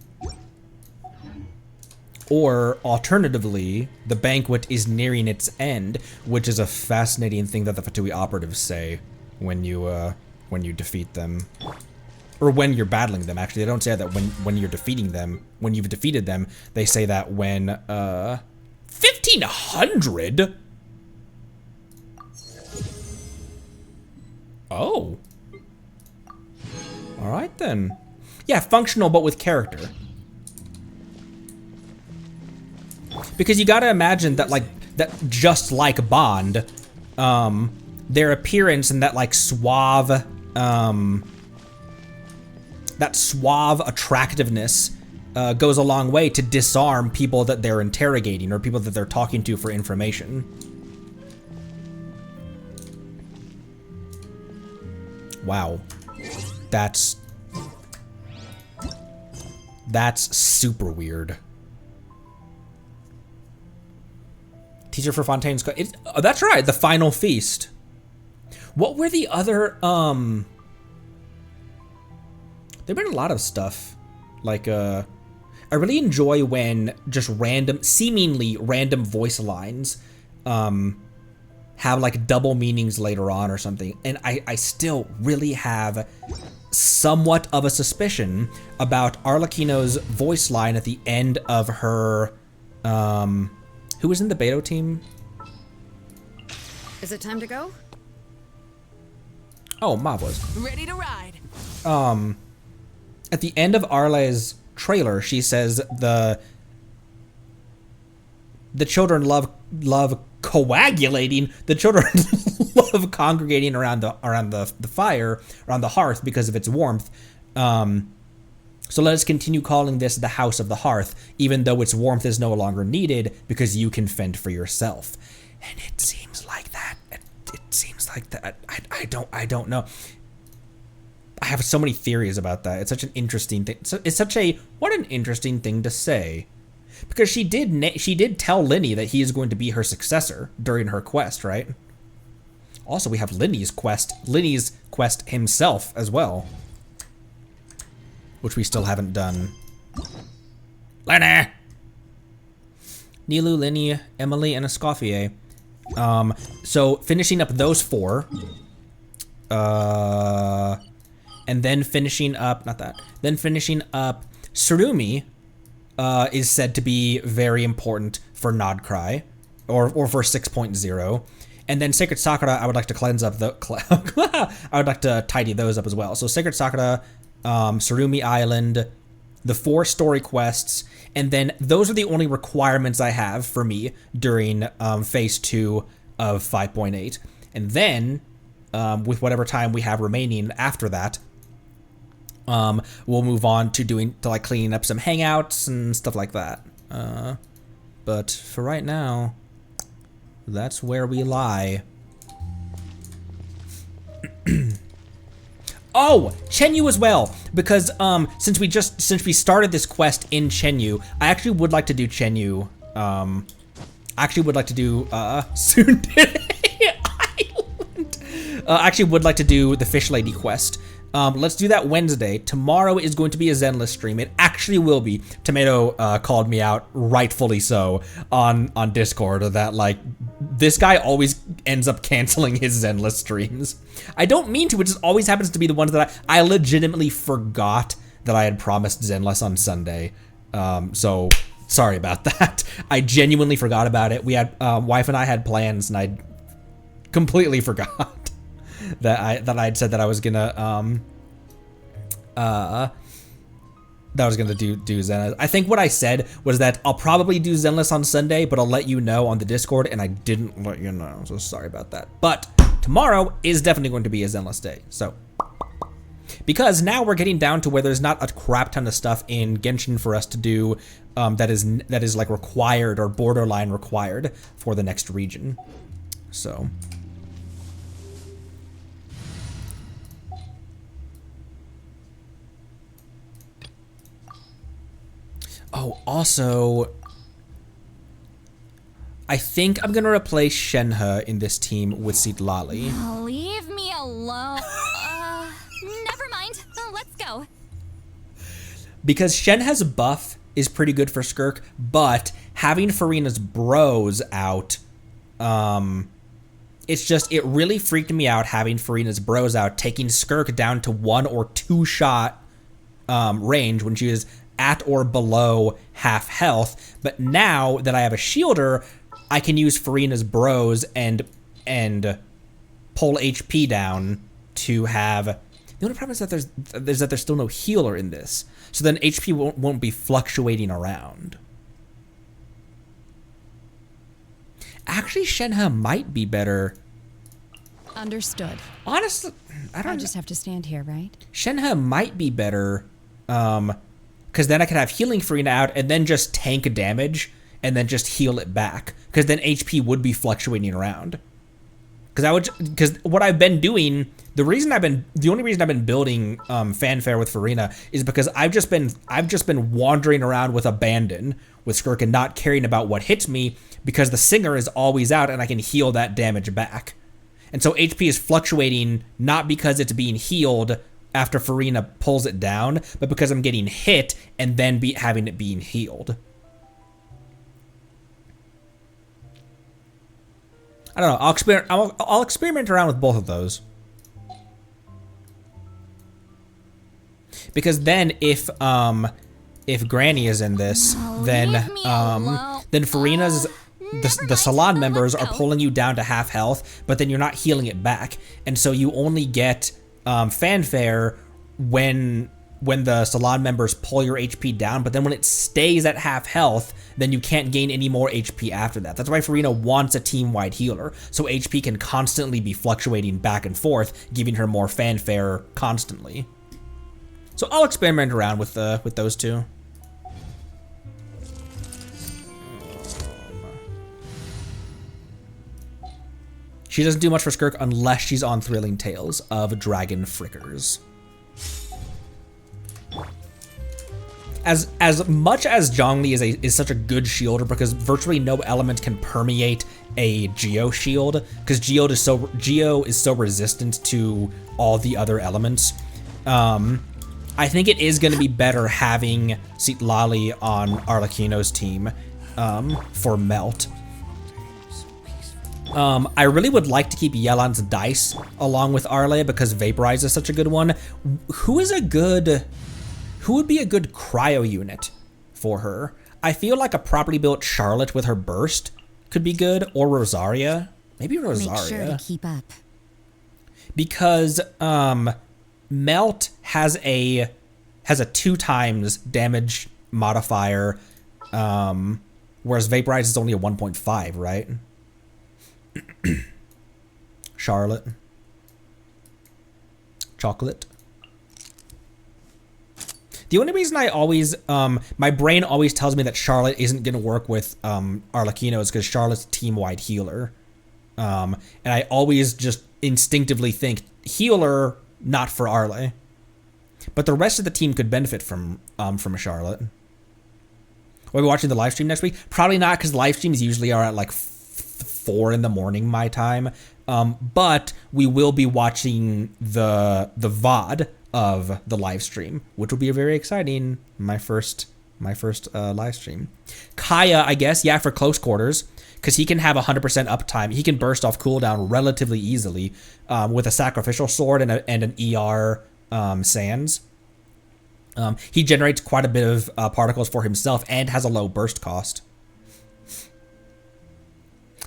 Or alternatively, the banquet is nearing its end, which is a fascinating thing that the Fatui operatives say when you defeat them, or when you're battling them. Actually, they don't say that when you're defeating them. When you've defeated them, they say that when 1500. Oh. All right then. Yeah, functional but with character. Because you gotta imagine that just like Bond, their appearance and that like suave, attractiveness goes a long way to disarm people that they're interrogating or people that they're talking to for information. Wow. That's super weird. Teacher for Fontaine's... Oh, that's right, the final feast. What were the other... There've been a lot of stuff. Like, I really enjoy when just seemingly random voice lines have like double meanings later on or something. And I still really have somewhat of a suspicion about Arlecchino's voice line at the end of her... Who was in the Beto team? Is it time to go? Oh, Mav was. Ready to ride. At the end of Arle's trailer, she says the children love coagulating. The children love congregating around the fire, around the hearth because of its warmth. So let us continue calling this the House of the Hearth, even though its warmth is no longer needed because you can fend for yourself. And it seems like that. It seems like that. I don't know. I have so many theories about that. It's such an interesting thing. What an interesting thing to say. Because she did tell Linny that he is going to be her successor during her quest, right? Also, we have Linny's quest himself as well, which we still haven't done. Lenny! Nilu, Linny, Emily, and Escoffier. So finishing up those 4, and then finishing up, then finishing up Surumi, is said to be very important for Nodcry, or for 6.0. And then Sacred Sakura, I would like to cleanse up I would like to tidy those up as well. So Sacred Sakura, Surumi Island, the 4 story quests, and then those are the only requirements I have for me during phase 2 of 5.8. And then, with whatever time we have remaining after that, we'll move on to like cleaning up some hangouts and stuff like that. But for right now, that's where we lie. Oh, Chenyu as well, because since we started this quest in Chenyu, I actually would like to do Chenyu. I actually would like to do Tsundere Island. I actually would like to do the Fish Lady quest. Let's do that Wednesday. Tomorrow is going to be a Zenless stream. It actually will be. Tomato called me out, rightfully so, on Discord, that like this guy always ends up canceling his Zenless streams. I don't mean to, it just always happens to be the ones that I legitimately forgot that I had promised Zenless on Sunday. So sorry about that. I genuinely forgot about it. We had wife and I had plans, and I completely forgot that I'd said that I was gonna do Zenless. I think what I said was that I'll probably do Zenless on Sunday, but I'll let you know on the Discord, and I didn't let you know, so sorry about that. But tomorrow is definitely going to be a Zenless day, so. Because now we're getting down to where there's not a crap ton of stuff in Genshin for us to do that is like required or borderline required for the next region, so. Oh, also, I think I'm gonna replace Shenhe in this team with Citlali. Oh, leave me alone. Never mind. Let's go. Because Shenhe's buff is pretty good for Skirk, but having Farina's bros out, it really freaked me out having Farina's bros out, taking Skirk down to 1 or 2 shot range when she was at or below half health. But now that I have a shielder, I can use Farina's bros and pull HP down to have. The only problem is that there's still no healer in this, so then HP won't be fluctuating around. Actually, Shenhe might be better. Understood. Honestly, I just have to stand here, right? Shenhe might be better, because then I could have healing Farina out and then just tank damage and then just heal it back, because then HP would be fluctuating around. Because what I've been doing, the only reason I've been building fanfare with Farina is because I've just been wandering around with abandon with Skirk and not caring about what hits me, because the singer is always out and I can heal that damage back. And so HP is fluctuating not because it's being healed after Farina pulls it down, but because I'm getting hit and then having it being healed. I don't know. I'll experiment around with both of those. Because then if Granny is in this, then Farina's the salon members are pulling you down to half health, but then you're not healing it back, and so you only get fanfare when the salon members pull your HP down, but then when it stays at half health, then you can't gain any more HP after that. That's why Farina wants a team-wide healer, so HP can constantly be fluctuating back and forth, giving her more fanfare constantly. So I'll experiment around with those two. She doesn't do much for Skirk unless she's on Thrilling Tales of Dragon Frickers. as much as Zhongli is such a good shielder because virtually no element can permeate a Geo shield because Geo is so resistant to all the other elements. I think it is going to be better having Citlali on Arlecchino's team for Melt. I really would like to keep Yelan's dice along with Arle because Vaporize is such a good one. Who would be a good cryo unit for her? I feel like a properly built Charlotte with her burst could be good, or Rosaria. Maybe Rosaria. Make sure to keep up. Because Melt has a 2 times damage modifier, whereas Vaporize is only a 1.5, right? Charlotte. Chocolate. The only reason I always, my brain always tells me that Charlotte isn't going to work with Arlecchino is because Charlotte's team-wide healer. And I always just instinctively think healer, not for Arle. But the rest of the team could benefit from a Charlotte. Will we be watching the live stream next week? Probably not, because live streams usually are at like 4 in the morning my time. But we will be watching the VOD of the live stream, which will be very exciting. My first live stream. Kaya, I guess, yeah, for close quarters, because he can have 100% uptime. He can burst off cooldown relatively easily with a sacrificial sword and an ER sands. He generates quite a bit of particles for himself and has a low burst cost.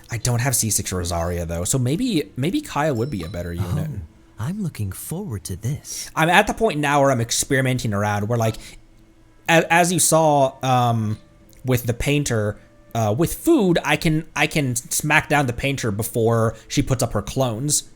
I don't have C6 Rosaria though, so maybe Kaya would be a better unit. Oh, I'm looking forward to this. I'm at the point now where I'm experimenting around, where like, as you saw with the painter, with food, I can smack down the painter before she puts up her clones.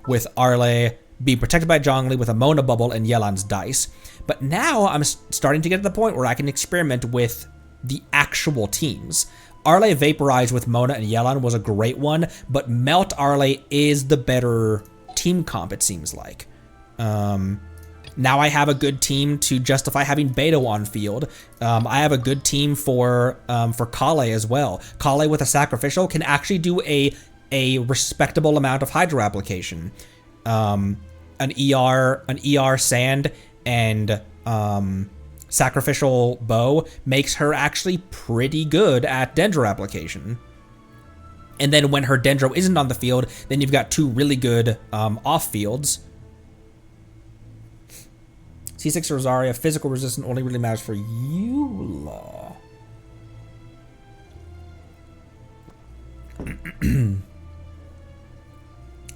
With Arle being protected by Zhongli with a Mona bubble and Yelan's dice. But now I'm starting to get to the point where I can experiment with the actual teams. Arle Vaporize with Mona and Yelan was a great one, but Melt Arle is the better team comp, it seems like. Now I have a good team to justify having Beto on field. I have a good team for Kale as well. Kale with a sacrificial can actually do a respectable amount of Hydro application. An ER sand and sacrificial bow makes her actually pretty good at Dendro application. And then when her Dendro isn't on the field, then you've got 2 really good off fields. C6 Rosaria, physical resistance only really matters for Eula.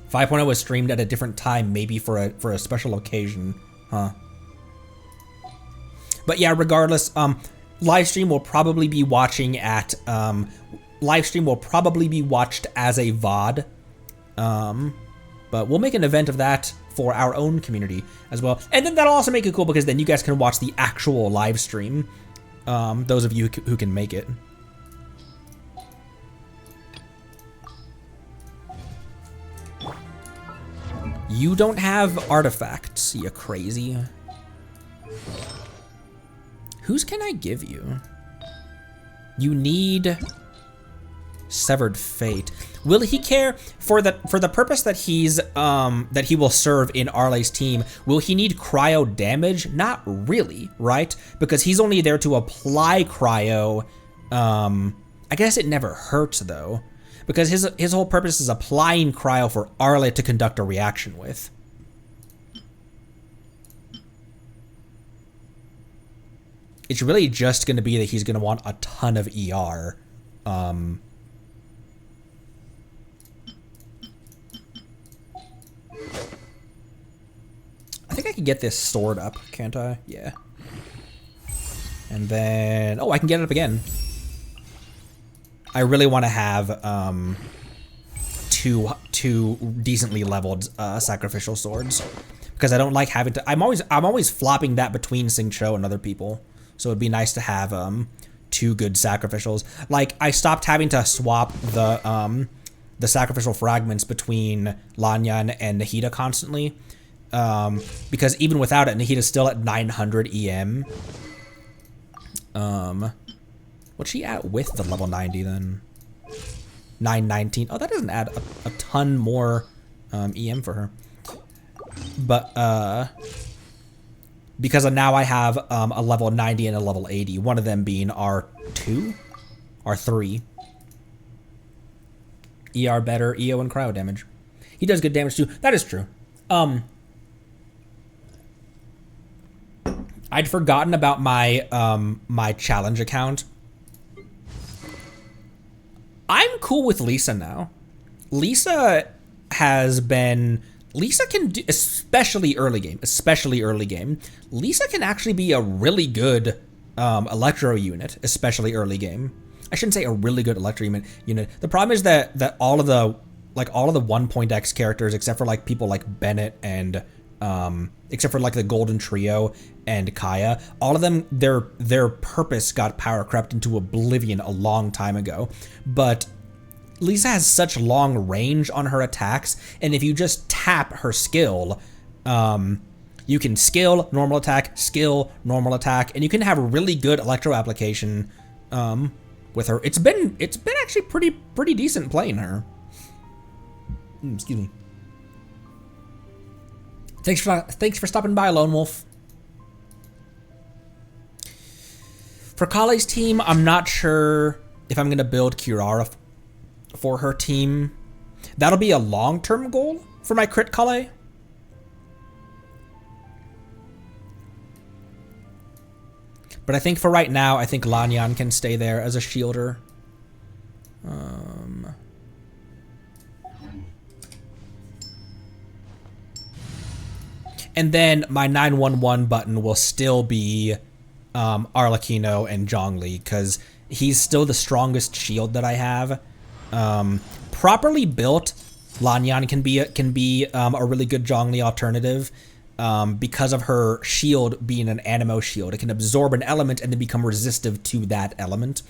5.0 was streamed at a different time, maybe for a special occasion, huh? But yeah, regardless, live stream will probably be watching at live stream will probably be watched as a VOD, but we'll make an event of that for our own community as well, and then that'll also make it cool because then you guys can watch the actual live stream. Those of you who can make it. You don't have artifacts, you crazy. Whose can I give you? You need Severed Fate. Will he care for the purpose that that he will serve in Arle's team? Will he need cryo damage? Not really, right? Because he's only there to apply cryo. I guess it never hurts though, because his whole purpose is applying cryo for Arle to conduct a reaction with. It's really just going to be that he's going to want a ton of ER. I think I can get this sword up, can't I? Yeah. And then, oh, I can get it up again. I really want to have two decently leveled sacrificial swords, because I don't like having to. I'm always flopping that between Xingqiu and other people. So it'd be nice to have 2 good sacrificials. Like, I stopped having to swap the sacrificial fragments between Lanyan and Nahida constantly, because even without it, Nahida's still at 900 EM. What's she at with the level 90 then? 919. Oh, that doesn't add a ton more EM for her. But because now I have a level 90 and a level 80, one of them being R2, R3. ER better, EO and cryo damage. He does good damage too. That is true. I'd forgotten about my my challenge account. I'm cool with Lisa now. Lisa can do, especially early game. Lisa can actually be a really good electro unit, especially early game. I shouldn't say a really good electro unit. The problem is that all of the 1.x characters, except for like people like Bennett and except for like the Golden Trio and Kaya, all of them, their purpose got power crept into oblivion a long time ago. But Lisa has such long range on her attacks, and if you just tap her skill, you can skill, normal attack, and you can have a really good electro application with her. It's been actually pretty decent playing her. Excuse me. Thanks for stopping by, Lone Wolf. For Kale's team, I'm not sure if I'm gonna build Kirara for her team. That'll be a long-term goal for my crit Kale. But I think for right now, I think Lanyan can stay there as a shielder. And then my 911 button will still be Arlecchino and Zhongli, because he's still the strongest shield that I have. Properly built, Lanyan can be a really good Zhongli alternative because of her shield being an animo shield. It can absorb an element and then become resistive to that element.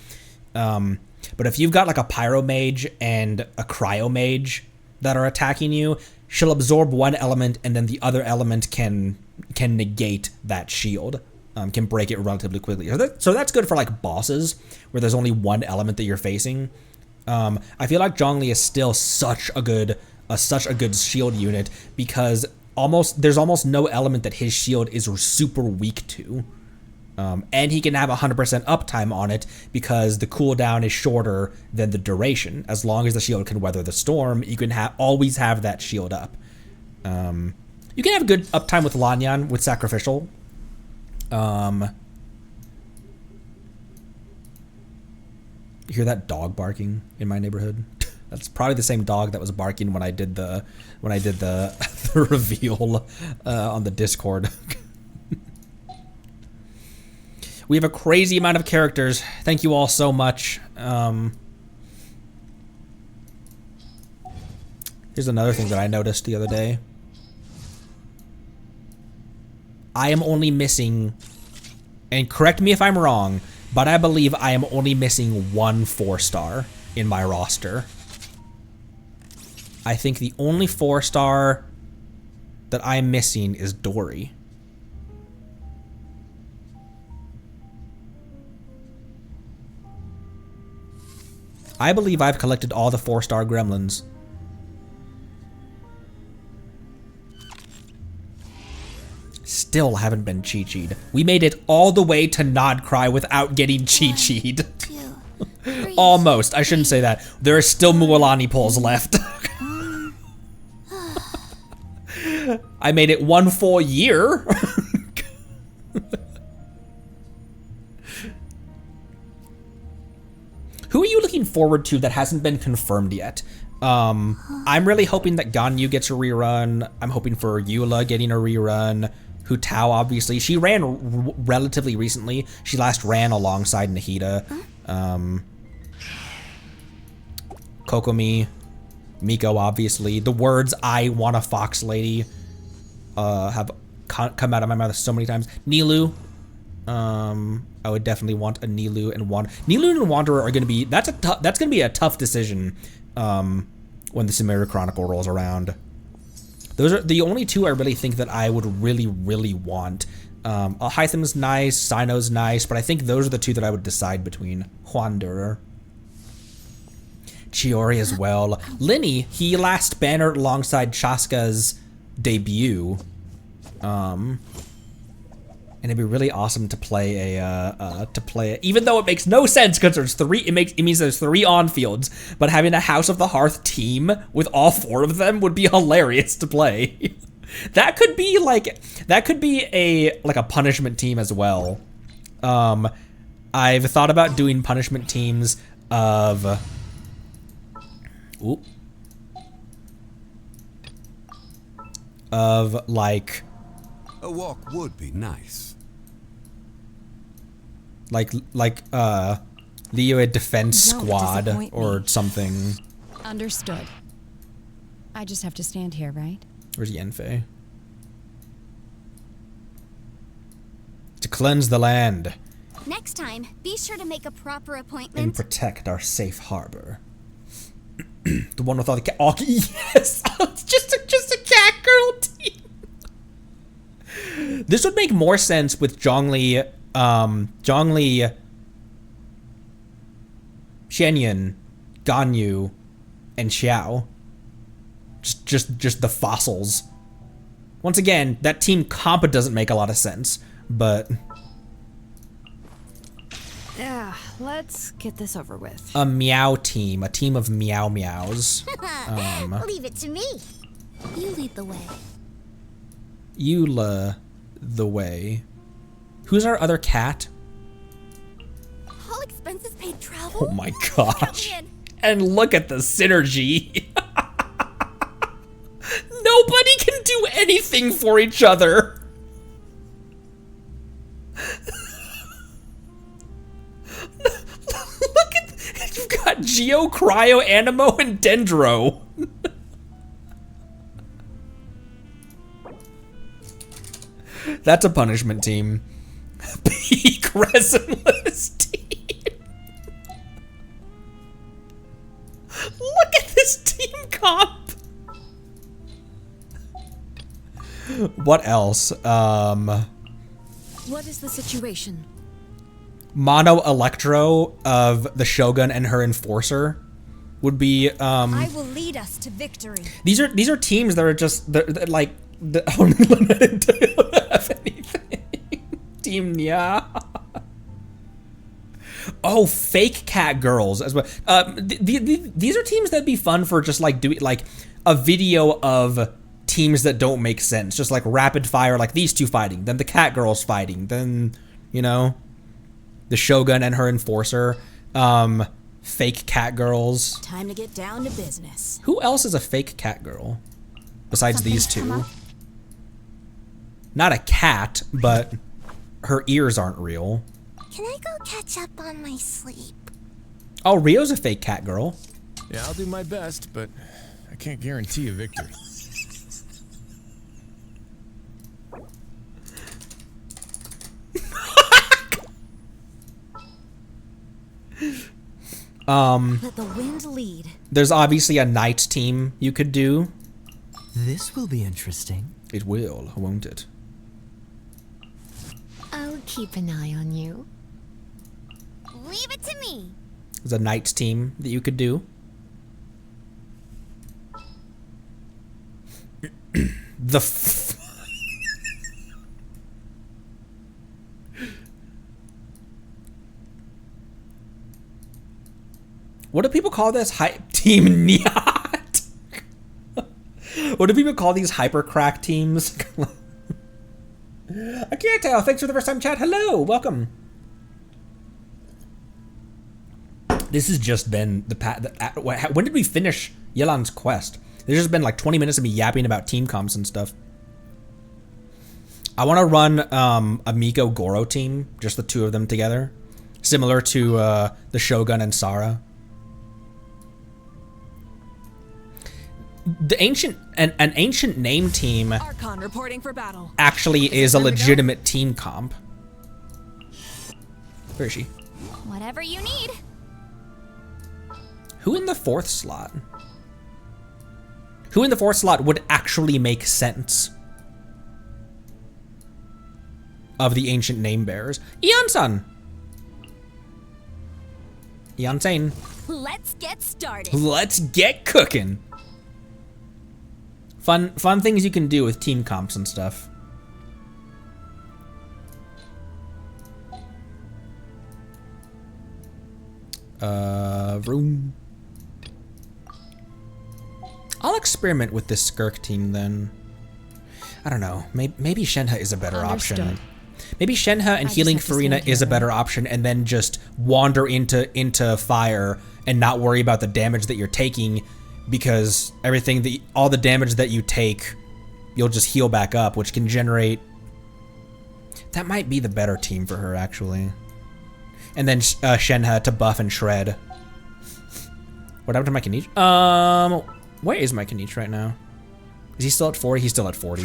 But if you've got like a pyro mage and a cryo mage that are attacking you, she'll absorb one element and then the other element can negate that shield. Can break it relatively quickly. So that's good for like bosses where there's only one element that you're facing. I feel like Zhongli is still such a good shield unit because there's almost no element that his shield is super weak to. And he can have 100% uptime on it because the cooldown is shorter than the duration. As long as the shield can weather the storm, you can always have that shield up. You can have good uptime with Lanyan with Sacrificial. You hear that dog barking in my neighborhood? That's probably the same dog that was barking when I did the the reveal on the Discord. We have a crazy amount of characters. Thank you all so much. Here's another thing that I noticed the other day. I am only missing, and correct me if I'm wrong, but I believe I am only missing one 4-star in my roster. I think the only 4-star that I'm missing is Dory. I believe I've collected all the 4-star gremlins. Still haven't been Chi-Chi'd. We made it all the way to Nodcry without getting Chi-Chi'd. Almost. I shouldn't say that. There are still Mualani pulls left. I made it 1 full year. Who are you looking forward to that hasn't been confirmed yet? I'm really hoping that Ganyu gets a rerun. I'm hoping for Eula getting a rerun. Hu Tao, obviously. She ran relatively recently. She last ran alongside Nahida. Kokomi. Miko, obviously. The words, "I want a fox lady," have come out of my mouth so many times. Nilu. I would definitely want a Nilu and Wanderer. Nilu and Wanderer are going to be, that's going to be a tough decision when the Sumeru Chronicle rolls around. Those are the only two I really think that I would really want. Hytham's nice, Sino's nice, but I think those are the two that I would decide between. Wanderer. Chiori as well. Linny, he last bannered alongside Chaska's debut. And it'd be really awesome to play even though it makes no sense because there's three, it means there's 3 on fields, but having a House of the Hearth team with all 4 of them would be hilarious to play. That could be a punishment team as well. I've thought about doing punishment teams of like a walk would be nice. Like Leo a defense Don't squad disappoint or me. something. Understood. I just have to stand here, right? Where's Yenfei? To cleanse the land Next time, be sure to make a proper and appointment. protect our safe harbor. The one with all the cat. Oh yes, it's just a cat girl team. This would make more sense with Zhongli, Xianyun, Ganyu, and Xiao. Just the fossils. Once again, that team comp doesn't make a lot of sense, but Yeah, let's get this over with. a meow team, a team of meow meows. Leave it to me. You lead the way. Eula the way. Who's our other cat? All expenses paid travel. Oh my gosh. And look at the synergy. Nobody can do anything for each other. Look at, you've got Geo, Cryo, Animo, and Dendro. That's a punishment team. Peak resinless team. Look at this team comp. What else? What is the situation? Mono Electro of the Shogun and her Enforcer would be I will lead us to victory. these are teams that are just they're like the only limited to have anything. Team Nya. Oh, fake cat girls as well. These are teams that'd be fun for just like doing like a video of teams that don't make sense, just like rapid fire, like these two fighting, then the cat girls fighting, then you know, the Shogun and her Enforcer, fake cat girls. Time to get down to business. Who else is a fake cat girl besides these Something's come two? up. Not a cat, but her ears aren't real. Can I go catch up on my sleep? Oh, Rio's a fake cat girl. Yeah, I'll do my best, but I can't guarantee a victory. Let the wind lead. There's obviously a knight team you could do. This will be interesting. It will, won't it? I'll keep an eye on you. Leave it to me. There's a knights team that you could do. What do people call this? Team Nyat? What do people call these hyper crack teams? I can't tell. Thanks for the first time chat. Hello, welcome. This has just been when did we finish Yelan's quest? There's just been like 20 minutes of me yapping about team comps and stuff. I want to run a Miko Goro team, just the two of them together, similar to the Shogun and Sara. The an ancient name team Archon reporting for battle. actually is a legitimate team comp. Where is she? Whatever you need. Who in the fourth slot? Who in the fourth slot would actually make sense? of the ancient name bearers. Eon-san! Eon-san. Let's get started. Let's get cooking. Fun things you can do with team comps and stuff. Room. I'll experiment with this Skirk team then. I don't know. Maybe Shenhe is a better option. Maybe Shenhe and healing Farina is a better option, and then just wander into fire and not worry about the damage that you're taking, because all the damage that you take, you'll just heal back up, which can generate. That might be the better team for her, actually. And then Shenhe to buff and shred. What happened to my Kenichi? Where is my Kenichi right now? Is he still at 40? He's still at 40.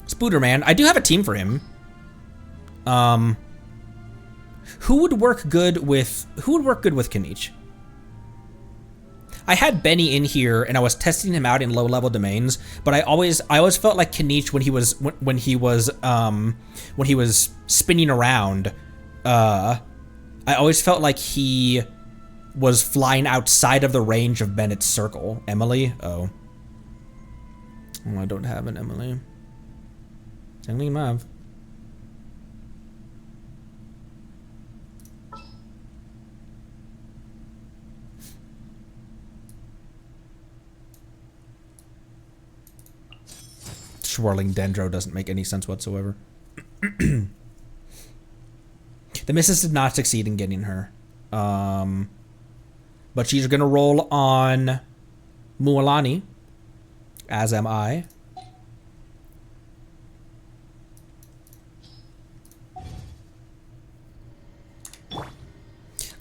Spooderman, I do have a team for him. Who would work good with Kenichi? I had Benny in here and I was testing him out in low level domains, but I always felt like Kenichi when he was spinning around, I always felt like he was flying outside of the range of Bennett's circle. Emily? Oh, I don't have an Emily. Emily Mav. Swirling Dendro doesn't make any sense whatsoever. The missus did not succeed in getting her. But she's gonna roll on Mualani, as am I.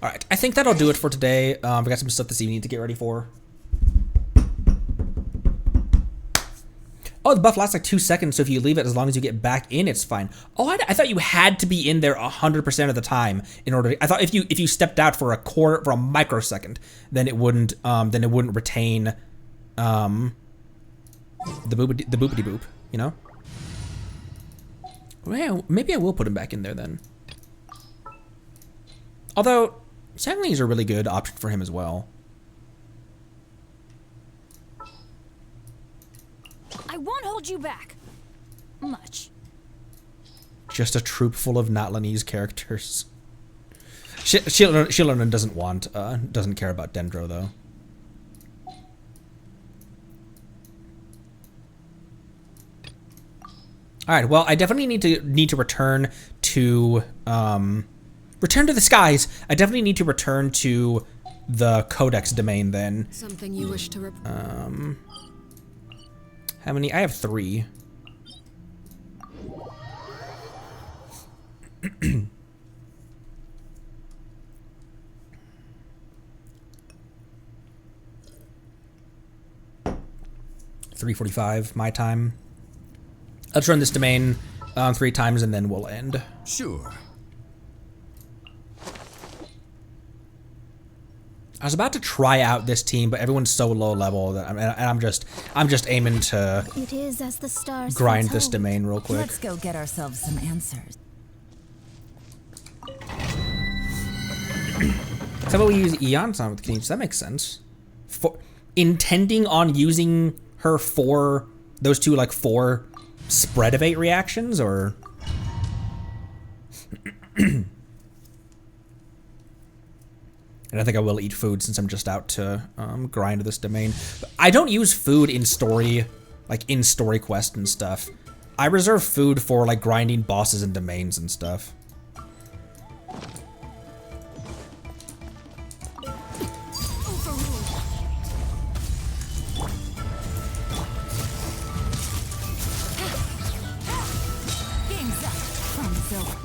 Alright, I think that'll do it for today. We got some stuff this evening to get ready for. Oh, the buff lasts like 2 seconds, so if you leave it, as long as you get back in, it's fine. Oh, I thought you had to be in there 100% of the time in order to, I thought if you stepped out for a microsecond, then it wouldn't retain the boopity boop, you know? Well, maybe I will put him back in there then. Although Citlali is a really good option for him as well. I won't hold you back much. Just a troop full of not Lanese characters. Shilonen doesn't care about Dendro though. All right, well, I definitely need to return to the skies. I definitely need to return to the Codex domain then. Something you wish to How many? I have 3. $3:45 my time. Let's run this domain 3 times and then we'll end. Sure. I was about to try out this team, but everyone's so low level that I'm just aiming to It is as the stars grind this domain real quick. Let's go get ourselves some answers. How about we use Eon-san with Kenichi? That makes sense. Intending on using her for those two, like 4 spread of 8 reactions, or and I think I will eat food since I'm just out to grind this domain. But I don't use food in story, like in story quest and stuff. I reserve food for like grinding bosses and domains and stuff.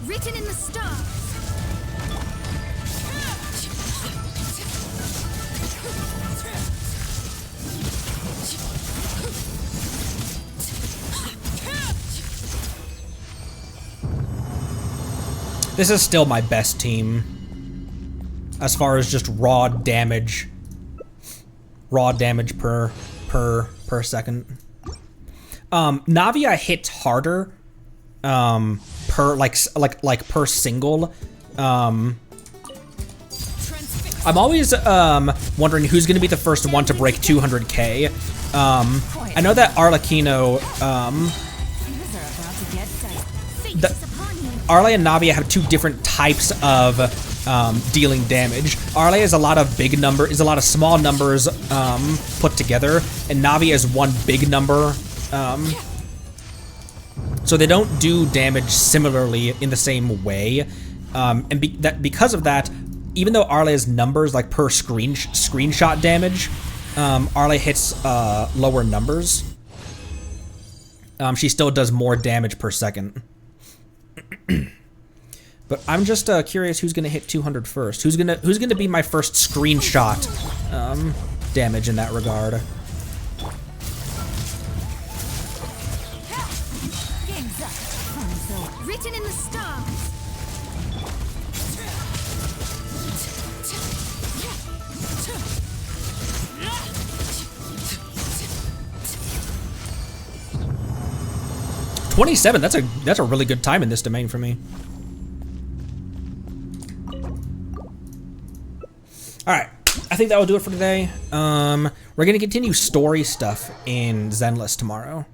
Written in the stars. This is still my best team as far as just raw damage per second. Navia hits harder per like per single. I'm always wondering who's going to be the first one to break 200k. I know that Arlecchino, Arle and Navia have 2 different types of dealing damage. Arle is a lot of big number, is a lot of small numbers put together, and Navia is one big number. So they don't do damage similarly in the same way, and because of that, even though Arle's numbers like per screenshot damage, Arle hits lower numbers. She still does more damage per second. But I'm just curious who's gonna hit 200 first. Who's gonna be my first screenshot damage in that regard? Written in the stars. 27. That's a really good time in this domain for me. All right, I think that will do it for today. We're gonna continue story stuff in Zenless tomorrow.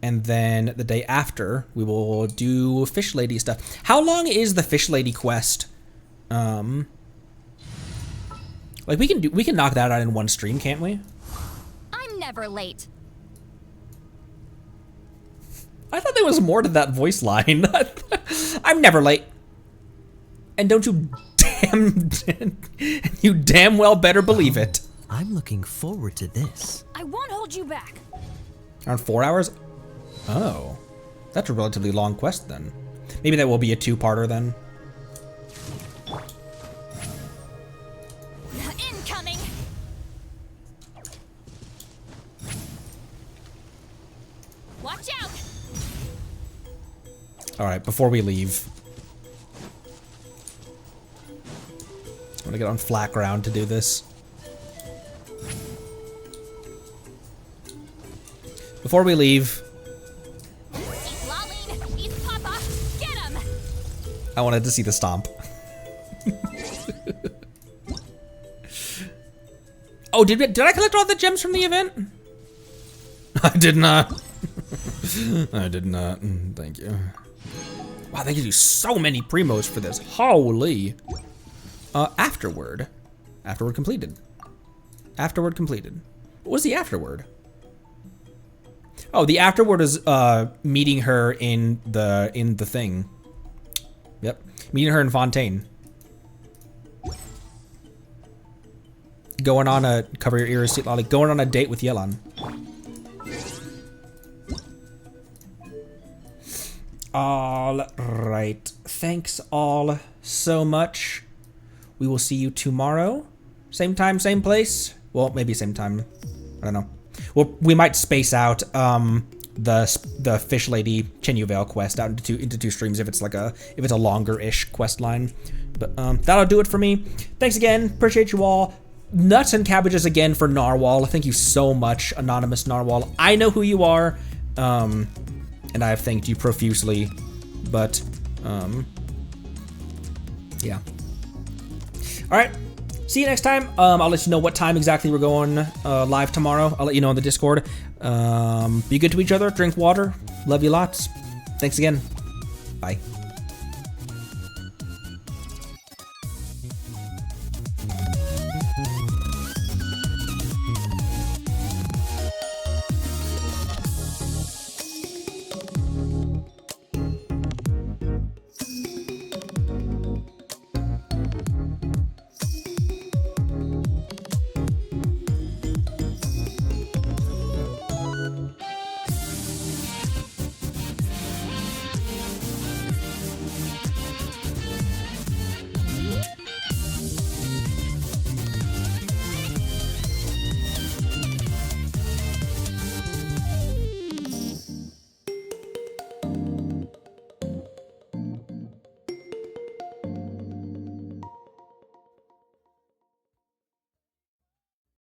And then the day after, we will do Fish Lady stuff. How long is the Fish Lady quest? Like we can knock that out in one stream, can't we? I'm never late. I thought there was more to that voice line. I'm never late. And don't you damn well better believe it. I'm looking forward to this. I won't hold you back. Around 4 hours? Oh, that's a relatively long quest then. Maybe that will be a 2-parter then. Incoming. Watch out. All right, before we leave, I'm gonna get on flat ground to do this. Before we leave, I wanted to see the stomp. Oh, did I collect all the gems from the event? I did not. I did not. Thank you. Wow, they give you so many primos for this. Holy. Afterward. Afterward completed. Afterward completed. What was the afterward? Oh, the afterward is meeting her in the thing. Yep, meeting her in Fontaine. Going on a cover your ears, Citlali. Going on a date with Yelan. All right, thanks all so much. We will see you tomorrow, same time, same place. Well, maybe same time. I don't know. Well, we might space out the Fish Lady Chenyu Vale quest out into two streams if it's a longer-ish quest line. But that'll do it for me. Thanks again. Appreciate you all. Nuts and cabbages again for Narwhal. Thank you so much, Anonymous Narwhal. I know who you are, and I have thanked you profusely. But yeah. All right. See you next time. I'll let you know what time exactly we're going live tomorrow. I'll let you know on the Discord. Be good to each other. Drink water. Love you lots. Thanks again. Bye.